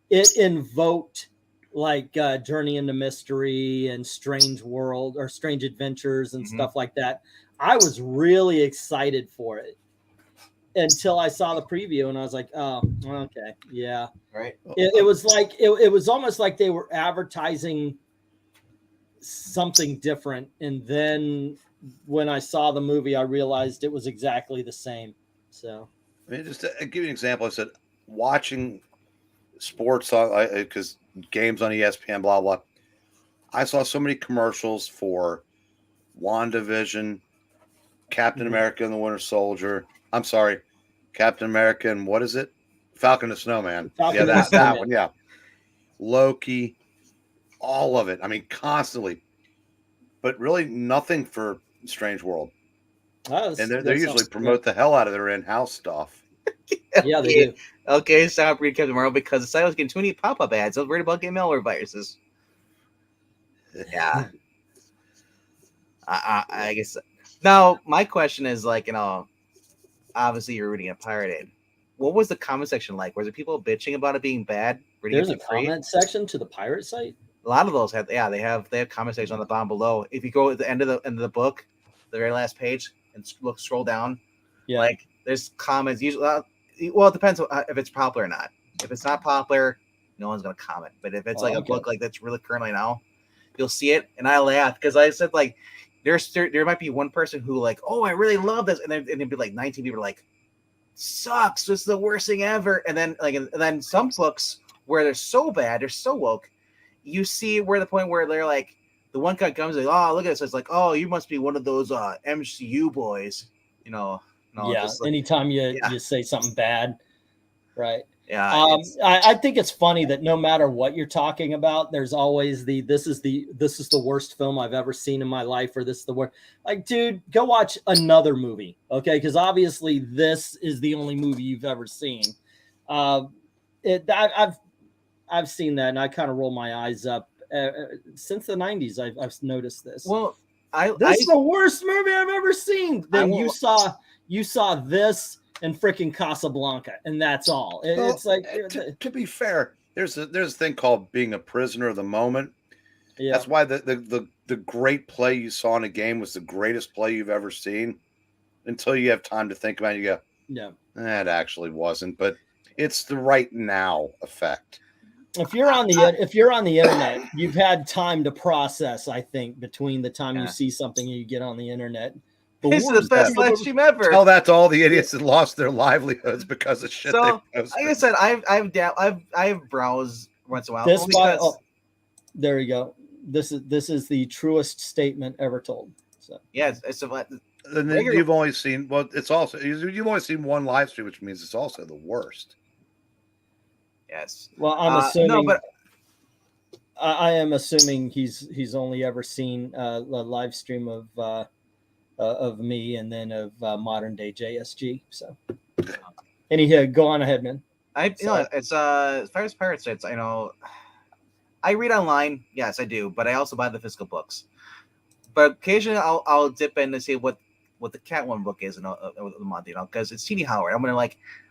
it invoked like Journey into Mystery and Strange World or Strange Adventures and stuff like that. I was really excited for it until I saw the preview and I was like, oh, okay, yeah. Right. It was like it was almost like they were advertising something different, and then when I saw the movie, I realized it was exactly the same. So, I mean, just to give you an example, I said watching sports on because games on ESPN, blah blah. I saw so many commercials for WandaVision, Captain America and the Winter Soldier. I'm sorry, Captain America and what is it? Falcon the Snowman. That one. Yeah, Loki, all of it. I mean, constantly, but really nothing for Strange World. And they usually promote the hell out of their in-house stuff. Yeah, they do. Okay, stop reading Captain Marvel because the site was getting too many pop-up ads. I was worried about getting malware viruses. Yeah. I guess. Now, my question is obviously you're reading it pirated. What was the comment section like? Was it people bitching about it being bad? There's a comment section to the pirate site? A lot of those have, they have comment sections on the bottom below. If you go at the end of the book, the very last page, and scroll down, like there's comments. Usually, well, it depends if it's popular or not. If it's not popular, no one's gonna comment. But if it's like a book like that's really current right now, you'll see it. And I laugh because I said like, there might be one person who like, oh, I really love this, and then it'd be like 19 people are like, sucks. This is the worst thing ever. And then some books where they're so bad, they're so woke. You see where the point where they're like, the one guy comes like, oh, look at this. It's like, oh, you must be one of those MCU boys, you know. No, yeah. just like, anytime you say something bad, right? Yeah. I think it's funny that no matter what you're talking about, there's always this is the worst film I've ever seen in my life, or this is the worst. Like, dude, go watch another movie, okay? Because obviously this is the only movie you've ever seen. I've seen that, and I kind of roll my eyes up. Since the 90s, I've noticed this. Well, this is the worst movie I've ever seen. Then you saw this and freaking Casablanca, and that's all. It's like, to be fair, there's a thing called being a prisoner of the moment. Yeah. That's why the great play you saw in a game was the greatest play you've ever seen, until you have time to think about it. You go, yeah, that actually wasn't, but it's the right now effect. If you're on the internet, you've had time to process, I think, between the time you see something and you get on the internet. This is the best live stream ever. Tell that to all the idiots that lost their livelihoods because of shit. So, like I said, I've browsed once in a while. There you go. This is the truest statement ever told. So yeah, and then you've only seen it's also you've only seen one live stream, which means it's also the worst. Yes. Well, I'm assuming. No, but I am assuming he's only ever seen a live stream of me and then of modern day JSG. So, anyhow, go on ahead, man. It's as far as Pirate Sites, I know. I read online, yes, I do, but I also buy the physical books. But occasionally, I'll dip in to see what the Catwoman book is in the month, because it's Tini Howard.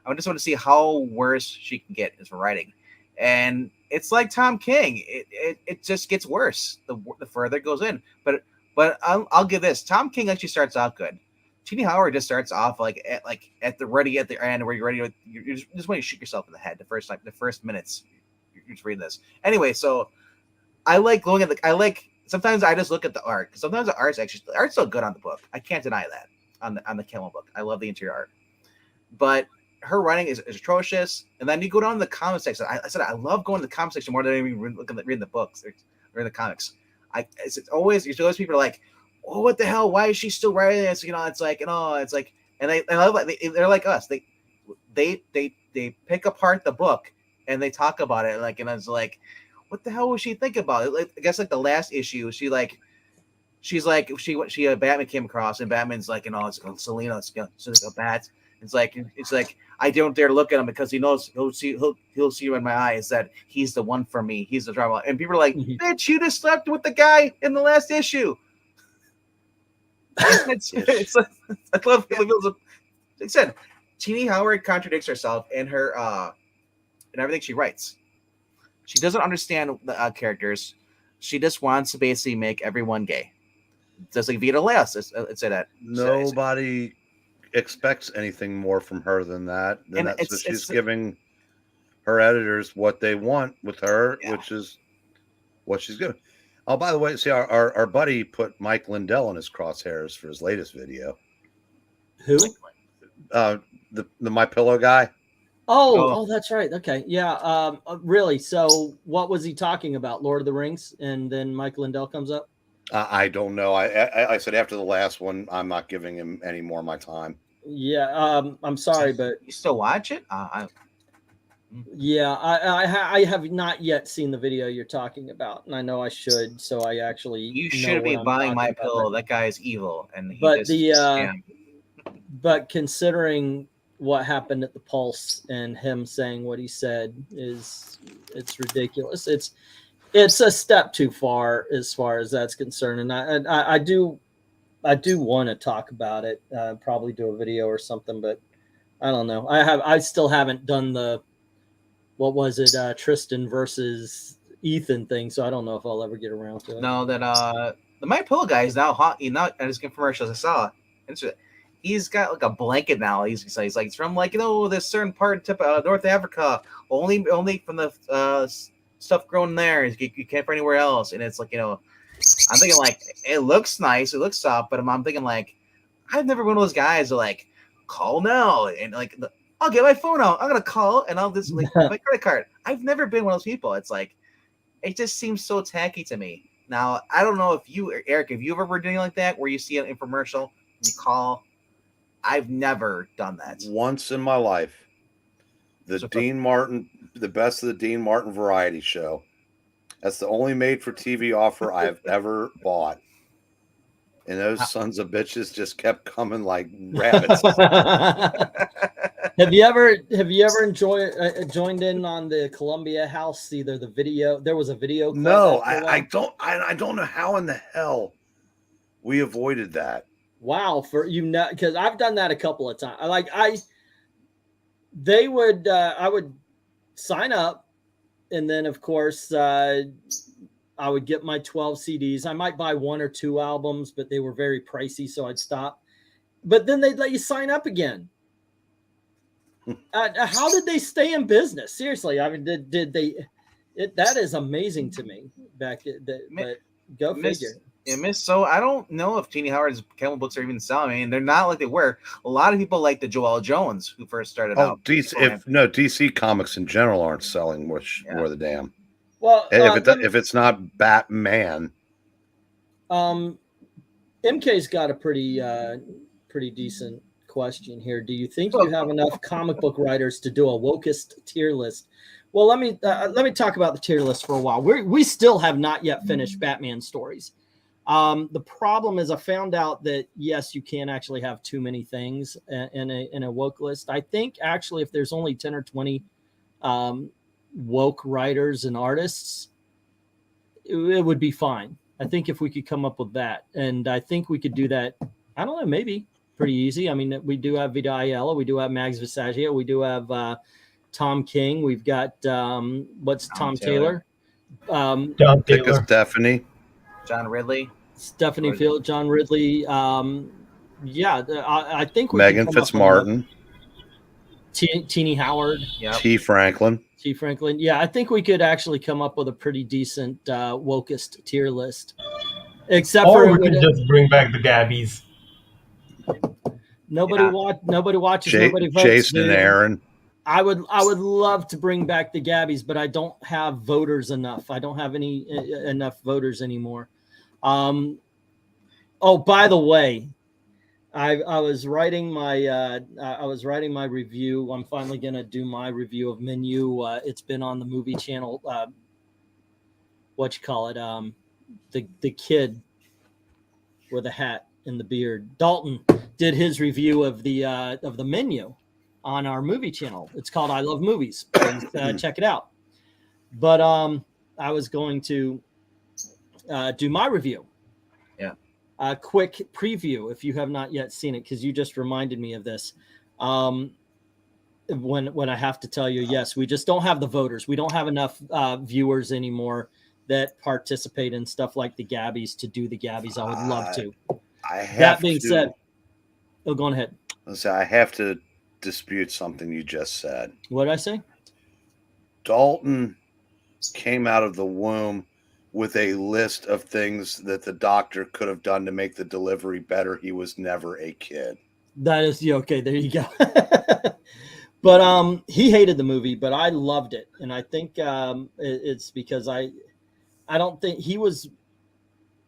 I just want to see how worse she can get as for writing, and it's like Tom King. It just gets worse the further it goes in. But I'll give this. Tom King actually starts out good. Tini Howard just starts off at the end where you're ready. You just want to shoot yourself in the head the first minutes. You're just reading this anyway. So I like looking at sometimes I just look at the art. Sometimes the art's so good on the book. I can't deny that on the Catwoman book. I love the interior art, but her writing is atrocious. And then you go down to the comic section. I said I love going to the comic section more than even reading the books or the comics. It's always people are like, oh, what the hell? Why is she still writing this? It's like, and they're like us. They pick apart the book and they talk about it and it's like, what the hell was she thinking about it? I guess the last issue, she's like Batman came across and Batman's like, it's Selena, it's a bat. It's like I don't dare look at him because he knows he'll see in my eyes that he's the one for me. He's the drama. And people are like, bitch, you just slept with the guy in the last issue. I love it. Like I said, Tini Howard contradicts herself in her in everything she writes. She doesn't understand the characters. She just wants to basically make everyone gay. Just like Vita Leos said that. Nobody expects anything more from her than that. So she's giving her editors what they want with her, which is what she's doing. Oh, by the way, see, our buddy put Mike Lindell in his crosshairs for his latest video. Who? The My Pillow guy. Oh, that's right. Okay, yeah. Really? So, what was he talking about? Lord of the Rings, and then Mike Lindell comes up. I don't know. I said after the last one, I'm not giving him any more of my time. Yeah. I'm sorry, but you still watch it? Yeah, I have not yet seen the video you're talking about, and I know I should. So I actually you should be buying My Pillow. That guy is evil, and but considering what happened at the Pulse and him saying what he said it's ridiculous. It's a step too far as that's concerned, and I do want to talk about it. Probably do a video or something, but I don't know. I still haven't done the. What was it? Tristan versus Ethan thing, so I don't know if I'll ever get around to it. No, that the My Pillow guy is now hot. You know, and his commercials I saw. He's got like a blanket now. He's like it's from like this certain part of North Africa. Only from the stuff grown there. You can't find anywhere else. And it's like I'm thinking like it looks nice, it looks soft, but I'm thinking like I've never been one of those guys who like call now and like I'll get my phone out. I'm gonna call and I'll just like my credit card. I've never been one of those people. It's like it just seems so tacky to me. Now I don't know if you, Eric, if you've ever done anything like that where you see an infomercial, you call. I've never done that. Once in my life, the best of the Dean Martin variety show. That's the only made-for-TV offer I've ever bought. And those sons of bitches just kept coming like rabbits. Have you ever joined in on the Columbia House? Either the video, there was a video. No, I don't know how in the hell we avoided that. Wow, because I've done that a couple of times. I would sign up, and then of course I would get my 12 CDs. I might buy 1 or 2 albums, but they were very pricey, so I'd stop. But then they'd let you sign up again. How did they stay in business? Seriously, I mean, did they? That is amazing to me. But go figure. So I don't know if Teeny Howard's comic books are even selling. I mean, they're not like they were. A lot of people like the Joelle Jones who first started out. DC Comics in general aren't selling worth the damn. Well, if it's not Batman, MK's got a pretty decent question here. Do you think you have enough comic book writers to do a wokest tier list? Well, let me talk about the tier list for a while. We still have not yet finished Batman stories. The problem is I found out that, yes, you can actually have too many things in a woke list. I think actually if there's only 10 or 20 woke writers and artists, it would be fine. I think if we could come up with that, and I think we could do that, I don't know, maybe pretty easy. I mean, we do have Vida Ayala, we do have Mags Visagia, we do have Tom King, we've got Tom Taylor. John Taylor. Stephanie. John Ridley. Stephanie Field, John Ridley. I think we Megan Fitzmartin. Teeny Howard. Yep. T. Franklin. Yeah, I think we could actually come up with a pretty decent wokest tier list. Except we could just bring back the Gabbies. Nobody watches. Nobody votes. Jason and Aaron. I would love to bring back the Gabbies, but I don't have voters enough. I don't have enough voters anymore. By the way, I was writing my review. I'm finally gonna do my review of Menu. It's been on the movie channel. The kid with the hat and the beard. Dalton did his review of the Menu on our movie channel. It's called I Love Movies. Please check it out. But I was going to do my review. Yeah. A quick preview if you have not yet seen it, because you just reminded me of this. When I have to tell you, yes, we just don't have the voters. We don't have enough viewers anymore that participate in stuff like the Gabbies to do the Gabbies. I would love to. That being said, go on ahead. I have to dispute something you just said. What did I say? Dalton came out of the womb with a list of things that the doctor could have done to make the delivery better. He was never a kid. That is okay. There you go. But he hated the movie, but I loved it, and I think it's because I don't think he was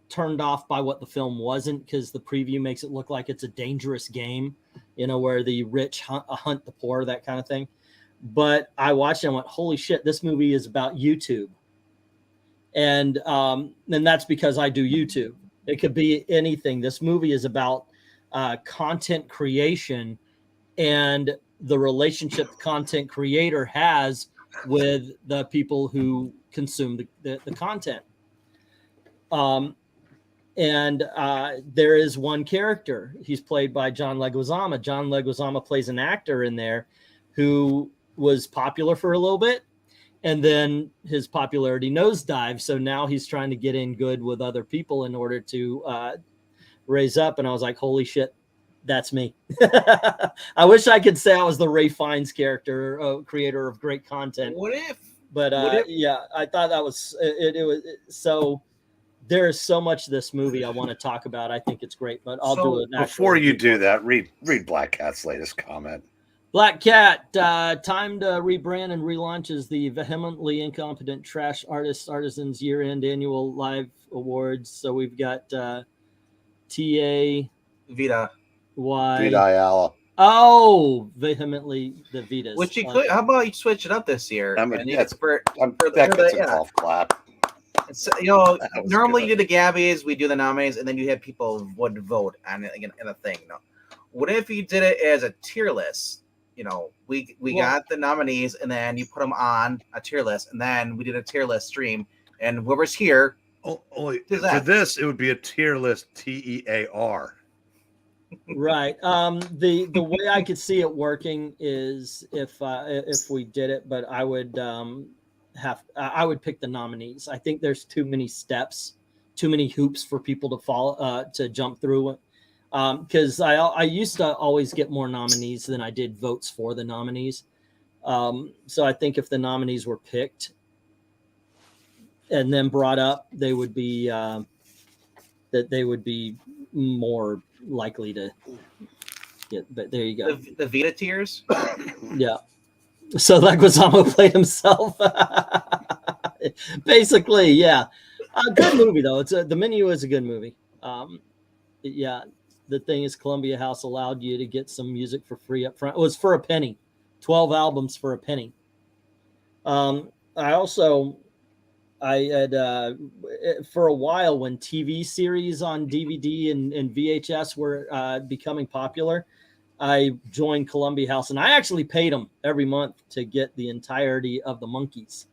turned off by what the film wasn't, because the preview makes it look like it's a dangerous game, where the rich hunt the poor, that kind of thing. But I watched it and went, holy shit, this movie is about YouTube. And that's because I do YouTube. It could be anything. This movie is about content creation and the relationship the content creator has with the people who consume the content. There is one character. He's played by John Leguizamo. John Leguizamo plays an actor in there who was popular for a little bit. And then his popularity nosedived. So now he's trying to get in good with other people in order to raise up. And I was like, holy shit, that's me. I wish I could say I was the Ray Fiennes character, creator of great content. What if? But yeah, I thought that was it was so. There is so much of this movie I want to talk about. I think it's great, but I'll do it before you do that. Read Black Cat's latest comment. Black Cat, time to rebrand and relaunch as the vehemently incompetent trash artisans year-end annual live awards. So we've got T.A. Vita. Y. Vita Ayala. Oh, vehemently the Vitas. Which you could. How about you switch it up this year? I mean, that gets a golf clap. So, you know, normally you do the Gabbies, we do the nominees, and then you have people would vote on it in a thing. You know, what if you did it as a tier list? You know, we got the nominees, and then you put them on a tier list, and then we did a tier list stream, and whoever's here. For this, it would be a tier list TEAR. Right. The way I could see it working is if we did it, but I would I would pick the nominees. I think there's too many steps, too many hoops for people to follow to jump through. Because I used to always get more nominees than I did votes for the nominees. So I think if the nominees were picked and then brought up, they would be more likely to get. But there you go. The Vita tiers. Yeah. So Leguizamo played himself. Basically, yeah. Good movie though. The Menu is a good movie. Yeah. The thing is, Columbia House allowed you to get some music for free up front. It was for a penny, 12 albums for a penny. I had for a while when TV series on DVD and VHS were becoming popular, I joined Columbia House, and I actually paid them every month to get the entirety of the Monkees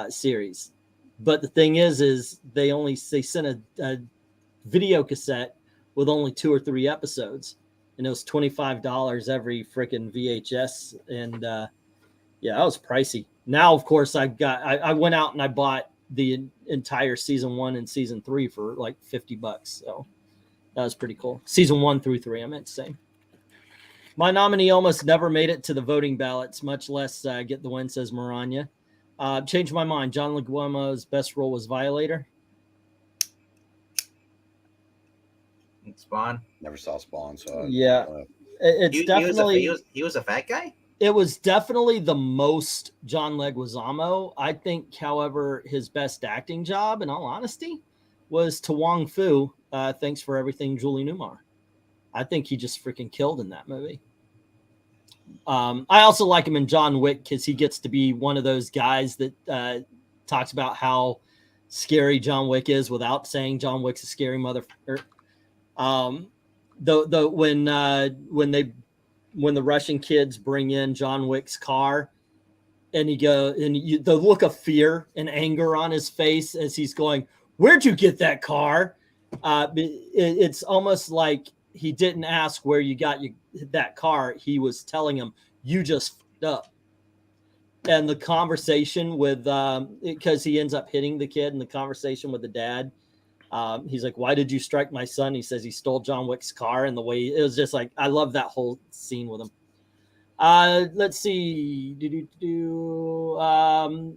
series. But the thing is they sent a video cassette with only 2 or 3 episodes, and it was $25 every freaking VHS, and yeah, that was pricey. Now, of course, I went out and I bought the entire season 1 and season 3 for like $50, so that was pretty cool. Season 1 through 3, I meant to say. My nominee almost never made it to the voting ballots, much less get the win, says Maranya. Changed my mind. John Leguizamo's best role was Violator. Spawn. Never saw Spawn, so yeah, it's definitely he was a fat guy. It was definitely the most John Leguizamo. I think, however, his best acting job, in all honesty, was to Wong Fu. Thanks for everything, Julie Newmar. I think he just freaking killed in that movie. I also like him in John Wick because he gets to be one of those guys that talks about how scary John Wick is without saying John Wick's a scary motherfucker. When the Russian kids bring in John Wick's car, and the look of fear and anger on his face as he's going, "Where'd you get that car?" It's almost like he didn't ask where you got that car. He was telling him, "You just fucked up." And the conversation with, because he ends up hitting the kid, and the conversation with the dad. He's like, "Why did you strike my son?" He says he stole John Wick's car, and the way it was just like, I love that whole scene with him. Let's see.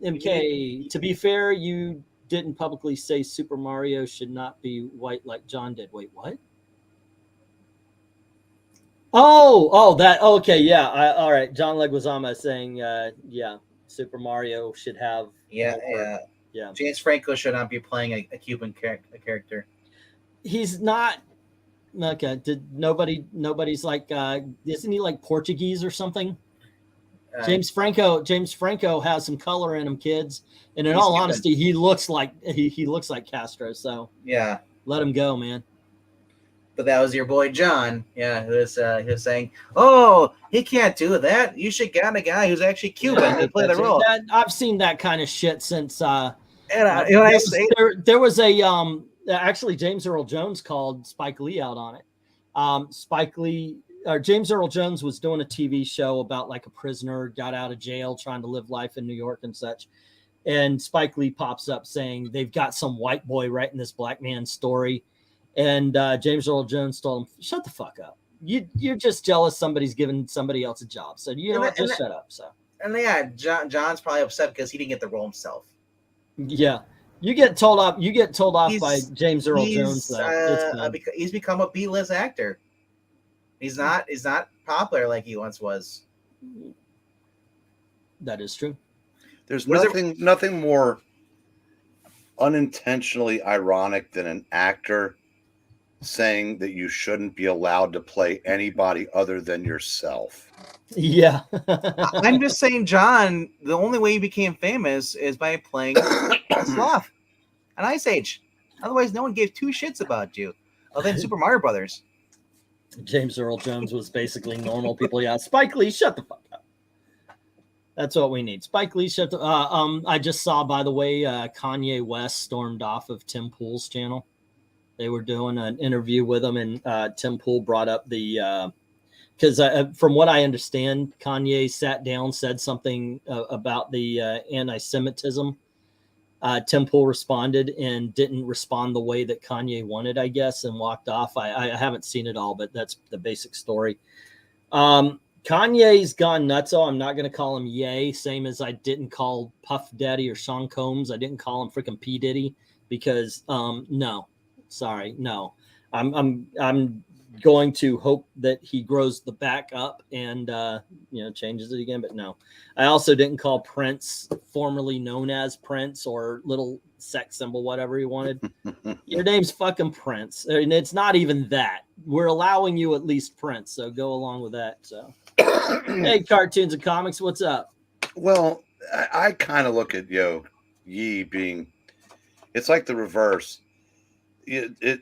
MK, to be fair, you didn't publicly say Super Mario should not be white like John did. Wait, what? Oh, that, okay, yeah. All right. John Leguizamo saying, yeah, Super Mario should have. Yeah. James Franco should not be playing a Cuban character. He's not. Okay. Nobody's like, isn't he like Portuguese or something? James Franco has some color in him, kids. And in all honesty, he looks like Castro. So yeah, let him go, man. But that was your boy John, yeah, who was saying, "Oh, he can't do that. You should get a guy who's actually Cuban to play the role." I've seen that kind of shit since. There was a actually James Earl Jones called Spike Lee out on it. Spike Lee James Earl Jones was doing a TV show about like a prisoner got out of jail trying to live life in New York and such. And Spike Lee pops up saying they've got some white boy writing this black man's story. And James Earl Jones told him, shut the fuck up. You're just jealous somebody's giving somebody else a job. So you know what, just shut up. So and yeah, John's probably upset because he didn't get the role himself. Yeah. You get told off by James Earl Jones though. Because he's become a B-list actor. He's not popular like he once was. That is true. There's nothing more unintentionally ironic than an actor saying that you shouldn't be allowed to play anybody other than yourself. Yeah. I'm just saying, John, the only way he became famous is by playing Sloth on Ice Age. Otherwise, no one gave two shits about you other than Super Mario Brothers. James Earl Jones was basically normal people. Yeah, Spike Lee, shut the fuck up. That's what we need. Spike Lee, shut the... I just saw, by the way, Kanye West stormed off of Tim Pool's channel. They were doing an interview with him, and Tim Pool brought up the... Because from what I understand, Kanye sat down, said something about the anti-Semitism. Tim Pool responded and didn't respond the way that Kanye wanted, I guess, and walked off. I haven't seen it all, but that's the basic story. Kanye's gone nutso. I'm not going to call him Ye, same as I didn't call Puff Daddy or Sean Combs. I didn't call him freaking P. Diddy because no. Sorry, no. I'm going to hope that he grows the back up and changes it again, but no. I also didn't call Prince, formerly known as Prince, or little sex symbol, whatever he wanted. Your name's fucking Prince, and it's not even that. We're allowing you at least Prince, so go along with that. So hey, Cartoons and Comics, what's up? Well, I kind of look at Yi being, it's like the reverse.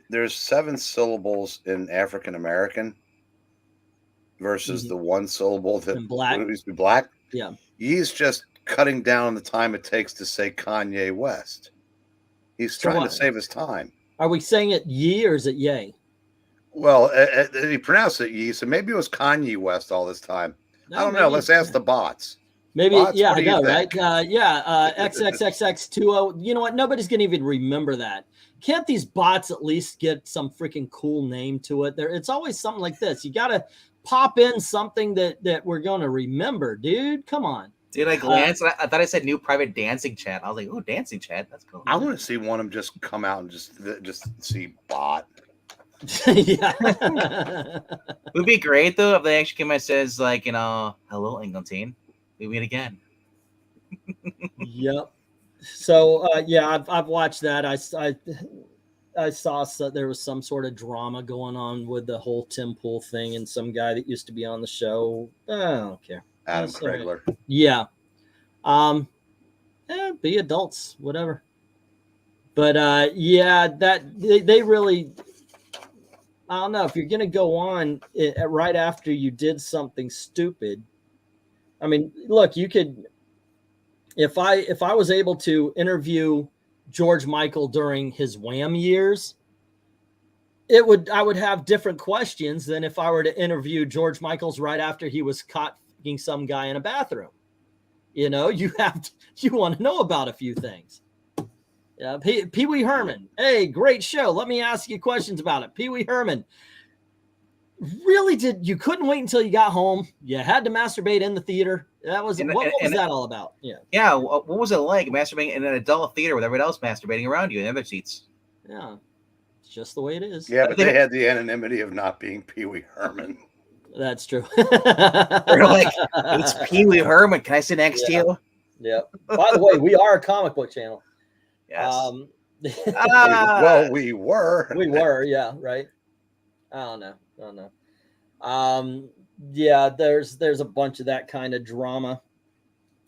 There's 7 syllables in African American versus the 1 syllable that used to be black. Yeah, He's just cutting down on the time it takes to say Kanye West. He's trying to save his time. Are we saying it Ye or is it Ye? Well, he pronounced it Ye, so maybe it was Kanye West all this time. No, I don't know. Let's ask the bots. Maybe, bots, yeah, I know, right? XXXX20. You know what? Nobody's going to even remember that. Can't these bots at least get some freaking cool name to it? It's always something like this. You got to pop in something that we're going to remember, dude. Come on. Dude, I glanced. I thought I said new private dancing chat. I was like, "Oh, dancing chat. That's cool." I want to see one of them just come out and just see bot. Yeah. It would be great though if they actually came out and says like, hello, Engleton. We meet again. Yep. So yeah, I've watched that. I saw there was some sort of drama going on with the whole Tim Pool thing and some guy that used to be on the show. I don't care. Adam Kragler. Right. Yeah. Be adults, whatever. But yeah, that they really, I don't know, if you're gonna go on right after you did something stupid. I mean, look, you could, if I was able to interview George Michael during his Wham years, I would have different questions than if I were to interview George Michael's right after he was caught fucking some guy in a bathroom. You want to know about a few things. Yeah, Pee Wee Herman. Hey, great show. Let me ask you questions about it. Pee Wee Herman. Really, you couldn't wait until you got home? You had to masturbate in the theater? That was what was that all about? Yeah. Yeah. What was it like masturbating in an adult theater with everybody else masturbating around you in other seats? Yeah. It's just the way it is. Yeah, but they had the anonymity of not being Pee Wee Herman. That's true. They're like, it's Pee Wee Herman. Can I sit next to you? Yeah. By the way, we are a comic book channel. Yes. Well, we were. We were, yeah, right. I don't know. Yeah, there's a bunch of that kind of drama.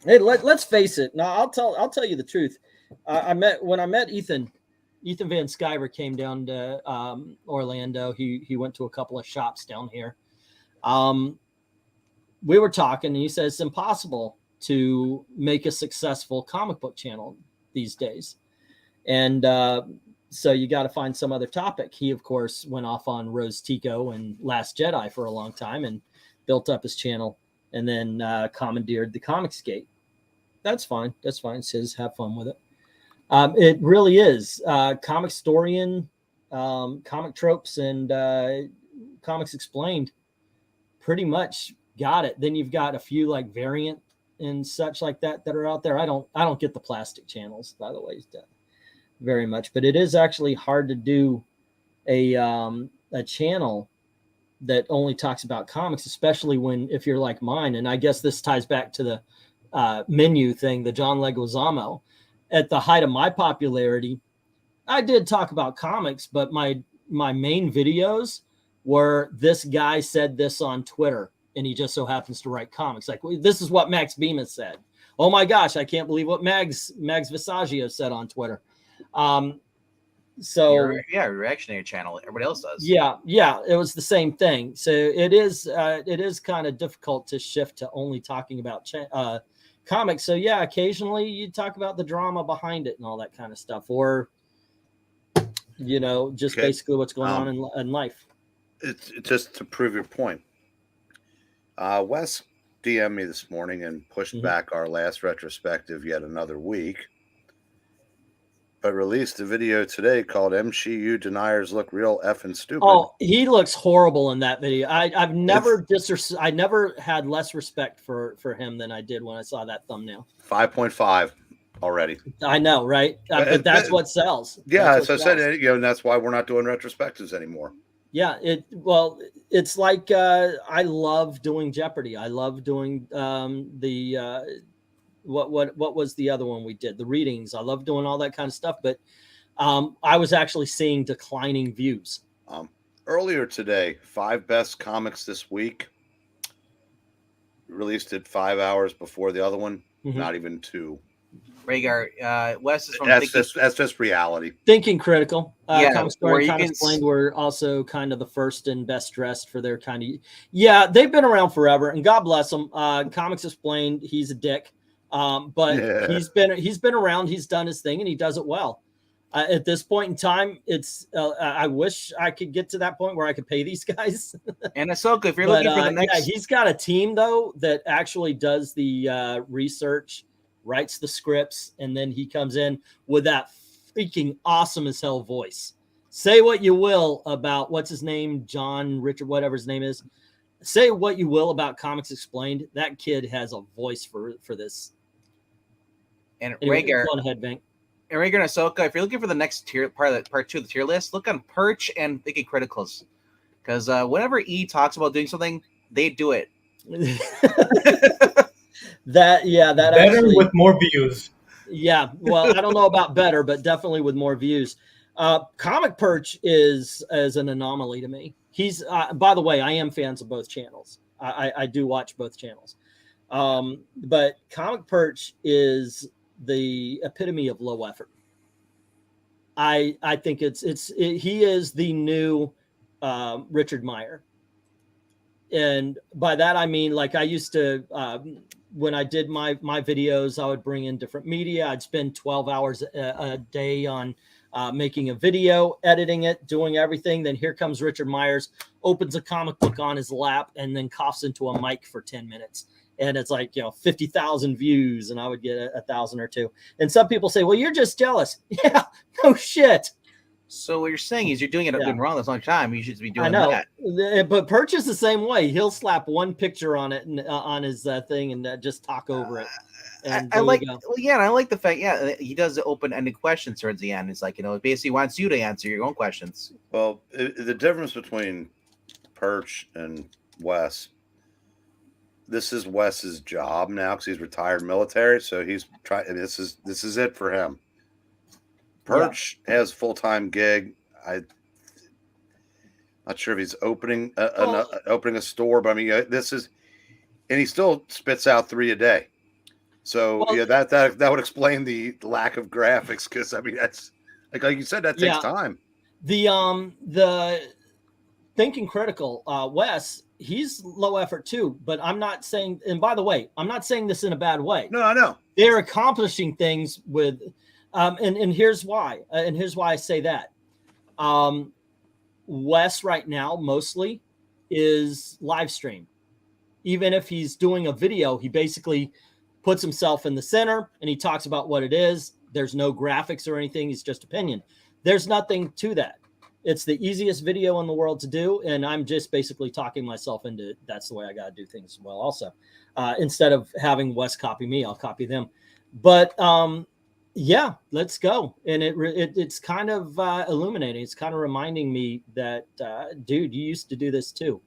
Hey, let's face it. Now, I'll tell you the truth. When I met Ethan Van Sciver came down to Orlando. He went to a couple of shops down here. We were talking, and he says it's impossible to make a successful comic book channel these days. And So you got to find some other topic. He, of course, went off on Rose Tico and Last Jedi for a long time and built up his channel, and then commandeered the Comics Gate. That's fine. That's fine. It's his. Have fun with it. It really is. Comic Storian, Comic Tropes, and Comics Explained pretty much got it. Then you've got a few like variant and such like that are out there. I don't get the plastic channels, by the way, very much, but it is actually hard to do a channel that only talks about comics, especially if you're like mine. And I guess this ties back to the menu thing, the John Leguizamo. At the height of my popularity, I did talk about comics, but my main videos were this guy said this on Twitter, and he just so happens to write comics. Like, this is what Max Bemis said. Oh my gosh, I can't believe what Mags Visaggio said on Twitter. So reactionary channel. Everybody else does. Yeah, it was the same thing. So it is kind of difficult to shift to only talking about comics. So yeah, occasionally you talk about the drama behind it and all that kind of stuff, or just basically what's going on in life. It's just to prove your point. Wes DM'd me this morning and pushed back our last retrospective yet another week, but released a video today called "MCU Deniers Look Real Effing Stupid." Oh, he looks horrible in that video. I never had less respect for him than I did when I saw that thumbnail. 5.5 already. I know, right? But that's what sells. Yeah, as I said, and that's why we're not doing retrospectives anymore. Yeah, it's like I love doing Jeopardy. I love doing what was the other one we did? The readings. I love doing all that kind of stuff, but I was actually seeing declining views. Earlier today, 5 best comics this week, released it 5 hours before the other one. Not even 2. Rhaegar, Wes is from that's just reality. Thinking Critical. Comic Story, Comics Explained were also kind of the first and best dressed for their kind of. Yeah, they've been around forever, and God bless them. Comics Explained, he's a dick, but he's been around. He's done his thing, and he does it well. At this point in time, it's I wish I could get to that point where I could pay these guys. And Ahsoka, if you're looking for the next, he's got a team though that actually does the research, writes the scripts, and then he comes in with that freaking awesome as hell voice. Say what you will about what's his name, John Richard, whatever his name is. Say what you will about Comics Explained. That kid has a voice for this. And anyway, Rhaegar, go ahead, Venk. And Rhaegar and Ahsoka, if you're looking for the next tier part 2 of the tier list, look on Perch and Thinking Criticals, because whenever E talks about doing something, they do it. That better actually, with more views. Yeah, well, I don't know about better, but definitely with more views. Comic Perch is an anomaly to me. He's by the way, I am fans of both channels. I do watch both channels, but Comic Perch is the epitome of low effort. I think he is the new Richard Meyer, and by that I mean, like, I used to. When I did my videos, I would bring in different media. I'd spend 12 hours a day on making a video, editing it, doing everything. Then here comes Richard Myers, opens a comic book on his lap, and then coughs into a mic for 10 minutes. And it's like, 50,000 views, and I would get 1,000 or 2. And some people say, well, you're just jealous. Yeah, no shit. So what you're saying is you're doing it doing wrong this long time. You should be doing that. But Perch is the same way. He'll slap one picture on it and on his thing and just talk over it. And I like the fact, he does the open-ended questions towards the end. It's like, basically wants you to answer your own questions. Well, the difference between Perch and Wes, this is Wes's job now because he's retired military, so he's trying. This is it for him. Perch has full-time gig. I'm not sure if he's opening a store, but I mean, this is, and he still spits out 3 a day. So that would explain the lack of graphics, because I mean that's like you said, that takes time. The Thinking Critical, Wes, he's low effort too, but I'm not saying. And by the way, I'm not saying this in a bad way. No, I know they're accomplishing things with. And here's why. And here's why I say that. Wes right now mostly is live stream. Even if he's doing a video, he basically puts himself in the center and he talks about what it is. There's no graphics or anything. It's just opinion. There's nothing to that. It's the easiest video in the world to do. And I'm just basically talking myself into it. That's the way I got to do things as well. Also, instead of having Wes copy me, I'll copy them. But yeah, let's go. And it's kind of illuminating. It's kind of reminding me that, dude, you used to do this too.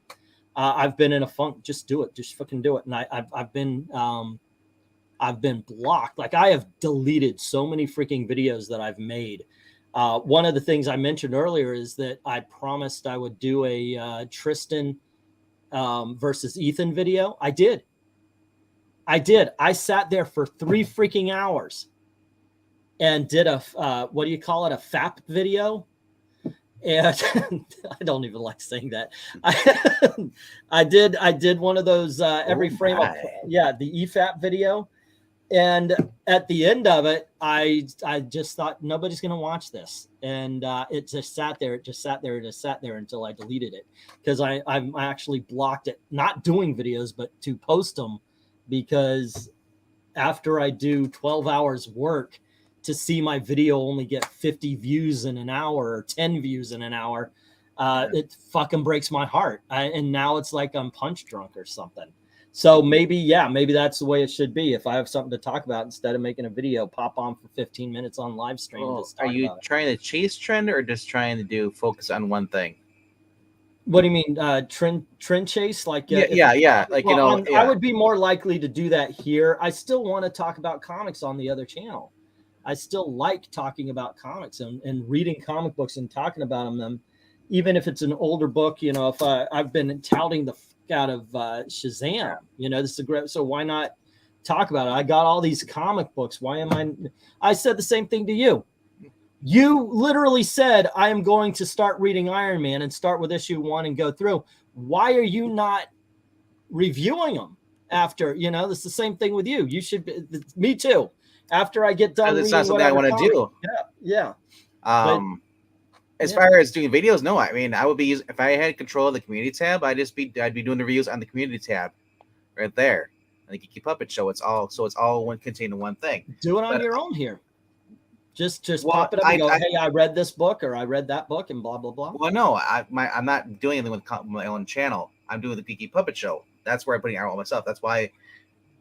I've been in a funk. Just do it. Just fucking do it. And I've been blocked. Like I have deleted so many freaking videos that I've made. One of the things I mentioned earlier is that I promised I would do a Tristan versus Ethan video. I did. I sat there for 3 freaking hours and did a, what do you call it? A FAP video. And I don't even like saying that. I did one of those every frame. Yeah. The EFAP video. And at the end of it, I just thought nobody's going to watch this. And it just sat there. It just sat there until I deleted it. Because I actually blocked it, not doing videos, but to post them. Because after I do 12 hours work to see my video only get 50 views in an hour or 10 views in an hour, it fucking breaks my heart. And now it's like I'm punch drunk or something. So maybe that's the way it should be. If I have something to talk about, instead of making a video, pop on for 15 minutes on live stream. Well, are you trying to chase trend or just trying to focus on one thing? What do you mean? Trend chase? Like, yeah. Like, well, I would be more likely to do that here. I still want to talk about comics on the other channel. I still like talking about comics and reading comic books and talking about them, even if it's an older book. You know, if I've been touting the out of Shazam, you know, this is a great, so why not talk about it? I got all these comic books. Why am I said the same thing to you. You literally said, I am going to start reading Iron Man and start with issue 1 and go through. Why are you not reviewing them after? You know, it's the same thing with you. You should be, me too. After I get done, it's not something I want to do. Yeah. As far as doing videos, no. I mean, I would be if I had control of the community tab, I'd be doing the reviews on the community tab, right there. And the Geeky Puppet Show. It's all one contained in one thing. Do it on your own here. Just pop it up and go, hey, I read this book or I read that book and blah blah blah. Well, no, I'm not doing anything with my own channel. I'm doing the Geeky Puppet Show. That's where I'm putting out all my stuff. That's why.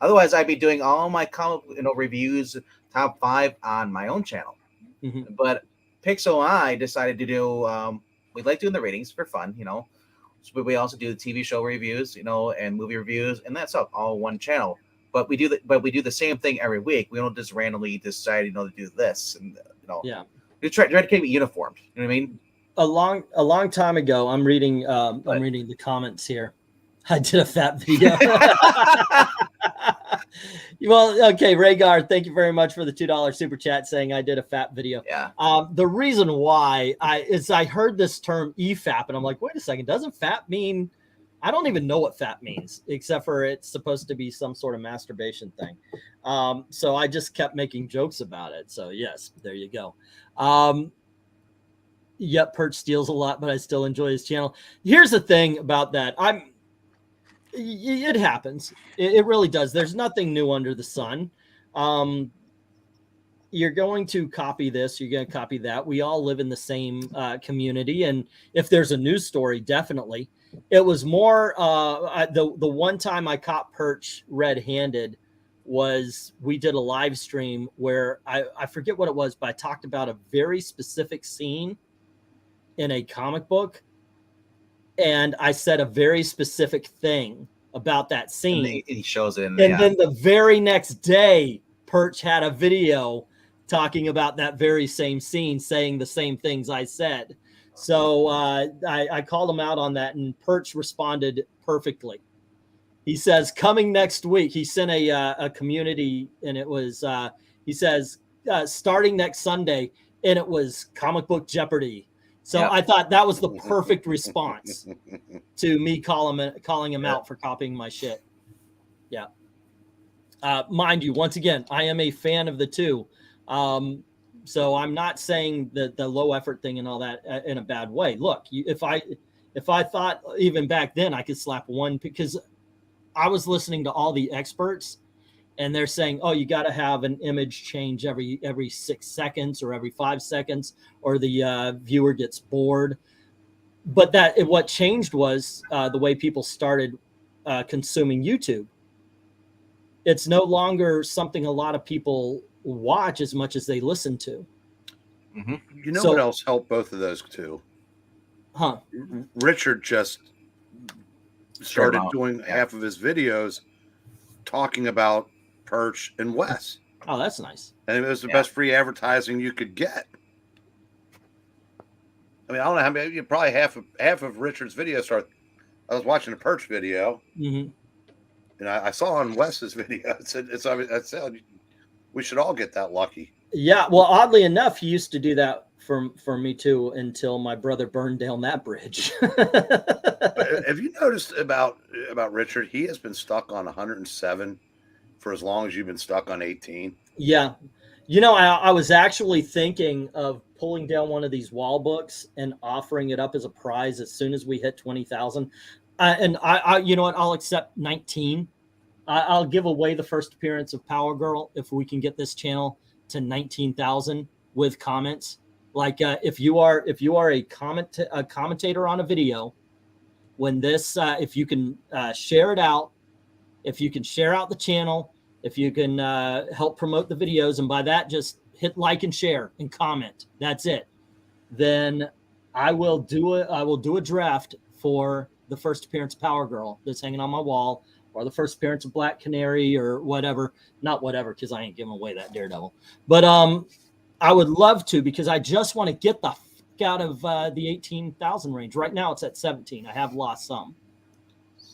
Otherwise, I'd be doing all my comic reviews, top 5 on my own channel. Mm-hmm. But Pixel and I decided to do. We like doing the ratings for fun, you know. So we also do the TV show reviews, you know, and movie reviews, and that's all one channel. But we do the same thing every week. We don't just randomly decide, you know, to do this, and you know, we try to keep it uniformed. You know what I mean? A long time ago, I'm reading the comments here. I did a fat video. Well, okay, Rhaegar, thank you very much for the $2 super chat saying I did a fat video. Yeah. The reason why I heard this term EFAP and I'm like, wait a second, doesn't fat mean? I don't even know what fat means, except for it's supposed to be some sort of masturbation thing. So I just kept making jokes about it. So yes, there you go. Yep, Perch steals a lot, but I still enjoy his channel. Here's the thing about that. It happens. It really does. There's nothing new under the sun. You're going to copy this. You're going to copy that. We all live in the same community. And if there's a news story, definitely. It was more the one time I caught Perch red-handed was we did a live stream where I forget what it was, but I talked about a very specific scene in a comic book. And I said a very specific thing about that scene. And he shows it. And then the very next day, Perch had a video talking about that very same scene, saying the same things I said. So I called him out on that, and Perch responded perfectly. He says, coming next week, he sent a community, and it was, he says, starting next Sunday, and it was Comic Book Jeopardy. So I thought that was the perfect response to me calling him out for copying my shit. Yeah. Mind you, once again, I am a fan of the two. So I'm not saying that the low effort thing and all that in a bad way. Look, if I thought even back then I could slap one, because I was listening to all the experts and they're saying, oh, you got to have an image change every 6 seconds or every 5 seconds, or the viewer gets bored. But what changed was the way people started consuming YouTube. It's no longer something a lot of people watch as much as they listen to. Mm-hmm. You know what else helped both of those two? Huh? Richard just started doing half of his videos talking about Perch and Wes. Oh, that's nice. And it was the best free advertising you could get. I mean, I don't know how many. Probably half of Richard's videos are. I was watching a Perch video, and I saw on Wes's video. I said, we should all get that lucky. Yeah. Well, oddly enough, he used to do that for me too until my brother burned down that bridge. Have you noticed about Richard? He has been stuck on 107 for as long as you've been stuck on 18. Yeah. You know, I was actually thinking of pulling down one of these wall books and offering it up as a prize as soon as we hit 20,000. And I, you know what? I'll accept 19. I'll give away the first appearance of Power Girl if we can get this channel to 19,000 with comments. Like if you are a commentator on a video, when this if you can share it out, if you can share out the channel, if you can help promote the videos, and by that just hit like and share and comment. That's it. Then I will do a draft for the first appearance of Power Girl that's hanging on my wall, or the first appearance of Black Canary, or whatever. Not whatever, because I ain't giving away that Daredevil. But I would love to, because I just want to get the fuck out of the 18,000 range. Right now it's at 17. I have lost some,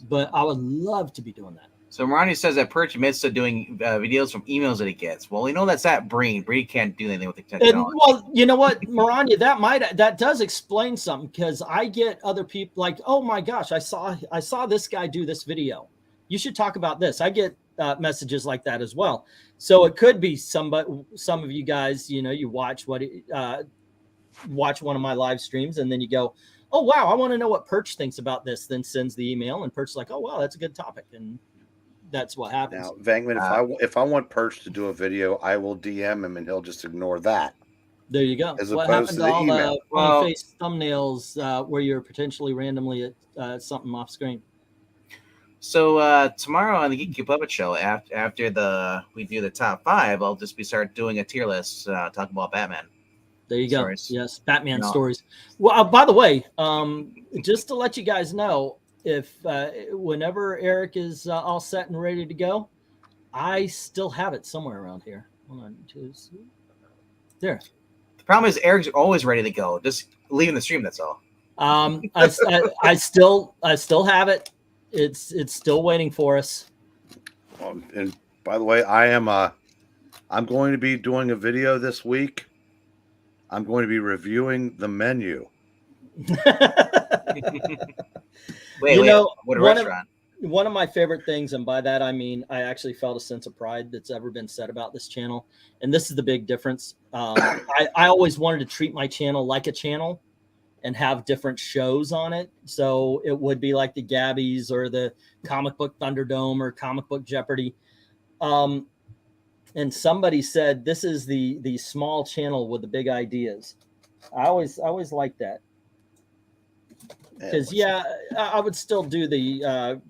but I would love to be doing that. So Marani says that Perch admits to doing videos from emails that he gets. Well, we know that's at Breen. Breen can't do anything with the technology. Well, you know what, Maranya, that does explain something, because I get other people like, oh my gosh, I saw this guy do this video. You should talk about this. I get messages like that as well. So it could be some of you guys, you know, you watch one of my live streams and then you go, oh wow, I want to know what Perch thinks about this. Then sends the email, and Perch's like, oh wow, that's a good topic, and that's what happens. Now, Venkman, if I want Perch to do a video, I will DM him and he'll just ignore that. There you go. As what opposed happened to to all email? the funny face thumbnails where you're potentially randomly at something off screen? So tomorrow on the Geeky Puppet Show, after we do the top 5, I'll just start doing a tier list talking about Batman. There you go. Stories. Yes, Batman stories. Well, by the way, just to let you guys know, if whenever Eric is all set and ready to go, I still have it somewhere around here. Hold on, there. The problem is Eric's always ready to go, just leaving the stream. That's all. I still have it. It's still waiting for us. And by the way, I'm going to be doing a video this week. I'm going to be reviewing the menu. What restaurant? One of my favorite things, and by that I mean I actually felt a sense of pride that's ever been said about this channel, and this is the big difference. I always wanted to treat my channel like a channel and have different shows on it. So it would be like the Gabbies or the Comic Book Thunderdome or Comic Book Jeopardy. And somebody said this is the small channel with the big ideas. I always like that. Because I would still do the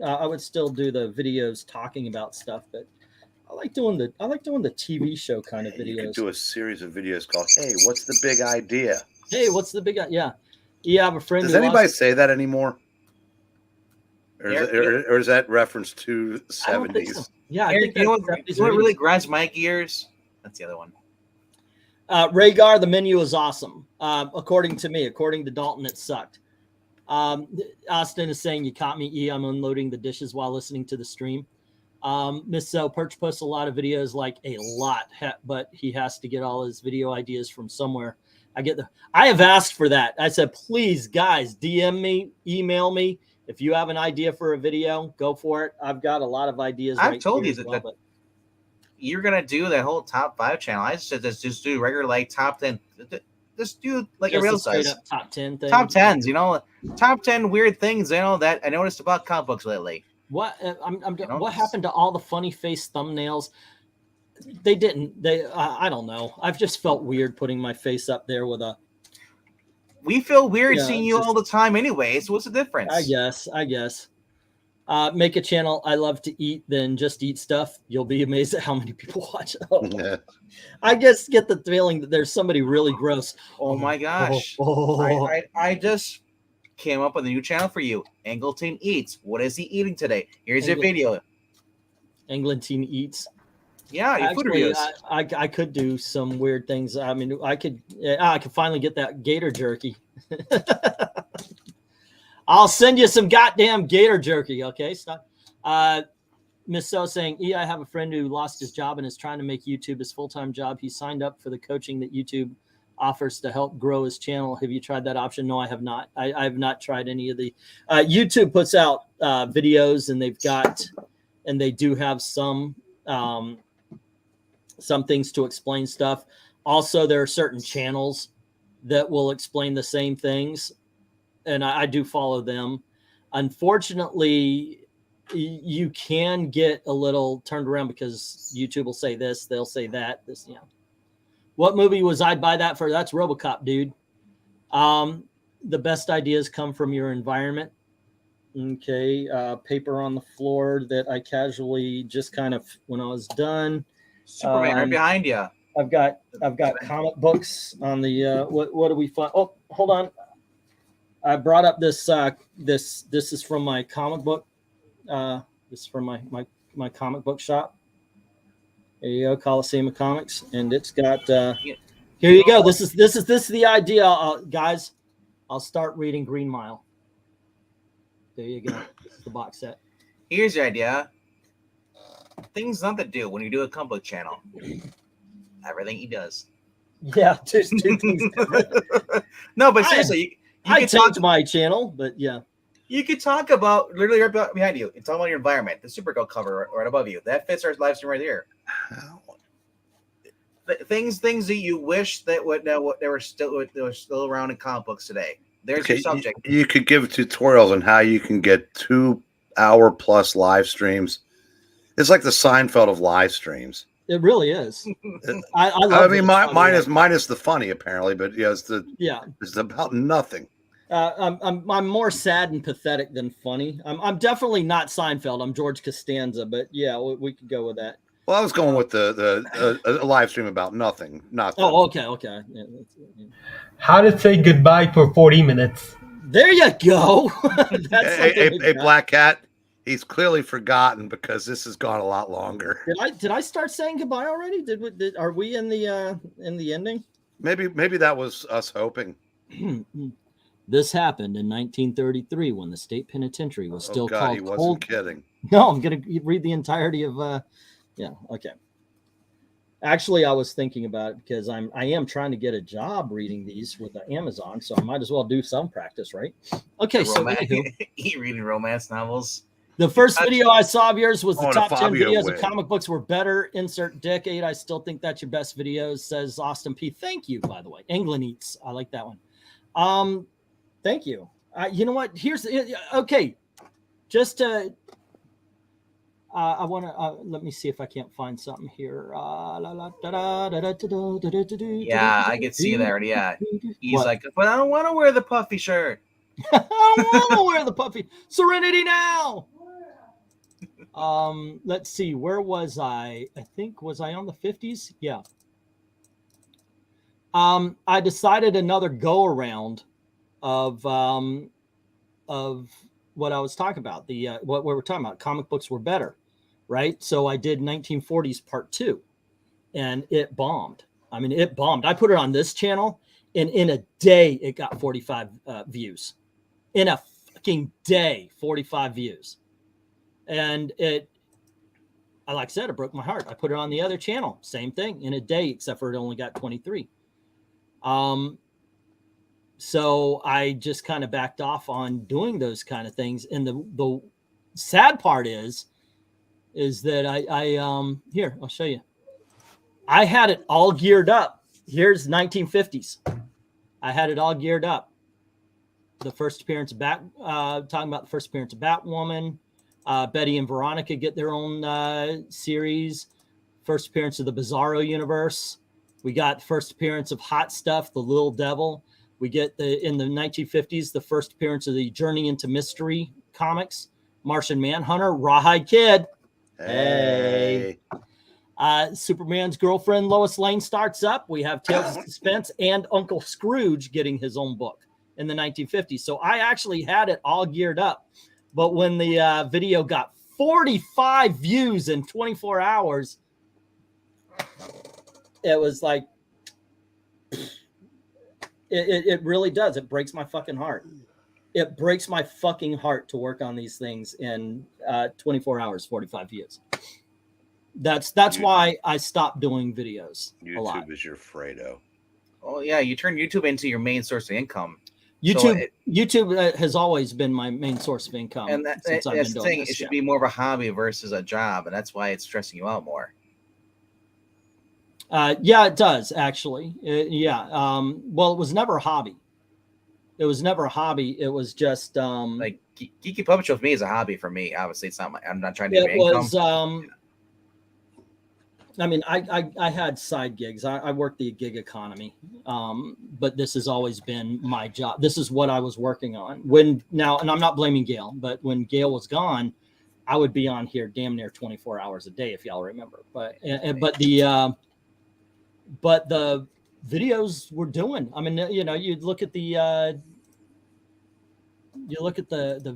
videos talking about stuff, but I like doing the TV show kind of videos. You could do a series of videos called "Hey, what's the big idea?" Hey, what's the big idea? Yeah, I have a friend. Does anybody say that anymore? Or is that reference to the 70s? So. Yeah, Eric, I think what really grinds my gears? That's the other one. Rhaegar, the menu is awesome. According to me, according to Dalton, it sucked. Austin is saying, you caught me, E. I'm unloading the dishes while listening to the stream. Miss Perch posts a lot of videos, like a lot, but he has to get all his video ideas from somewhere. I have asked for that. I said, please, guys, DM me, email me. If you have an idea for a video, go for it. I've got a lot of ideas. I've told you that you're gonna do that whole top 5 channel, I said just do regular like top 10. Just do like Just a real a straight size up top 10 thing. top 10s. Top 10 weird things that I noticed about comic books lately. What what happened to all the funny face thumbnails? They didn't. I don't know. I've just felt weird putting my face up there with a. We feel weird seeing you all the time anyway. So what's the difference? I guess. Make a channel I love to eat, then just eat stuff. You'll be amazed at how many people watch. Oh, Yeah. I just get the feeling that there's somebody really gross. Oh my gosh. I just came up with a new channel for you. Angleton Eats. What is he eating today? Here's a video. Angleton Eats. Yeah, your food Actually, reviews. I could do some weird things. I mean, I could finally get that gator jerky. I'll send you some goddamn gator jerky. Okay, stop. Miss So saying, I have a friend who lost his job and is trying to make YouTube his full-time job. He signed up for the coaching that YouTube offers to help grow his channel. Have you tried that option? No, I have not. I have not tried any of the YouTube puts out videos, and they do have some things to explain stuff. Also, there are certain channels that will explain the same things, and I do follow them. Unfortunately, you can get a little turned around because YouTube will say this, they'll say that. What movie was I'd buy that for? That's RoboCop, dude. The best ideas come from your environment. Okay, paper on the floor that I casually just kind of when I was done. Superman right behind you. I've got comic books on the what do we find? Oh, hold on. I brought up this this is from my comic book. This is from my comic book shop. There you go, Coliseum of Comics, and it's got here you go. This is the idea, guys. I'll start reading Green Mile. There you go. This is the box set. Here's your idea. Things not to do when you do a comic book channel. Everything he does. Yeah, just two things. No, but seriously, I changed my channel, but yeah. You could talk about literally right behind you. It's all about your environment. The Supergirl cover right above you. That fits our live stream right here. Things that you wish that they were still around in comic books today. There's your subject. You could give tutorials on how you can get 2-hour-plus live streams. It's like the Seinfeld of live streams. It really is. I love mean, mine is the funny apparently, but it's about nothing. I'm more sad and pathetic than funny. I'm definitely not Seinfeld. I'm George Costanza, but yeah, we could go with that. Well, I was going with the live stream about nothing. Oh, okay. Yeah. How to say goodbye for 40 minutes. There you go. Hey, Black Cat. He's clearly forgotten because this has gone a lot longer. Did I start saying goodbye already? Are we in the ending? Maybe that was us hoping. This happened in 1933 when the state penitentiary was still called. He wasn't kidding. No, I'm gonna read the entirety of. Yeah. Okay. Actually, I was thinking about it because I am trying to get a job reading these with Amazon, so I might as well do some practice, right? Okay. So you reading romance novels. The first video I saw of yours was the top 10 videos way. of comic books were better. Insert decade. I still think that's your best videos, says Austin P. Thank you, by the way. England Eats. I like that one. Thank you. You know what? Here's okay. Just I want to let me see if I can't find something here. Yeah, I can see that already. Yeah, he's like, but I don't want to wear the puffy shirt. I don't want to wear the puffy. Serenity now. Let's see. Where was I? I think was I on the 50s? Yeah. I decided another go around of what I was talking about. The what we were talking about. Comic books were better, right? So I did 1940s part 2, and it bombed. I mean, it bombed. I put it on this channel, and in a day, it got 45 views. In a fucking day, 45 views. And like I said, it broke my heart. I put it on the other channel. Same thing in a day, except for it only got 23. So I just kind of backed off on doing those kind of things. And the sad part is that I here, I'll show you. I had it all geared up. Here's 1950s. I had it all geared up. The first appearance of talking about the first appearance of Batwoman. Betty and Veronica get their own series. First appearance of the Bizarro universe. We got the first appearance of Hot Stuff, the Little Devil. We get in the 1950s, the first appearance of the Journey into Mystery comics. Martian Manhunter, Rawhide Kid. Hey. Superman's girlfriend, Lois Lane, starts up. We have Tales of Suspense and Uncle Scrooge getting his own book in the 1950s. So I actually had it all geared up. But when the video got 45 views in 24 hours, it was like, it really does. It breaks my fucking heart. It breaks my fucking heart to work on these things in 24 hours, 45 views. That's why I stopped doing videos a lot. YouTube is your Fredo. Oh yeah, you turn YouTube into your main source of income. YouTube has always been my main source of income. And that's the thing. It should be more of a hobby versus a job, and that's why it's stressing you out more. Yeah, it does actually. Well, it was never a hobby. It was never a hobby. It was just like Geeky Puppet Show for me is a hobby for me. Obviously, it's not I'm not trying to make income. I mean, I had side gigs. I worked the gig economy, but this has always been my job. This is what I was working on. And I'm not blaming Gail, but when Gail was gone, I would be on here damn near 24 hours a day, if y'all remember. But the videos were doing. I mean, you'd look at the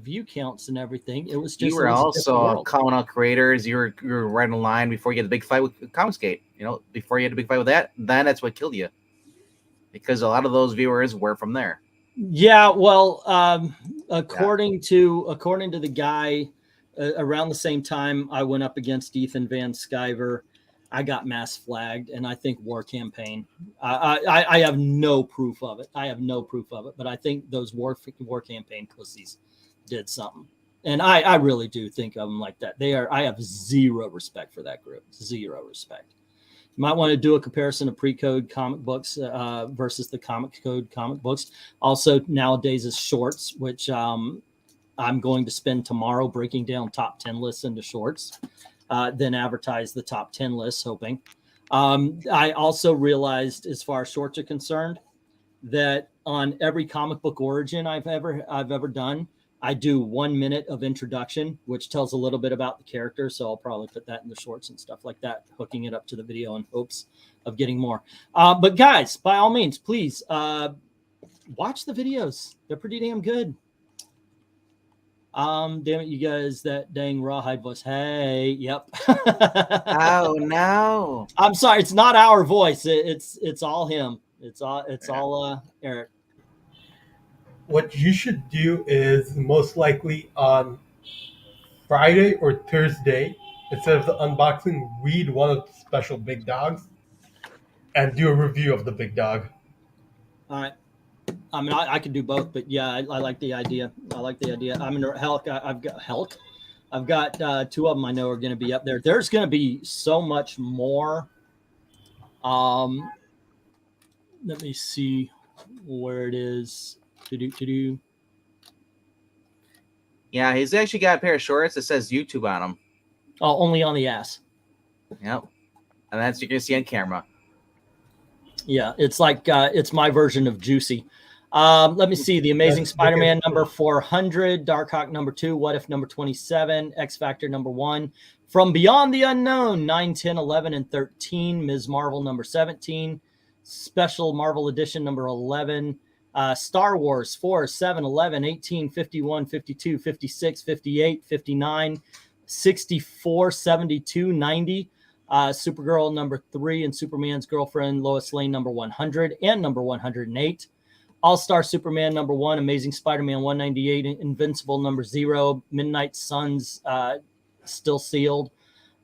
view counts and everything. It was just, you were also calling out creators. You were right in line before you had the big fight with Comicsgate. Before you had a big fight with that, then that's what killed you, because a lot of those viewers were from there. Yeah, well, according to the guy, around the same time I went up against Ethan Van Sciver, I got mass flagged, and I think War Campaign. I have no proof of it. But I think those War Campaign pussies did something, and I really do think of them like that. I have zero respect for that group. Zero respect. You might want to do a comparison of pre-code comic books versus the comic code comic books. Also, nowadays is shorts, which I'm going to spend tomorrow breaking down top 10 lists into shorts. Then advertise the top 10 lists, hoping. I also realized, as far as shorts are concerned, that on every comic book origin I've ever done, I do 1 minute of introduction, which tells a little bit about the character. So I'll probably put that in the shorts and stuff like that, hooking it up to the video in hopes of getting more. But guys, by all means, please watch the videos. They're pretty damn good. Damn it, you guys, that dang rawhide voice. Hey, yep. Oh no. I'm sorry, it's not our voice. It's all him. It's all Eric. What you should do is most likely on Friday or Thursday, instead of the unboxing, read one of the special big dogs and do a review of the big dog. All right. I mean, I could do both, but yeah, I like the idea. I'm in Hulk. I've got two of them I know are going to be up there. There's going to be so much more. Let me see where it is. Yeah, he's actually got a pair of shorts that says YouTube on them. Oh, only on the ass. Yep. And that's you can see on camera. Yeah, it's like it's my version of Juicy. Let me see. The Amazing Spider-Man number 400, Darkhawk number 2, What If number 27, X-Factor number 1, From Beyond the Unknown 9, 10, 11, and 13, Ms. Marvel number 17, Special Marvel Edition number 11, Star Wars 4, 7, 11, 18, 51, 52, 56, 58, 59, 64, 72, 90, Supergirl number 3, and Superman's Girlfriend Lois Lane number 100 and number 108. All-Star Superman number 1, Amazing Spider-Man 198, Invincible number 0, Midnight Suns still sealed,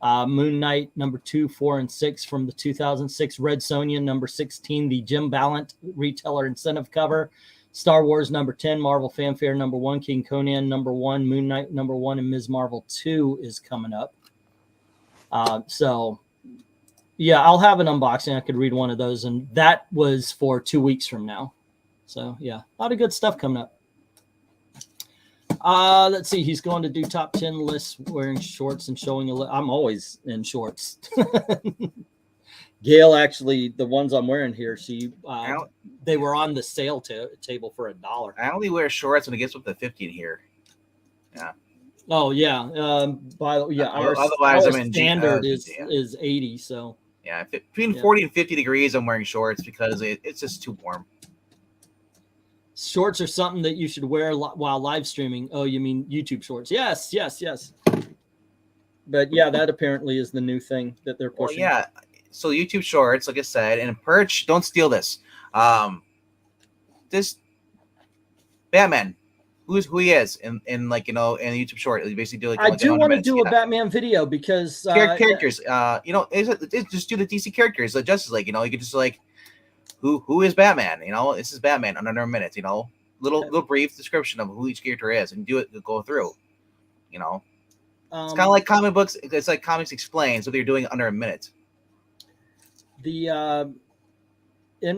Moon Knight number 2, 4, and 6 from the 2006, Red Sonja number 16, the Jim Ballant retailer incentive cover, Star Wars number 10, Marvel Fanfare number 1, King Conan number 1, Moon Knight number 1, and Ms. Marvel 2 is coming up. So Yeah, I'll have an unboxing. I could read one of those, and that was for 2 weeks from now. So yeah, a lot of good stuff coming up. Let's see. He's going to do top 10 lists wearing shorts and showing a. I'm always in shorts. Gail, actually, the ones I'm wearing here, they were on the sale table for $1. I only wear shorts when it gets up to 50 in here. Yeah. Oh yeah. Otherwise, our standard is 80. So yeah, between 40 and 50 degrees, I'm wearing shorts because it's just too warm. Shorts are something that you should wear while live streaming. Oh, you mean YouTube shorts? Yes. But yeah, that apparently is the new thing that they're pushing. Well, yeah. So YouTube shorts, like I said, and Perch, don't steal this. This Batman, who he is, in like in YouTube short, you basically do like. I do want to do a Batman video because characters. Just do the DC characters. The Justice League. You could just like. Who is Batman? This is Batman under a minute. Little brief description of who each character is, and go through. It's kind of like comic books. It's like Comics Explained, so they're doing it under a minute. In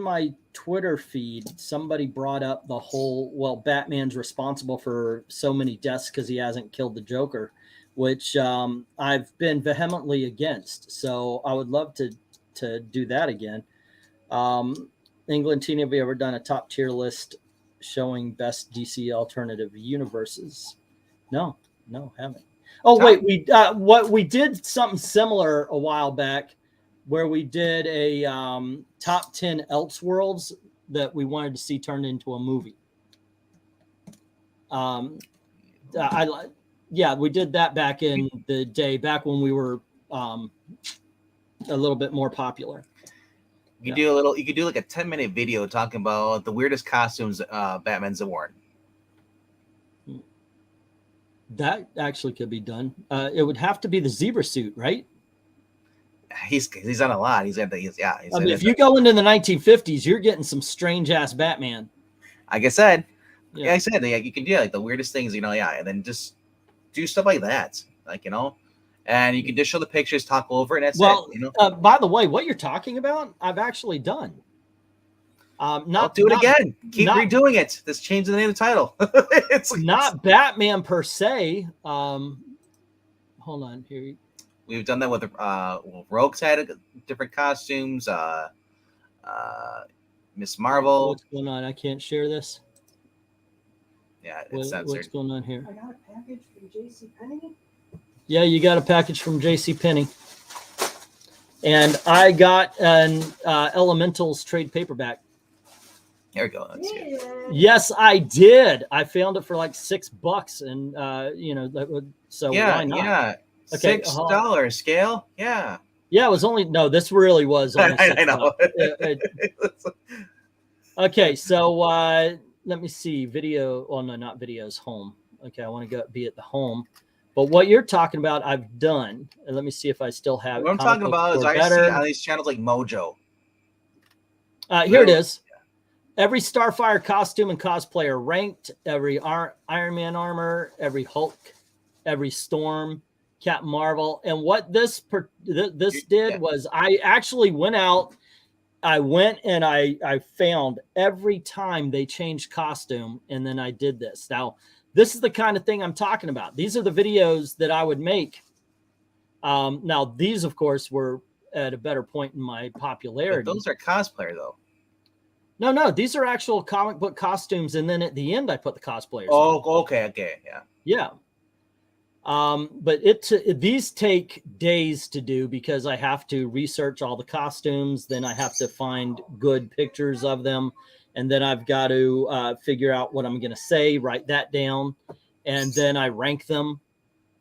my Twitter feed, somebody brought up the whole, Batman's responsible for so many deaths because he hasn't killed the Joker, which I've been vehemently against. So I would love to do that again. England Teen, have you ever done a top tier list showing best DC alternative universes? No, haven't. Oh, wait, we did something similar a while back where we did a top 10 Elseworlds that we wanted to see turned into a movie. We did that back in the day, back when we were a little bit more popular. You could do like a 10-minute video talking about the weirdest costumes Batman's worn. That actually could be done. It would have to be the zebra suit, right? He's done a lot. If you go into the 1950s, you're getting some strange ass Batman. Like I said, you can do like the weirdest things, and then just do stuff like that, and you can just show the pictures, talk over, and that's it. By the way, what you're talking about, I've actually done. I'll do it again. Keep redoing it. Just change the name of the title. It's not Batman per se. Hold on here. We've done that with Rogues had different costumes. Miss Marvel. What's going on? I can't share this. Yeah, it's censored. What's going on here? I got a package from JCPenney. Yeah, you got a package from JCPenney. And I got an Elementals trade paperback. There we go. Let's see it. Yes, I did. I found it for like $6, and so why not? Yeah. Okay, $6 scale. Yeah. Yeah, it was only this really was only I know. Okay, so let me see. Video. Oh no, not videos. Home. Okay, I want to be at the home. But what you're talking about, I've done. And let me see if I still have it. What I'm talking about is I see on these channels like Mojo. Here it is. Every Starfire costume and cosplayer ranked. Every Iron Man armor. Every Hulk. Every Storm. Captain Marvel. And what this did was I actually went out. I went and I found every time they changed costume, and then I did this. Now, this is the kind of thing I'm talking about. These are the videos that I would make. Now, these, of course, were at a better point in my popularity. But those are cosplayer, though. No, these are actual comic book costumes, and then at the end, I put the cosplayers. Oh, okay, yeah. But these take days to do because I have to research all the costumes. Then I have to find good pictures of them. And then I've got to figure out what I'm going to say, write that down, and then I rank them.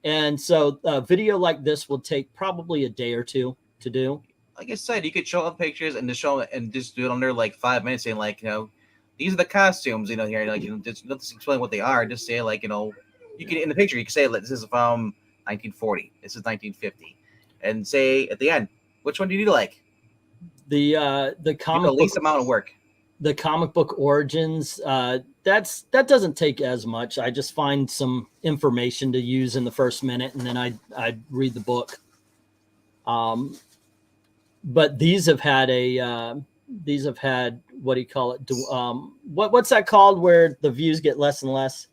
And so a video like this will take probably a day or two to do. Like I said, you could show up pictures and just do it under like 5 minutes, saying like, these are the costumes, here, like, just explain what they are. Just say like, you can in the picture, you can say like, this is from 1940, this is 1950, and say at the end, which one do you like? The comic the least amount of work. The comic book origins, that doesn't take as much. I just find some information to use in the first minute, and then I read the book. but these have had what do you call it? What's that called where the views get less and less?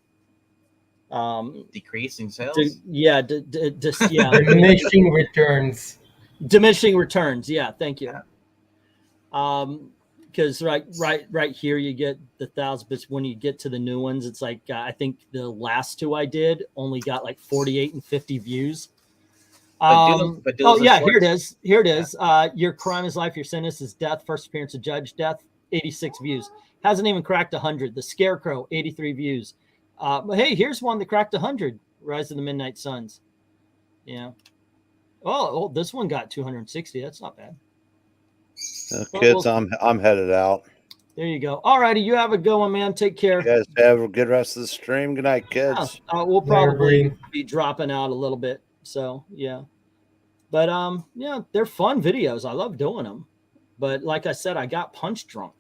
Decreasing sales. Yeah. Diminishing returns. Diminishing returns. Yeah. Thank you. Because right here you get the 1,000, but when you get to the new ones, it's like I think the last two I did only got like 48 and 50 views. Here it is. Your crime is life, your sentence is death. First appearance of judge, death, 86 views. Hasn't even cracked 100. The Scarecrow, 83 views. But hey, here's one that cracked 100. Rise of the Midnight Suns. Yeah. Oh, this one got 260. That's not bad. Kids, I'm headed out. There you go. All righty, you have a good one, man. Take care. You guys have a good rest of the stream. Good night, kids. We'll probably be dropping out a little bit. So yeah, but yeah, they're fun videos. I love doing them. But like I said, I got punch drunk.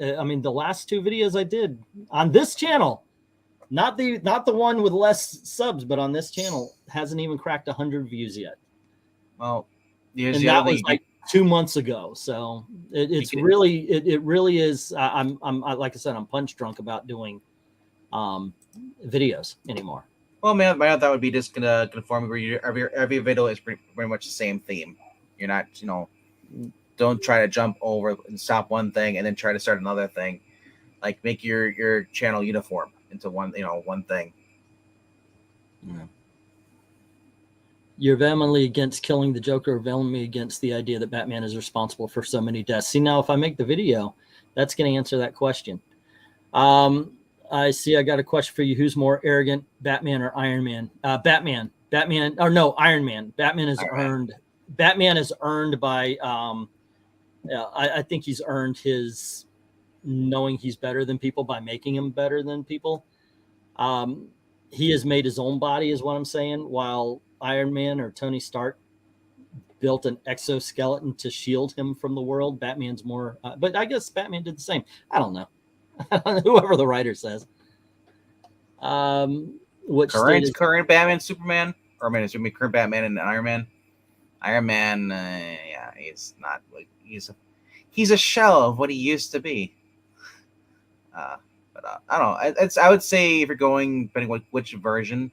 I mean, the last two videos I did on this channel, not the one with less subs, but on this channel, hasn't even cracked 100 views yet. Well, and that was like 2 months ago. So it really is. I'm like I said, I'm punch drunk about doing videos anymore. Well, man, my thought would be just gonna conform where every video is pretty much the same theme. You're not, don't try to jump over and stop one thing and then try to start another thing. Like make your channel uniform into one thing. Yeah. You're vehemently against killing the Joker, or vehemently against the idea that Batman is responsible for so many deaths. See, now if I make the video, that's going to answer that question. I see I got a question for you. Who's more arrogant, Batman or Iron Man? Batman. Or no, Iron Man. Batman is earned. Batman is earned by, I think he's earned his knowing he's better than people by making him better than people. He has made his own body is what I'm saying, while Iron Man or Tony Stark built an exoskeleton to shield him from the world. Batman's more, but I guess Batman did the same. I don't know. Whoever the writer says. Which current Batman, Superman, or current Batman and Iron Man. Iron Man, yeah, he's not like he's a shell of what he used to be. But I don't know. I would say if you're going depending on which version.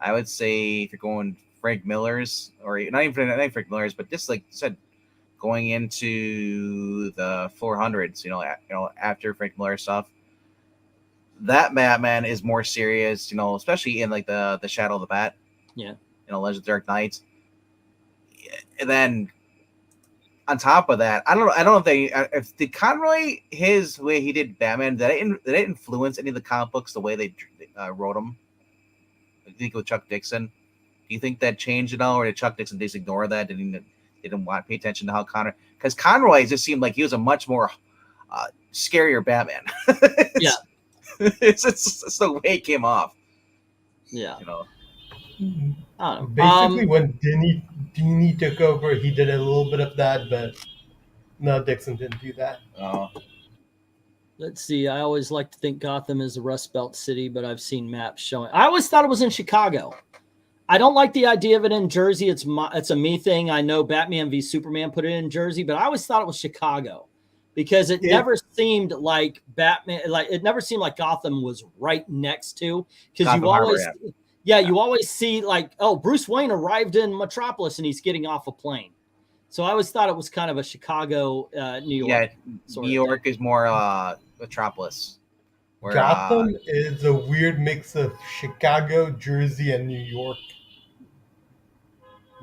I would say if you're going Frank Miller's, or not even Frank Miller's, but just like I said, going into the 400s, after Frank Miller stuff, that Batman is more serious, especially in like the Shadow of the Bat, Legend of the Dark Knight. And then on top of that, I don't know if did Conroy, his way he did Batman, did it influence any of the comic books the way they wrote them? I think with Chuck Dixon, do you think that changed at all, or did Chuck Dixon just ignore that? Didn't want to pay attention to how because Conroy just seemed like he was a much more scarier Batman. It's the way it came off. Yeah, basically when Dini took over, he did a little bit of that, but no, Dixon didn't do that. Let's see. I always like to think Gotham is a Rust Belt city, but I've seen maps showing. I always thought it was in Chicago. I don't like the idea of it in Jersey. It's a me thing. I know Batman v Superman put it in Jersey, but I always thought it was Chicago because it never seemed like Batman. Like it never seemed like Gotham was right next to, because you always, you always see like, oh, Bruce Wayne arrived in Metropolis and he's getting off a plane. So I always thought it was kind of a Chicago, New York. Yeah, New York is more Metropolis. Where, Gotham is a weird mix of Chicago, Jersey, and New York.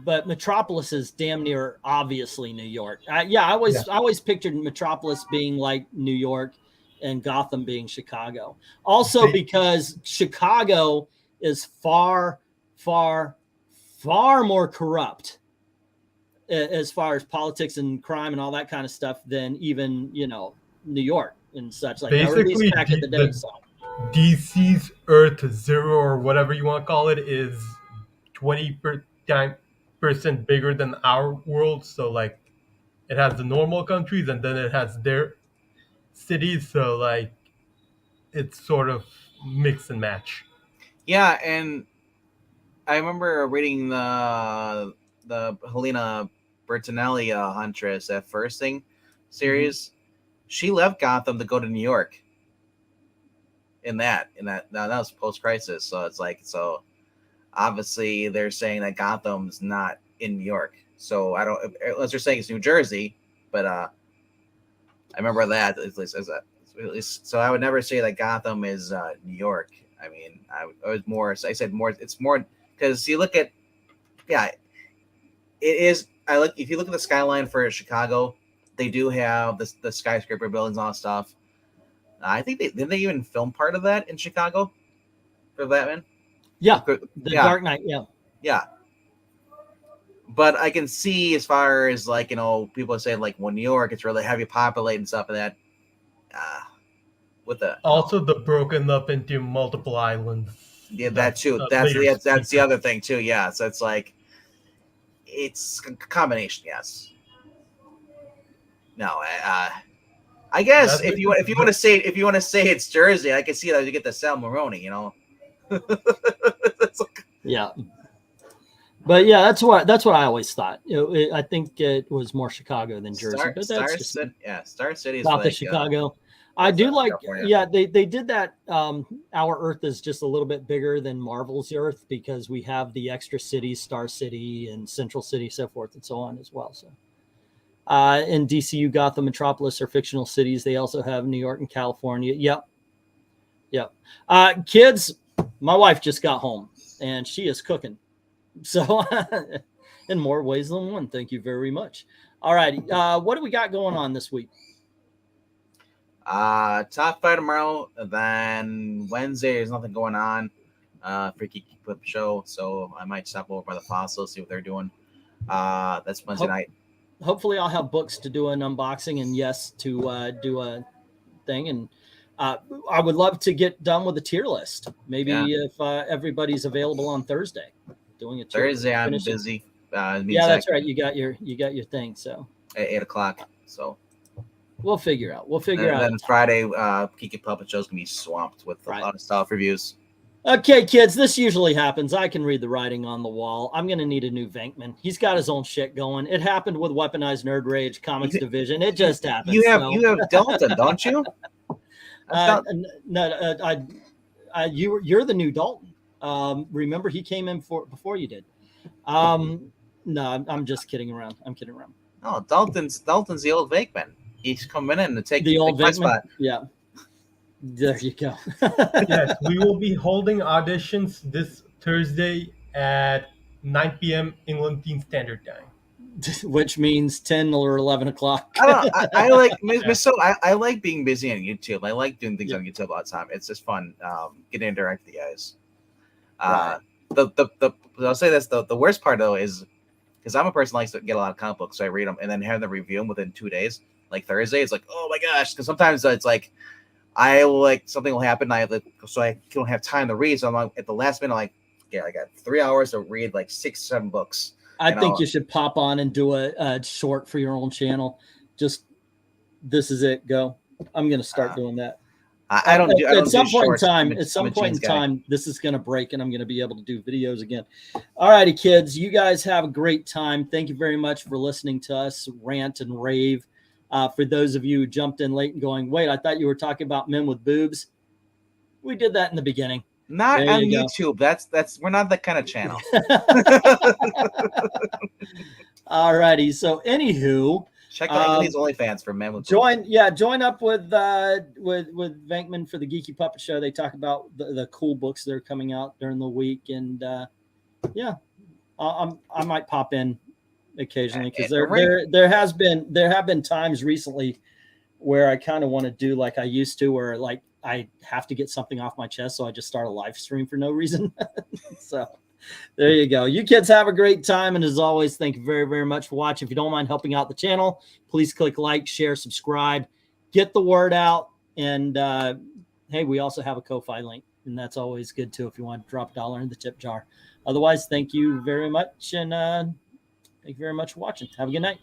But Metropolis is damn near obviously New York. I always pictured Metropolis being like New York and Gotham being Chicago. Also because Chicago is far, far, far more corrupt as far as politics and crime and all that kind of stuff than even, New York and such. Like basically back in the day. DC's Earth Zero, or whatever you want to call it, is 20% bigger than our world. So like it has the normal countries and then it has their cities. So like it's sort of mix and match. Yeah, and I remember reading the Helena Bertinelli Huntress, that first thing series, she left Gotham to go to New York. In that now that was post-crisis, so it's like, so obviously they're saying that Gotham's not in New York. So I don't, unless they're saying it's New Jersey, but I remember that at least. So I would never say that Gotham is New York. I mean, I said more. It's more because you look at, it is. If you look at the skyline for Chicago, they do have the skyscraper buildings and all that stuff. I think didn't they even film part of that in Chicago for Batman? Yeah, the Dark Knight. Yeah. But I can see, as far as like, people say like, well, New York, it's really heavy populated and stuff, and that. With the also the broken up into multiple islands. Yeah, that too. That's the other thing too. Yeah, so it's like, it's a combination. Yes. No, I guess if you want to say it's Jersey, I can see that you get the Sal Maroni. Yeah. But yeah, that's what I always thought. I think it was more Chicago than Jersey. Star City is south of Chicago. I do like, they did that. Our Earth is just a little bit bigger than Marvel's Earth because we have the extra cities, Star City and Central City, so forth and so on as well. So, in DCU, Gotham, Metropolis are fictional cities. They also have New York and California. Yep. Kids, my wife just got home and she is cooking. So, in more ways than one. Thank you very much. All righty. What do we got going on this week? Top 5 tomorrow. Then Wednesday, there's nothing going on. Freaky Clip show. So I might stop over by the Fossils, see what they're doing. That's Wednesday night. Hopefully, I'll have books to do an unboxing and to do a thing. And I would love to get done with a tier list. Maybe if everybody's available on Thursday, doing a tier Thursday. I'm finishing. busy. That's right. You got your thing. So at 8:00. So we'll figure out. And then Friday, Kiki Puppet Show's gonna be swamped with a lot of stuff reviews. Okay, kids, this usually happens. I can read the writing on the wall. I'm going to need a new VENKMAN. He's got his own shit going. It happened with Weaponized Nerd Rage Comics Division. It just happened. You have Dalton, don't you? You're the new Dalton. Remember, he came in before you did. No, I'm just kidding around. I'm kidding around. Oh, Dalton's the old VENKMAN. He's coming in to take the old VENKMAN spot. Yeah. There you go. Yes, we will be holding auditions this Thursday at 9 p.m. England Teen Standard Time, which means 10 or 11 o'clock. I like being busy on YouTube. I like doing things on YouTube all the time. It's just fun getting to interact with you guys. Right. I'll say this, the worst part though is because I'm a person who likes to get a lot of comic books, so I read them and then have them review them within 2 days. Like Thursday, it's like, oh my gosh, because sometimes it's like something will happen. I don't have time to read. So I'm like, at the last minute, I got 3 hours to read like 6-7 books. I think you should pop on and do a short for your own channel. Just, this is it. Go. I'm going to start doing that. At some point in time, this is going to break and I'm going to be able to do videos again. All righty, kids, you guys have a great time. Thank you very much for listening to us rant and rave. For those of you who jumped in late and going, wait, I thought you were talking about men with boobs. We did that in the beginning. Not on YouTube. That's we're not that kind of channel. All righty. So anywho, check out these OnlyFans for men with boobs. Join up with VENKMAN for the Geeky Puppet Show. They talk about the cool books that are coming out during the week, and I might pop in occasionally because there have been times recently where I kind of want to do like I used to, where like I have to get something off my chest, so I just start a live stream for no reason. So there you go. You kids have a great time, and as always, thank you very, very much for watching. If you don't mind helping out the channel, please click like, share, subscribe, get the word out, and hey, we also have a Ko-Fi link, and that's always good too if you want to drop $1 in the tip jar. Otherwise, thank you very much, and thank you very much for watching. Have a good night.